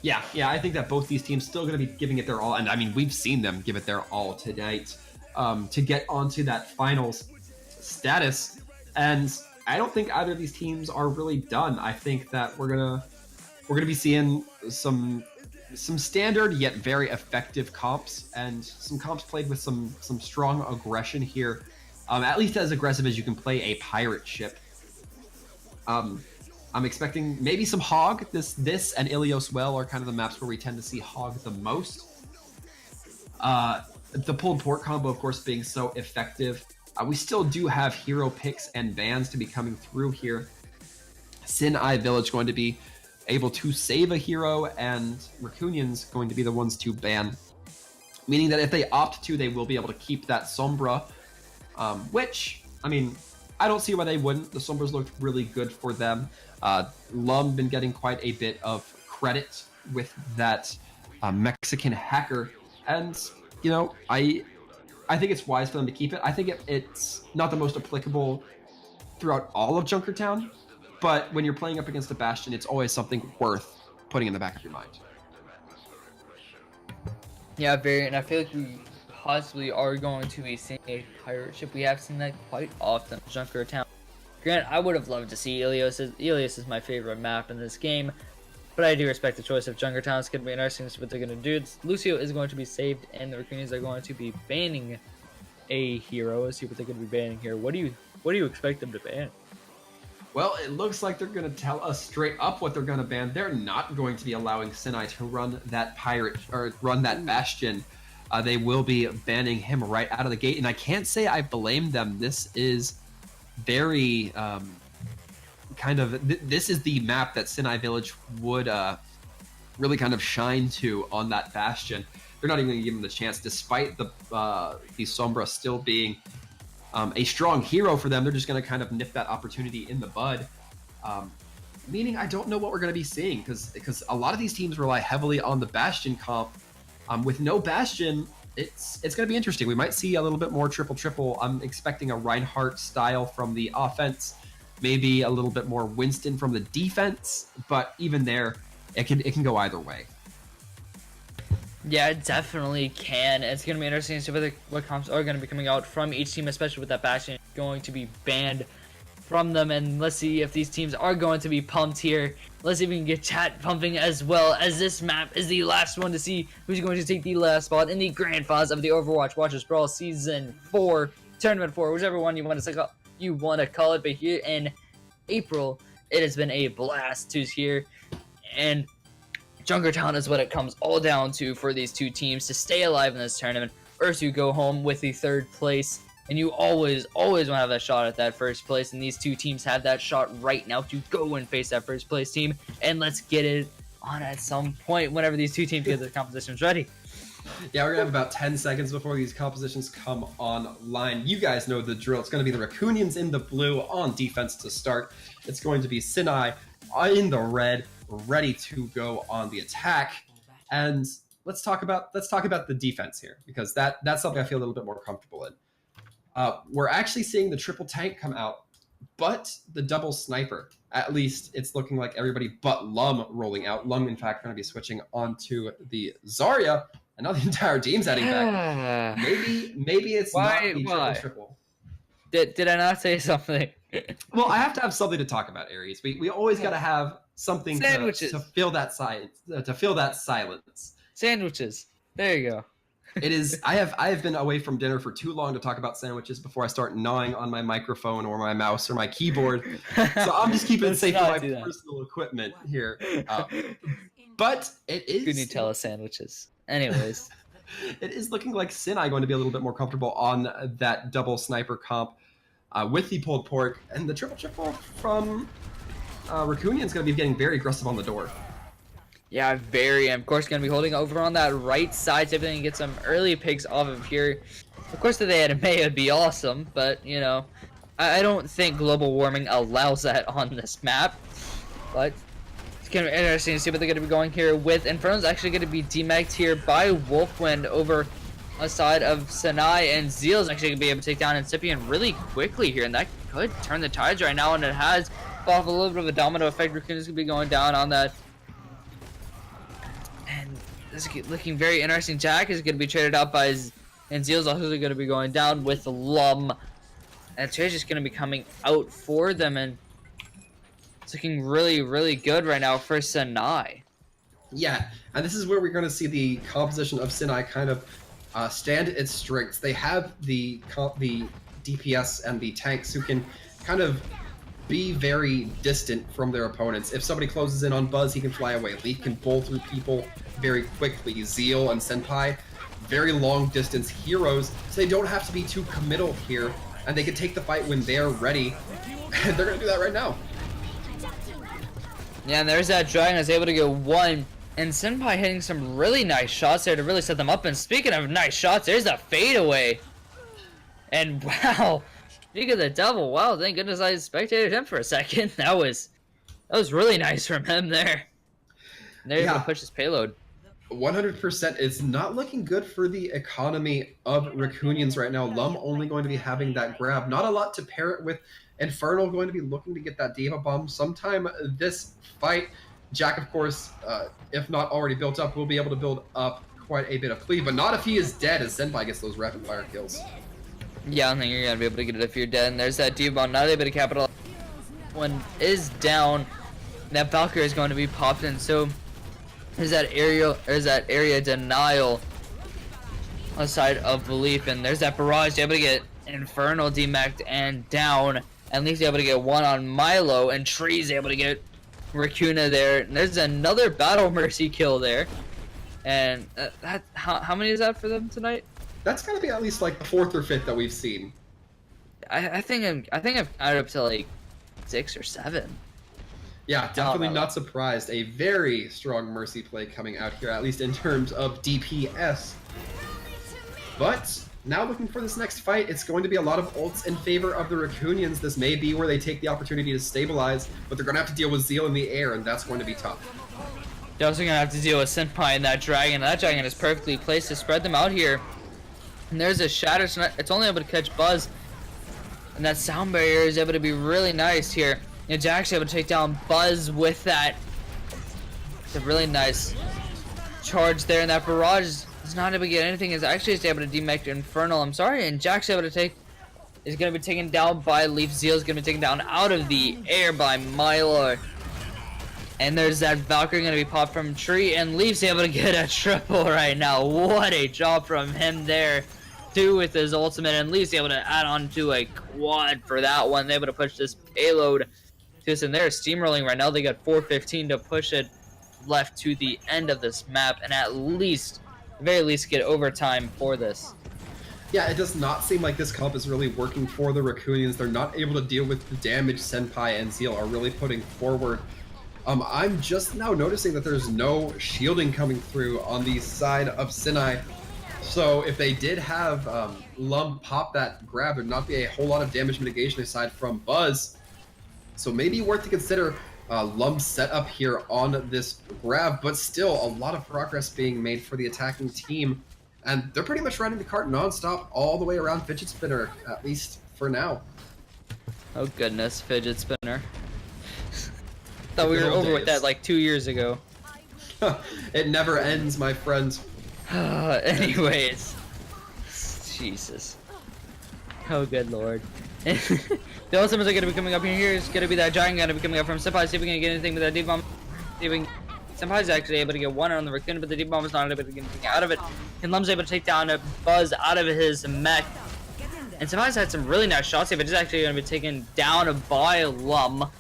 Yeah, I think that both these teams still going to be giving it their all, and I mean, we've seen them give it their all tonight to get onto that finals status, and I don't think either of these teams are really done. I think that we're gonna be seeing some standard yet very effective comps, and some comps played with some strong aggression here, at least as aggressive as you can play a pirate ship. I'm expecting maybe some Hog. This and Ilios Well are kind of the maps where we tend to see Hog the most. The pull and port combo, of course, being so effective. We still do have hero picks and bans to be coming through here. Sinai Village going to be able to save a hero, and Rakunyans going to be the ones to ban. Meaning that if they opt to, they will be able to keep that Sombra, which, I mean, I don't see why they wouldn't. The Sombras looked really good for them. Lum been getting quite a bit of credit with that Mexican hacker, and you know, I think it's wise for them to keep it. I think it's not the most applicable throughout all of Junkertown, but when you're playing up against a Bastion, it's always something worth putting in the back of your mind. Yeah, very, and I feel like we possibly are going to be seeing a pirate ship. We have seen that quite often in Junkertown. Grant, I would have loved to see Ilios. Ilios is my favorite map in this game, but I do respect the choice of Junkertown. It's going to be interesting to see what they're going to do. Lucio is going to be saved, and the Rakunyans are going to be banning a hero. Let's see what they're going to be banning here. What do you expect them to ban? Well, it looks like they're going to tell us straight up what they're going to ban. They're not going to be allowing Sinai to run that pirate or run that Bastion. They will be banning him right out of the gate, and I can't say I blame them. This is very this is the map that Sinai Village would really shine to on that Bastion. They're not even going to give him the chance, despite the Sombra still being a strong hero for them. They're just going to nip that opportunity in the bud. Meaning I don't know what we're going to be seeing, because a lot of these teams rely heavily on the Bastion comp. With no Bastion, it's going to be interesting. We might see a little bit more triple. I'm expecting a Reinhardt style from the offense, maybe a little bit more Winston from the defense, but even there, it can go either way. Yeah, it definitely can. It's going to be interesting to see what comps are going to be coming out from each team, especially with that Bastion going to be banned from them. And let's see if these teams are going to be pumped here. Let's see if we can get chat pumping as well, as this map is the last one to see who's going to take the last spot in the grand finals of the Overwatch Watchers Brawl Season 4, Tournament 4, whichever one you want to call it. But here in April, it has been a blast to here, and Junkertown is what it comes all down to for these two teams to stay alive in this tournament, or to go home with the third place. And you always want to have that shot at that first place, and these two teams have that shot right now to go and face that first place team. And let's get it on at some point whenever these two teams get their compositions ready. Yeah, we're going to have about 10 seconds before these compositions come online. You guys know the drill. It's going to be the Rakunyans in the blue on defense to start. It's going to be Sinai in the red, ready to go on the attack. And let's talk about the defense here, because that's something I feel a little bit more comfortable in. We're actually seeing the triple tank come out, but the double sniper. At least it's looking like everybody but Lum rolling out. Lum, in fact, going to be switching onto the Zarya, and now the entire team's heading back. Maybe it's not the triple. Did I not say something? Well, I have to have something to talk about, Aries. We always got to have something to fill that silence. Sandwiches. There you go. It is. I have been away from dinner for too long to talk about sandwiches before I start gnawing on my microphone or my mouse or my keyboard. So I'm just keeping it safe for my personal equipment here. But it is. Good Nutella sandwiches. Anyways, it is looking like Sinai going to be a little bit more comfortable on that double sniper comp with the pulled pork, and the triple from Rakunyans going to be getting very aggressive on the door. Yeah, very. And of course, going to be holding over on that right side, so if they can get some early picks off of here. Of course, if they had a May, it would be awesome. But, you know, I don't think global warming allows that on this map. But it's going to be interesting to see what they're going to be going here with. Inferno's actually going to be demagged here by Wolfwind over a side of Sinai. And Zeal's actually going to be able to take down Incipient really quickly here. And that could turn the tides right now. And it has off a little bit of a domino effect. Raccoon is going to be going down on that. This is looking very interesting. Jack is going to be traded out by and Zeal's also going to be going down with Lum. And Trade's just going to be coming out for them, and it's looking really good right now for Sinai. Yeah, and this is where we're going to see the composition of Sinai kind of stand its strengths. They have the DPS and the tanks who can kind of be very distant from their opponents. If somebody closes in on Buzz, he can fly away. Leaf can bowl through people very quickly. Zeal and Senpai, very long distance heroes, so they don't have to be too committal here, and they can take the fight when they're ready, and they're going to do that right now. Yeah, and there's that Dragon is able to get one, and Senpai hitting some really nice shots there to really set them up. And speaking of nice shots, there's a fadeaway. And wow, speaking of the double, wow, thank goodness I spectated him for a second. That was really nice from him there. And they're able to push his payload. 100%. It's not looking good for the economy of Rakunyans right now. Lum only going to be having that grab. Not a lot to pair it with. Infernal going to be looking to get that Diva Bomb sometime this fight. Jack, of course, if not already built up, will be able to build up quite a bit of cleave, but not if he is dead, as Senpai gets those rapid fire kills. Yeah, I don't think you're gonna be able to get it if you're dead. And there's that Diva Bomb, not able to capitalize. One is down. That Valkyrie is going to be popped in. So there's that area denial on the side of Belief, and there's that barrage able to get Infernal demeched and down. And Leaf's able to get one on Milo, and Tree's able to get Racuna there. And there's another Battle Mercy kill there. And how many is that for them tonight? That's gotta be at least like the 4th or 5th that we've seen. I think I've added up to like 6 or 7. Yeah, definitely not surprised. A very strong Mercy play coming out here, at least in terms of DPS. But now looking for this next fight, it's going to be a lot of ults in favor of the Rakunyans. This may be where they take the opportunity to stabilize, but they're going to have to deal with Zeal in the air, and that's going to be tough. They're also going to have to deal with Senpai and that Dragon. That Dragon is perfectly placed to spread them out here. And there's a Shatter. It's only able to catch Buzz. And that Sound Barrier is able to be really nice here. And Jack's able to take down Buzz with that. It's a really nice charge there. And that Barrage is not able to get anything. It's actually just able to demect Infernal. I'm sorry. And Jack's able to take... is going to be taken down by Leaf. Zeal is going to be taken down out of the air by Milo. And there's that Valkyrie going to be popped from Tree, and Leaf's able to get a triple right now. What a job from him there, too, with his ultimate. And Leaf's able to add on to a quad for that one. They're able to push this payload to us, and they're steamrolling right now. They got 4:15 to push it left to the end of this map, and at least, very least, get overtime for this. Yeah, it does not seem like this comp is really working for the Rakunyans. They're not able to deal with the damage Senpai and Zeal are really putting forward. I'm just now noticing that there's no shielding coming through on the side of Sinai. So if they did have Lum pop that grab, there'd not be a whole lot of damage mitigation aside from Buzz. So maybe worth to consider Lum's setup here on this grab, but still a lot of progress being made for the attacking team. And they're pretty much running the cart non-stop all the way around Fidget Spinner, at least for now. Oh goodness, Fidget Spinner. Thought we were over with that like 2 years ago. It never ends, my friends. Anyways. Jesus. Oh good lord. The ultimates are going to be coming up here. Here's going to be that Giant going to be coming up from Senpai. See if we can get anything with that D-Bomb. Senpai's actually able to get one on the Raccoon, but the D-Bomb is not able to get anything out of it. And Lum's able to take down a Buzz out of his mech. And Senpai's had some really nice shots here, but it's actually going to be taken down by Lum.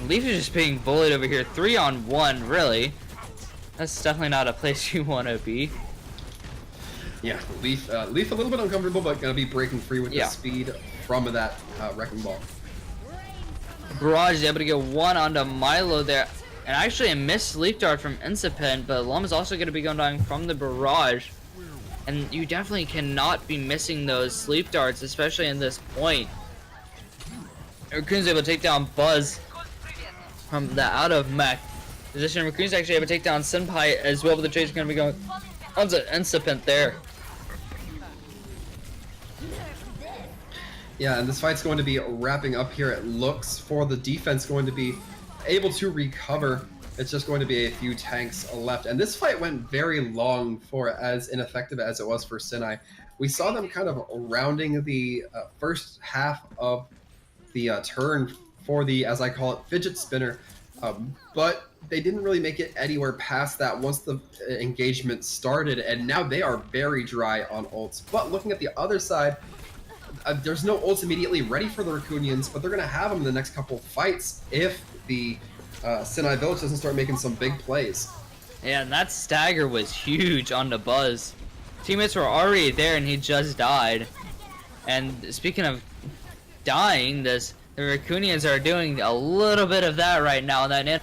Leaf is just being bullied over here. 3-on-1, really. That's definitely not a place you want to be. Yeah, Leaf a little bit uncomfortable, but gonna be breaking free with the speed from that Wrecking Ball. Barrage is able to get one onto Milo there. And actually a missed Leaf Dart from Incipient, but Lum is also going to be going down from the Barrage. And you definitely cannot be missing those Sleep Darts, especially in this point. Raccoon's able to take down Buzz from the out of mech position. Raccoon's actually able to take down Senpai as well, but the chase is going to be going on to Incipient there. Yeah, and this fight's going to be wrapping up here. It looks for the defense going to be able to recover. It's just going to be a few tanks left. And this fight went very long for as ineffective as it was for Sinai. We saw them kind of rounding the first half of the turn for the, as I call it, Fidget Spinner. But they didn't really make it anywhere past that once the engagement started. And now they are very dry on ults. But looking at the other side, there's no ults immediately ready for the Rakunyans, but they're going to have them in the next couple fights if the Sinai Village doesn't start making some big plays. Yeah, and that stagger was huge on the Buzz. Teammates were already there and he just died. And speaking of dying, the Rakunyans are doing a little bit of that right now. That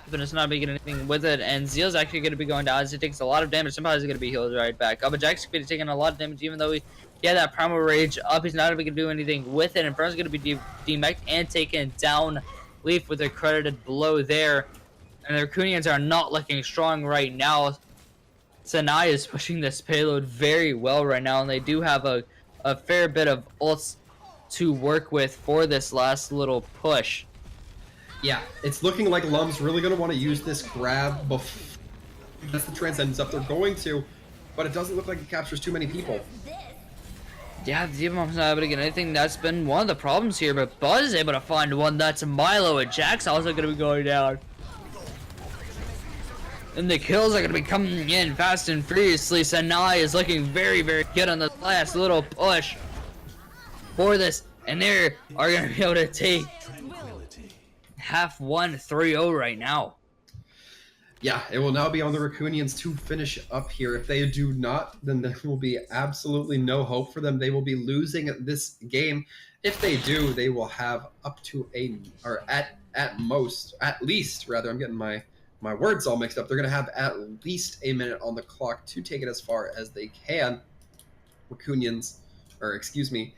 but it's not making anything with it, and Zeal's actually going to be going down as he takes a lot of damage. Somebody's going to be healed right back up. But Jack's going to be taking a lot of damage, even though he had that Primal Rage up. He's not going to do anything with it, and Burn's going to be demeched and taken down. Leaf with a credited blow there. And the Rakunyans are not looking strong right now. Sinai is pushing this payload very well right now, and they do have a fair bit of ults to work with for this last little push. Yeah, it's looking like Lum's really going to want to use this grab before the Transcendence up. They're going to, but it doesn't look like it captures too many people. Yeah, the Diva-Bomb's not able to get anything. That's been one of the problems here, but Buzz is able to find one. That's Milo, and Jack's also going to be going down. And the kills are going to be coming in fast and furiously. Sinai is looking very, very good on the last little push for this. And they are going to be able to take half 1-3-0 right now. Yeah, it will now be on the Rakunyans to finish up here. If they do not, then there will be absolutely no hope for them. They will be losing this game. If they do, they will have up to at least, I'm getting my words all mixed up. They're going to have at least a minute on the clock to take it as far as they can. Rakunyans, or excuse me,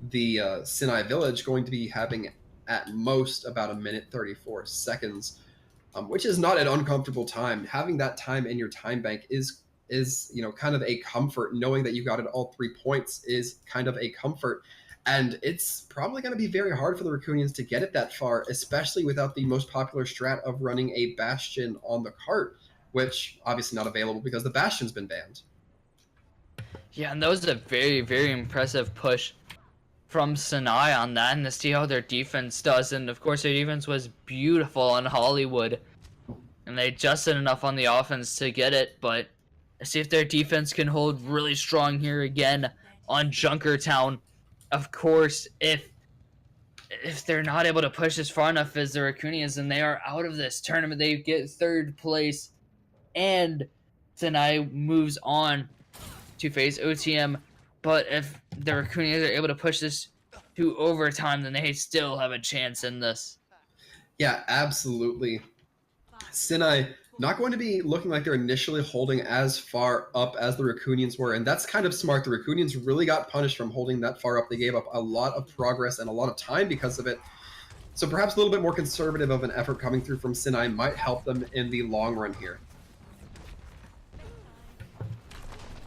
the Sinai Village going to be having at most about 1:34, which is not an uncomfortable time. Having that time in your time bank is kind of a comfort. Knowing that you got it all 3 points is kind of a comfort. And it's probably going to be very hard for the Rakunyans to get it that far, especially without the most popular strat of running a Bastion on the cart, which obviously not available because the Bastion's been banned. Yeah, and that was a very, very impressive push from Sinai on that, and to see how their defense does. And of course, their defense was beautiful on Hollywood, and they adjusted enough on the offense to get it. But let's see if their defense can hold really strong here again on Junkertown. Of course, if they're not able to push as far enough as the Rakunyans, then they are out of this tournament. They get 3rd place, and Sinai moves on to face OTM. But if the Rakunyans are able to push this to overtime, then they still have a chance in this. Yeah, absolutely. Sinai not going to be looking like they're initially holding as far up as the Rakunyans were, and that's kind of smart. The Rakunyans really got punished from holding that far up. They gave up a lot of progress and a lot of time because of it. So perhaps a little bit more conservative of an effort coming through from Sinai might help them in the long run here.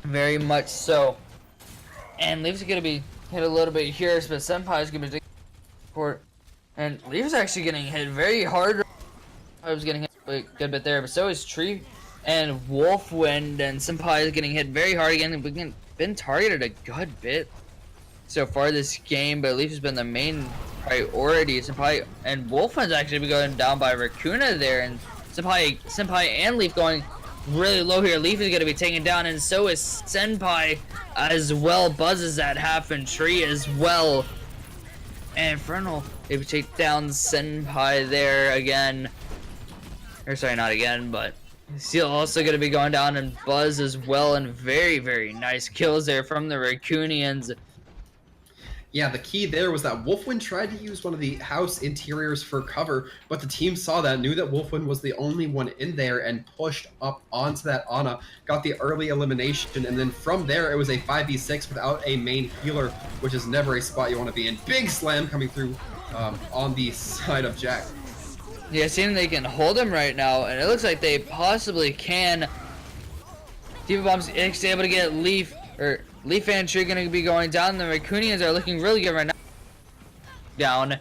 Very much so. And Leafs are going to be hit a little bit here, but Senpai is going to be for, and Leafs is actually getting hit very hard. I was getting hit a good bit there, but so is Tree and Wolfwind, and Senpai is getting hit very hard again. We've been targeted a good bit so far this game, but Leaf has been the main priority. Senpai and Wolfwind's actually been going down by Rakuna there, and Senpai and Leaf going really low here. Leaf is going to be taken down, and so is Senpai as well. Buzz is at half, and Tree as well. And Infernal, they would take down Senpai there again. Or sorry, not again, but Seal also going to be going down, and Buzz as well. And very, very nice kills there from the Rakunyans. Yeah, the key there was that Wolfwind tried to use one of the house interiors for cover, but the team saw that, knew that Wolfwind was the only one in there, and pushed up onto that Ana, got the early elimination, and then from there it was a 5v6 without a main healer, which is never a spot you want to be in. Big slam coming through on the side of Jack. Yeah, seeing they can hold him right now, and it looks like they possibly can. Diva-Bomb's able to get Leaf and Tree going to be going down. The Rakunyans are looking really good right now. Down.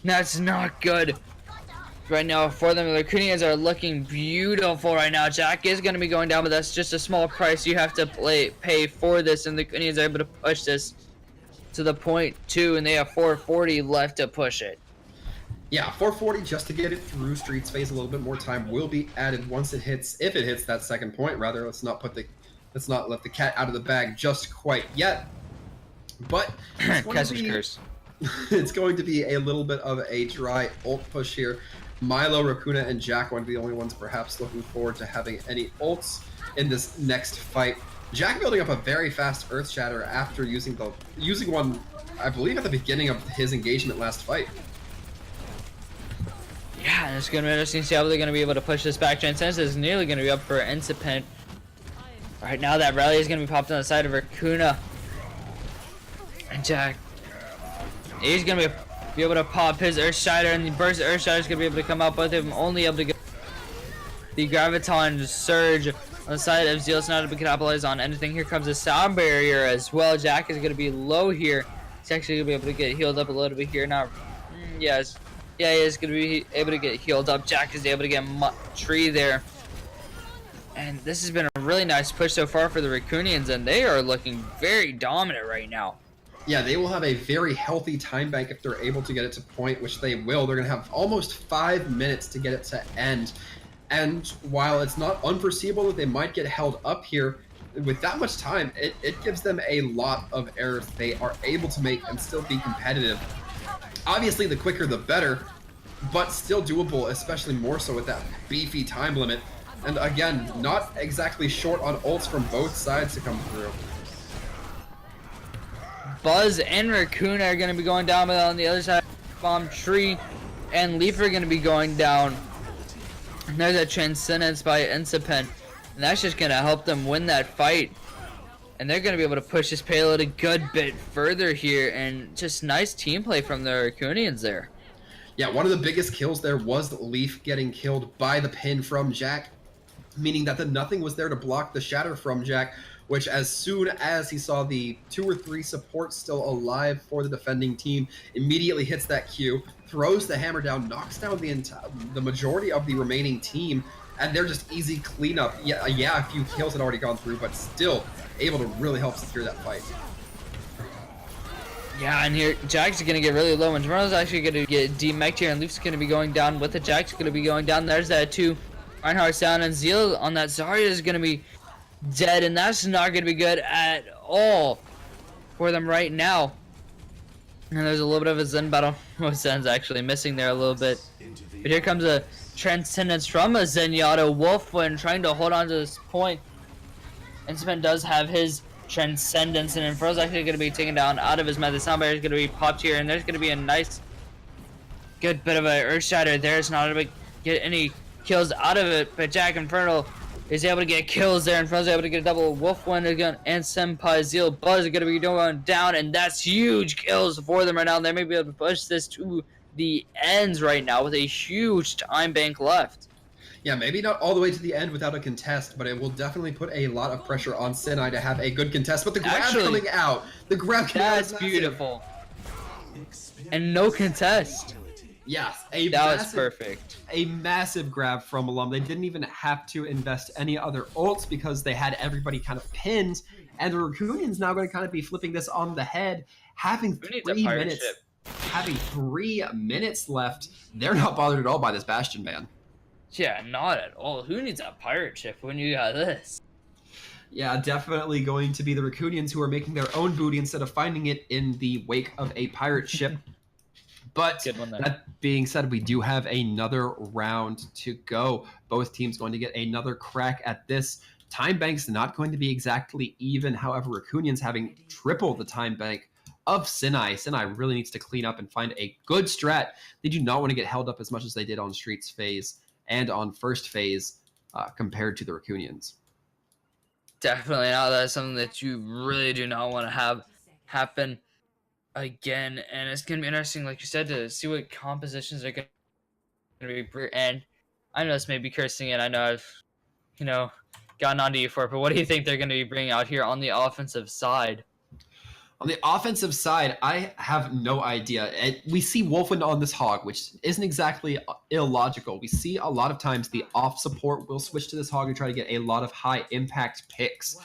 That's not good right now for them. The Rakunyans are looking beautiful right now. Jack is going to be going down, but that's just a small price you have to pay for this. And the Rakunyans are able to push this to the point 2, and they have 440 left to push it. Yeah, 440 just to get it through Streets phase. A little bit more time will be added once it hits, if it hits that second point, rather. Let's not let the cat out of the bag just quite yet. But it's going to be a little bit of a dry ult push here. Milo, Rakuna, and Jack going to be the only ones perhaps looking forward to having any ults in this next fight. Jack building up a very fast Earth Shatter after using one, I believe, at the beginning of his engagement last fight. Yeah, it's going to be interesting to see how they're going to be able to push this back. Transcendence is nearly going to be up for Incipient. Right now, that rally is going to be popped on the side of Rakuna. And Jack, he's going to be able to pop his Earth Shatter, and the burst Earth Shatter is going to be able to come out. Both of them only able to go the Graviton Surge on the side of Zealous, not to capitalize on anything. Here comes a sound barrier as well. Jack is going to be low here. He's actually going to be able to get healed up a little bit here now. Yes. Yeah, he is going to be able to get healed up. Jack is able to get tree there. And this has been a really nice push so far for the Rakunyans, and they are looking very dominant right now. Yeah, they will have a very healthy time bank if they're able to get it to point, which they will. They're going to have almost 5 minutes to get it to end. And while it's not unforeseeable that they might get held up here, with that much time, it gives them a lot of errors they are able to make and still be competitive. Obviously, the quicker the better, but still doable, especially more so with that beefy time limit. And again, not exactly short on ults from both sides to come through. Buzz and Raccoon are going to be going down, but on the other side, Bomb Tree and Leaf are going to be going down. And there's a Transcendence by Incipient, and that's just going to help them win that fight. And they're going to be able to push this payload a good bit further here, and just nice team play from the Rakunyans there. Yeah, one of the biggest kills there was Leaf getting killed by the pin from Jack, meaning that the nothing was there to block the shatter from Jack, which as soon as he saw the 2 or 3 supports still alive for the defending team, immediately hits that Q, throws the hammer down, knocks down the majority of the remaining team, and they're just easy cleanup. Yeah, a few kills had already gone through, but still able to really help secure that fight. Yeah, and here Jack's gonna get really low, and Toronto's actually gonna get demeched here, and Leaf's gonna be going down with it. Jack's gonna be going down. There's that 2. Reinhardt's down, and Zeal on that Zarya is gonna be dead, and that's not gonna be good at all for them right now. And there's a little bit of a Zen battle. Zen's actually missing there a little bit. But here comes a Transcendence from a Zenyatta Wolfwind trying to hold on to this point. Incipient does have his Transcendence, and Inferno's actually going to be taken down out of his method. Sound barrier is going to be popped here, and there's going to be a nice, good bit of a Earthshatter there. It's not able to get any kills out of it, but Jack Inferno is able to get kills there. Inferno's able to get a double Wolfwind again, and Senpai Zeal Buzz are going to be going down, and that's huge kills for them right now. They may be able to push this to the ends right now with a huge time bank left. Yeah, maybe not all the way to the end without a contest, but it will definitely put a lot of pressure on Sinai to have a good contest. But the grab coming out, the grab coming out is that's beautiful. And no contest. Yes, that was perfect. A massive grab from Alum. They didn't even have to invest any other ults because they had everybody kind of pinned. And the Rakunyans now going to kind of be flipping this on the head, having 3 minutes. Having 3 minutes left. They're not bothered at all by this Bastion ban. Yeah, not at all. Who needs a pirate ship when you got this? Yeah, definitely going to be the Rakunyans who are making their own booty instead of finding it in the wake of a pirate ship. But that being said, we do have another round to go. Both teams going to get another crack at this. Time bank's not going to be exactly even. However, Rakunyans having triple the time bank of Sinai. Sinai really needs to clean up and find a good strat. They do not want to get held up as much as they did on Streets phase and on first phase compared to the Rakunyans. Definitely not. That's something that you really do not want to have happen again. And it's going to be interesting, like you said, to see what compositions are going to be. And I know this may be cursing, and I know I've, gotten onto you for it, but what do you think they're going to be bringing out here on the offensive side? On the offensive side, I have no idea. We see Wolfwind on this Hog, which isn't exactly illogical. We see a lot of times the off support will switch to this Hog and try to get a lot of high impact picks,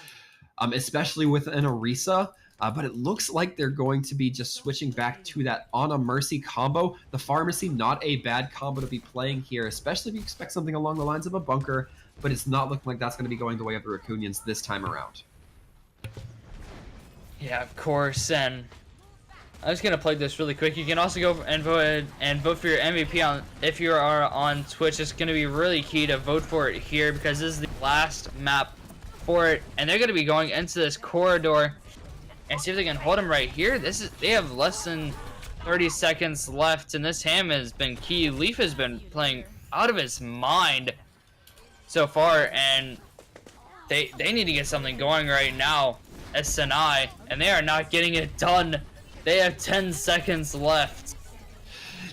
especially with an Orisa. But it looks like they're going to be just switching back to that on a Mercy combo. The Pharmacy, not a bad combo to be playing here, especially if you expect something along the lines of a bunker, but it's not looking like that's going to be going the way of the Rakunyans this time around. Yeah, of course, and I'm just gonna plug this really quick. You can also go and vote for your MVP on if you are on Twitch. It's gonna be really key to vote for it here because this is the last map for it, and they're gonna be going into this corridor and see if they can hold him right here. They have less than 30 seconds left, and this ham has been key. Leaf has been playing out of his mind so far, and they need to get something going right now as Sinai, and they are not getting it done. They have 10 seconds left.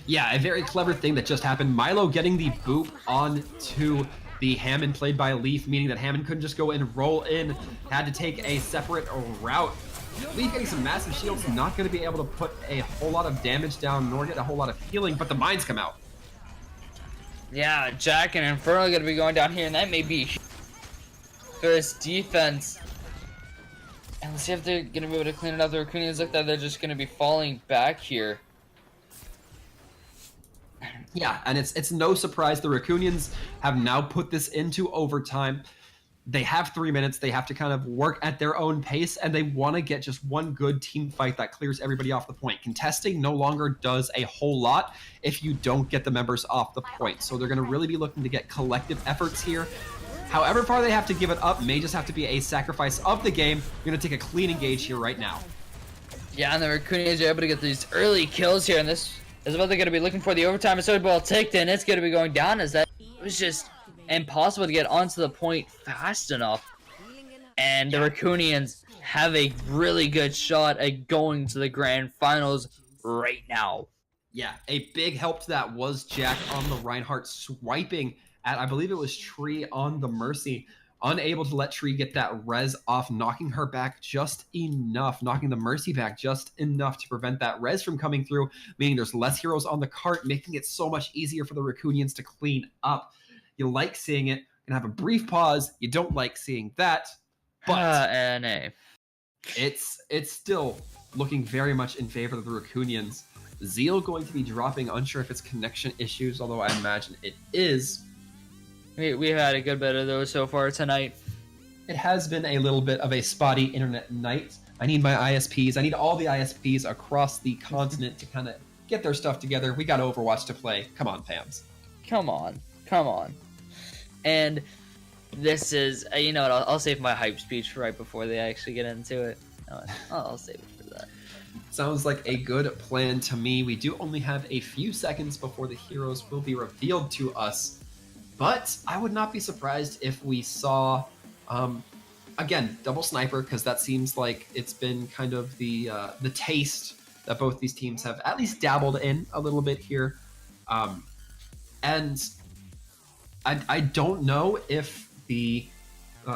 Yeah, a very clever thing that just happened. Milo getting the boop on to the Hammond played by Leaf, meaning that Hammond couldn't just go and roll in, had to take a separate route. Leaf getting some massive shields, not going to be able to put a whole lot of damage down, nor get a whole lot of healing, but the mines come out. Yeah, Jack and Inferno are going to be going down here, and that may be first defense. And let's see if they're going to be able to clean it up. The Rakunyans look like they're just going to be falling back here. Yeah, and it's no surprise the Rakunyans have now put this into overtime. They have 3 minutes. They have to kind of work at their own pace, and they want to get just one good team fight that clears everybody off the point. Contesting no longer does a whole lot if you don't get the members off the point. So they're going to really be looking to get collective efforts here. However far they have to give it up may just have to be a sacrifice of the game. You're going to take a clean engage here right now. Yeah, and the Rakunyans are able to get these early kills here, and this is what they're going to be looking for. The overtime is so well ticked, and it's going to be going down as that it was just impossible to get onto the point fast enough. And the Rakunyans have a really good shot at going to the grand finals right now. Yeah, a big help to that was Jack on the Reinhardt swiping at, I believe it was Tree on the Mercy. Unable to let Tree get that res off, knocking her back just enough, knocking the Mercy back just enough to prevent that res from coming through, meaning there's less heroes on the cart, making it so much easier for the Rakunyans to clean up. You like seeing it, and have a brief pause. You don't like seeing that, but it's still looking very much in favor of the Rakunyans. Zeal going to be dropping, unsure if it's connection issues, although I imagine it is. We've had a good bit of those so far tonight. It has been a little bit of a spotty internet night. I need my ISPs. I need all the ISPs across the continent to kind of get their stuff together. We got Overwatch to play. Come on, fams. Come on. And this is, you know what, I'll save my hype speech for right before they actually get into it. I'll save it for that. Sounds like a good plan to me. We do only have a few seconds before the heroes will be revealed to us. But I would not be surprised if we saw, again, double sniper, because that seems like it's been kind of the taste that both these teams have at least dabbled in a little bit here. And I don't know if the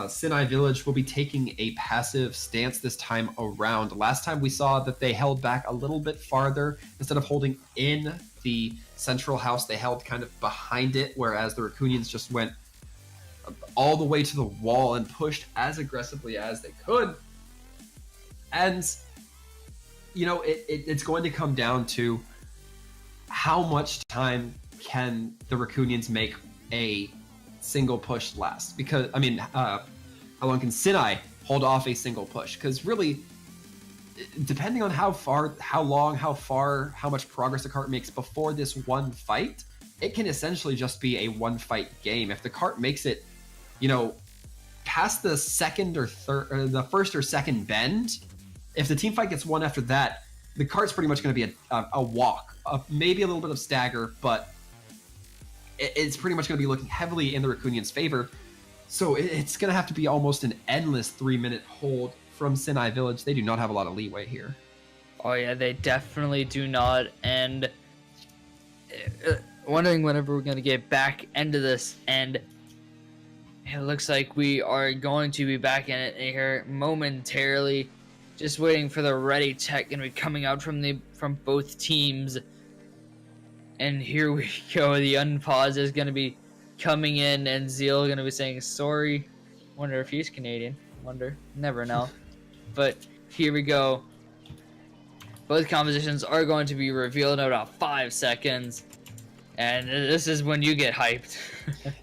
Sinai Village will be taking a passive stance this time around. Last time we saw that they held back a little bit farther. Instead of holding in the central house, they held kind of behind it, whereas the Rakunyans just went all the way to the wall and pushed as aggressively as they could. And, you know, it's going to come down to how much time can the Rakunyans make a single push last? Because, I mean, how long can Sinai hold off a single push? Because really, depending on how much progress the cart makes before this one fight, it can essentially just be a one fight game. If the cart makes it, you know, past the second or third, or the first or second bend, if the team fight gets won after that, the cart's pretty much going to be a walk, maybe a little bit of stagger, but it's pretty much going to be looking heavily in the Rakunyans' favor. So it's going to have to be almost an endless 3-minute hold from Sinai Village. They do not have a lot of leeway here. Oh yeah, they definitely do not. And wondering whenever we're going to get back into this. And it looks like we are going to be back in it here momentarily. Just waiting for the ready tech going to be coming out from both teams. And here we go. The unpause is going to be coming in, and Zeal going to be saying sorry. Wonder if he's Canadian. Wonder. Never know. But here we go. Both compositions are going to be revealed in about 5 seconds. And this is when you get hyped.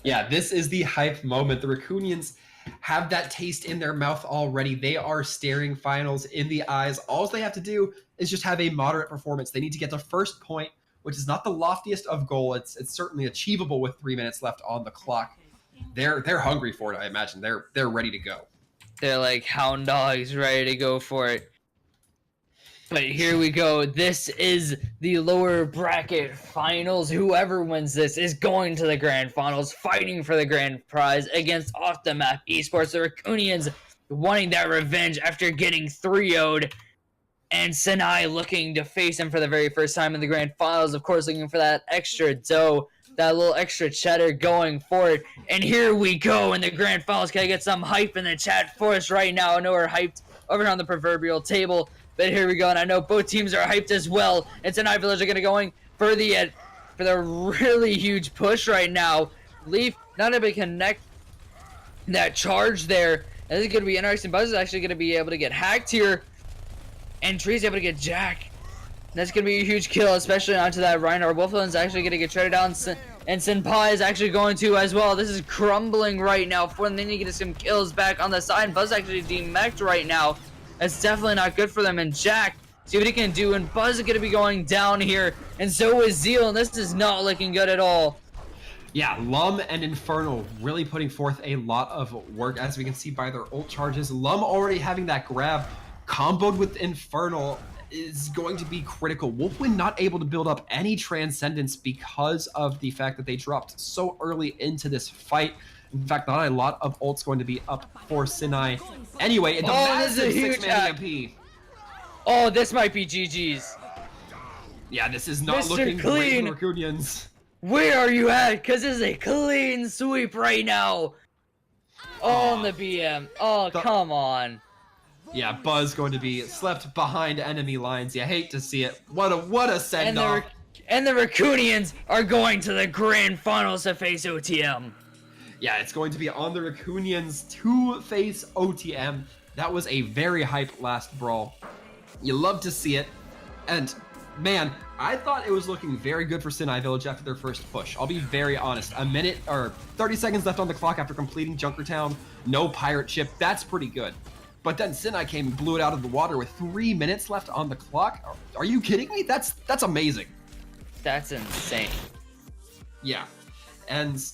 Yeah, this is the hype moment. The Rakunyans have that taste in their mouth already. They are staring finals in the eyes. All they have to do is just have a moderate performance. They need to get the first point, which is not the loftiest of goal. It's certainly achievable with 3 minutes left on the clock. They're hungry for it, I imagine. They're ready to go. They're like hound dogs ready to go for it. But here we go. This is the lower bracket finals. Whoever wins this is going to the grand finals, fighting for the grand prize against Off the Map Esports. The Rakunyans wanting that revenge after getting 3-0'd. And Sinai looking to face him for the very first time in the grand finals. Of course, looking for that extra dough that little extra cheddar going for it. And here we go in the grand finals. Can I get some hype in the chat for us right now? I know we're hyped over on the proverbial table, but here we go. And I know both teams are hyped as well. And Sinai Village are going to going for the really huge push right now. Leaf not able to connect that charge there. And this is going to be interesting. Buzz is actually going to be able to get hacked here. And Tree's able to get Jack. That's going to be a huge kill, especially onto that Reinhardt. Wolfland's actually going to get shredded down, and Senpai is actually going to as well. This is crumbling right now for them. They need to get some kills back on the side. Buzz actually demeched right now. That's definitely not good for them. And Jack, see what he can do. And Buzz is going to be going down here. And so is Zeal, and this is not looking good at all. Yeah, Lum and Infernal really putting forth a lot of work, as we can see by their ult charges. Lum already having that grab, comboed with Infernal, is going to be critical. Wolfwind not able to build up any transcendence because of the fact that they dropped so early into this fight. In fact, not a lot of ults going to be up for Sinai. Anyway, the massive 6-man EMP. Oh, this might be GG's. Yeah, this is not Mr. looking Clean. great for Rakunyans. Where are you at? Because this is a clean sweep right now. On the BM. Oh, come on. Yeah, Buzz going to be left behind enemy lines. You hate to see it. What a send-off. And the Rakunyans are going to the grand finals to face OTM. Yeah, it's going to be on the Rakunyans to face OTM. That was a very hype last brawl. You love to see it. And man, I thought it was looking very good for Sinai Village after their first push. I'll be very honest. A minute or 30 seconds left on the clock after completing Junkertown. No pirate ship. That's pretty good. But then Sinai came and blew it out of the water with 3 minutes left on the clock. Are you kidding me? That's amazing. That's insane. Yeah. And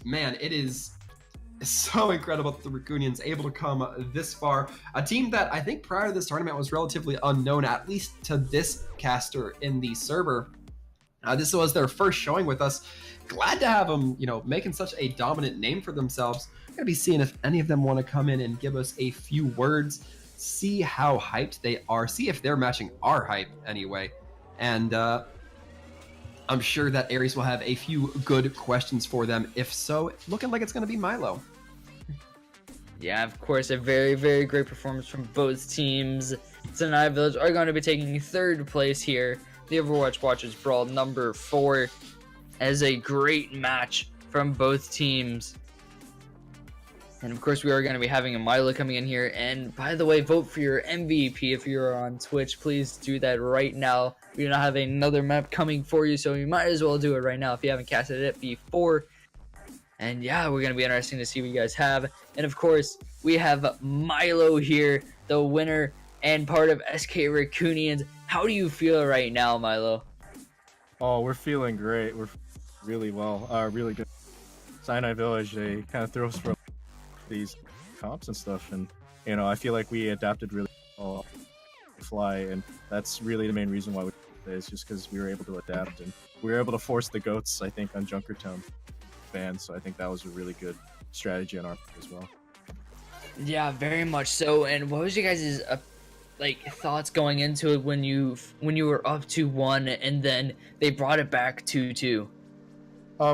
man, it is so incredible that the Rakunyans able to come this far. A team that I think prior to this tournament was relatively unknown, at least to this caster in the server. This was their first showing with us. Glad to have them, making such a dominant name for themselves. Gonna be seeing if any of them want to come in and give us a few words, see how hyped they are, see if they're matching our hype anyway. And I'm sure that Aries will have a few good questions for them. If so, looking like it's gonna be Milo. Yeah, of course, a very, very great performance from both teams. Sinai Village are going to be taking third place here. The Overwatch Watchers Brawl number 4 as a great match from both teams. And of course, we are going to be having a Milo coming in here. And by the way, vote for your MVP if you're on Twitch. Please do that right now. We do not have another map coming for you, so you might as well do it right now if you haven't casted it before. And yeah, we're going to be interesting to see what you guys have. And of course, we have Milo here, the winner and part of SK Rakunyans. How do you feel right now, Milo? Oh, we're feeling great. We're really well, really good. Sinai Village, they kind of throw us for these comps and stuff, and I feel like we adapted really well to fly, and that's really the main reason why we did this, just because we were able to adapt, and we were able to force the goats, I think, on Junkertown fans, so I think that was a really good strategy on our part as well. Yeah, very much so. And what was you guys' thoughts going into it when you were up 2-1 and then they brought it back 2-2?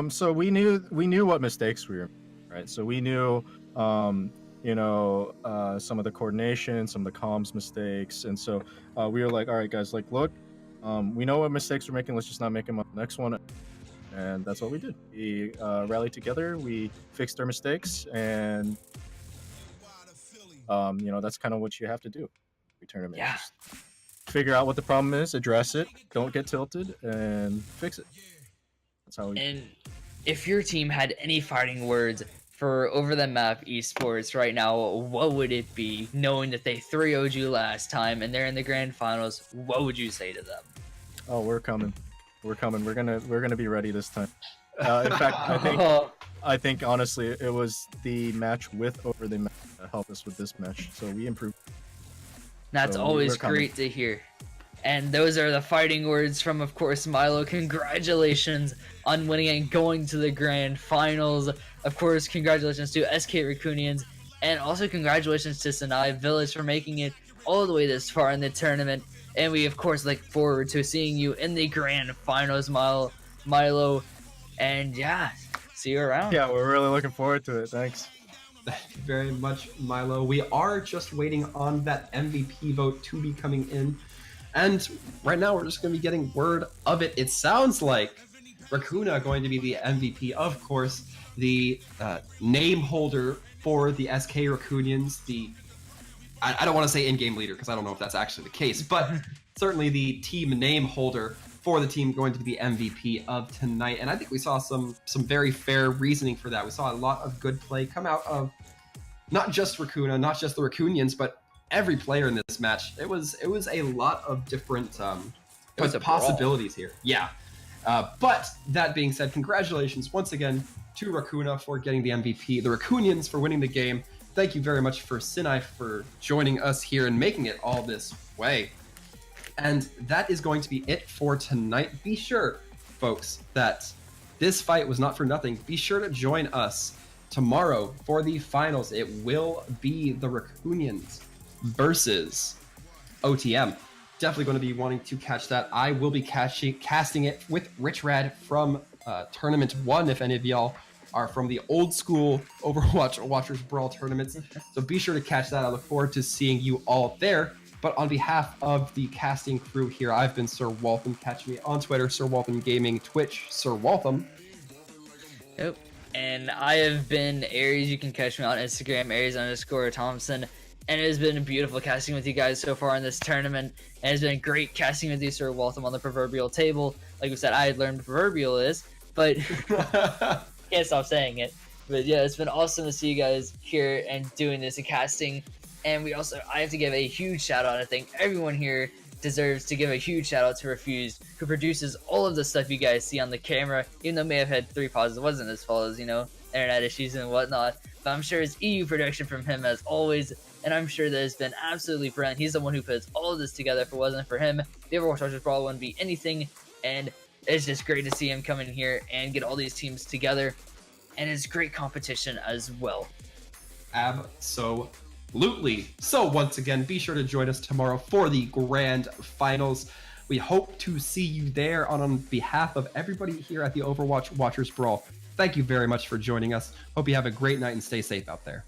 So we knew what mistakes we were, right? So we knew some of the coordination, some of the comms mistakes, and so we were like, all right, guys, look, we know what mistakes we're making. Let's just not make them on the next one, and that's what we did. We rallied together, we fixed our mistakes, and that's kind of what you have to do. Tournament. Yeah. Just figure out what the problem is, address it, don't get tilted, and fix it. That's how we. And if your team had any fighting words for Over the Map Esports right now, what would it be? Knowing that they 3-0'd you last time and they're in the grand finals, what would you say to them? Oh, we're coming. We're coming. We're gonna be ready this time. In fact, I think honestly, it was the match with Over the Map that helped us with this match. So we improved. That's So always we're coming. great to hear. And those are the fighting words from, of course, Milo. Congratulations on winning and going to the grand finals. Of course, congratulations to SK Rakunyans. And also congratulations to Sinai Village for making it all the way this far in the tournament. And we, of course, look forward to seeing you in the grand finals, Milo. And yeah, see you around. Yeah, we're really looking forward to it. Thanks. Thank you very much, Milo. We are just waiting on that MVP vote to be coming in. And right now, we're just going to be getting word of it. It sounds like Rakuna going to be the MVP. Of course, the name holder for the SK Rakunyans, I don't want to say in-game leader because I don't know if that's actually the case, but certainly the team name holder for the team going to be the MVP of tonight. And I think we saw some very fair reasoning for that. We saw a lot of good play come out of not just Rakuna, not just the Rakunyans, but every player in this match. It was a lot of different possibilities here. Yeah. But that being said, congratulations once again to Rakuna for getting the MVP, the Rakunyans for winning the game. Thank you very much for Sinai for joining us here and making it all this way. And that is going to be it for tonight. Be sure, folks, that this fight was not for nothing. Be sure to join us tomorrow for the finals. It will be the Rakunyans versus OTM. Definitely going to be wanting to catch that. I will be casting it with Rich Rad from Tournament 1, if any of y'all are from the old school Overwatch Watchers Brawl tournaments. So be sure to catch that. I look forward to seeing you all there. But on behalf of the casting crew here, I've been Sir Waltham. Catch me on Twitter, Sir Waltham Gaming, Twitch, Sir Waltham. Yep. And I have been Aries. You can catch me on Instagram, Aries_Thompson. And it has been beautiful casting with you guys so far in this tournament. And it's been great casting with you, Sir Waltham, on the proverbial table. Like we said, I had learned what proverbial is, but can't stop saying it. But yeah, it's been awesome to see you guys here and doing this and casting. And I have to give a huge shout out. I think everyone here deserves to give a huge shout out to Refused, who produces all of the stuff you guys see on the camera. Even though it may have had 3 pauses, it wasn't his fault, as internet issues and whatnot. But I'm sure it's EU production from him as always. And I'm sure that it's been absolutely brilliant. He's the one who puts all of this together. If it wasn't for him, the Overwatch Watchers probably wouldn't be anything. And it's just great to see him come in here and get all these teams together. And it's great competition as well. Absolutely. So once again, be sure to join us tomorrow for the grand finals. We hope to see you there on behalf of everybody here at the Overwatch Watchers Brawl. Thank you very much for joining us. Hope you have a great night and stay safe out there.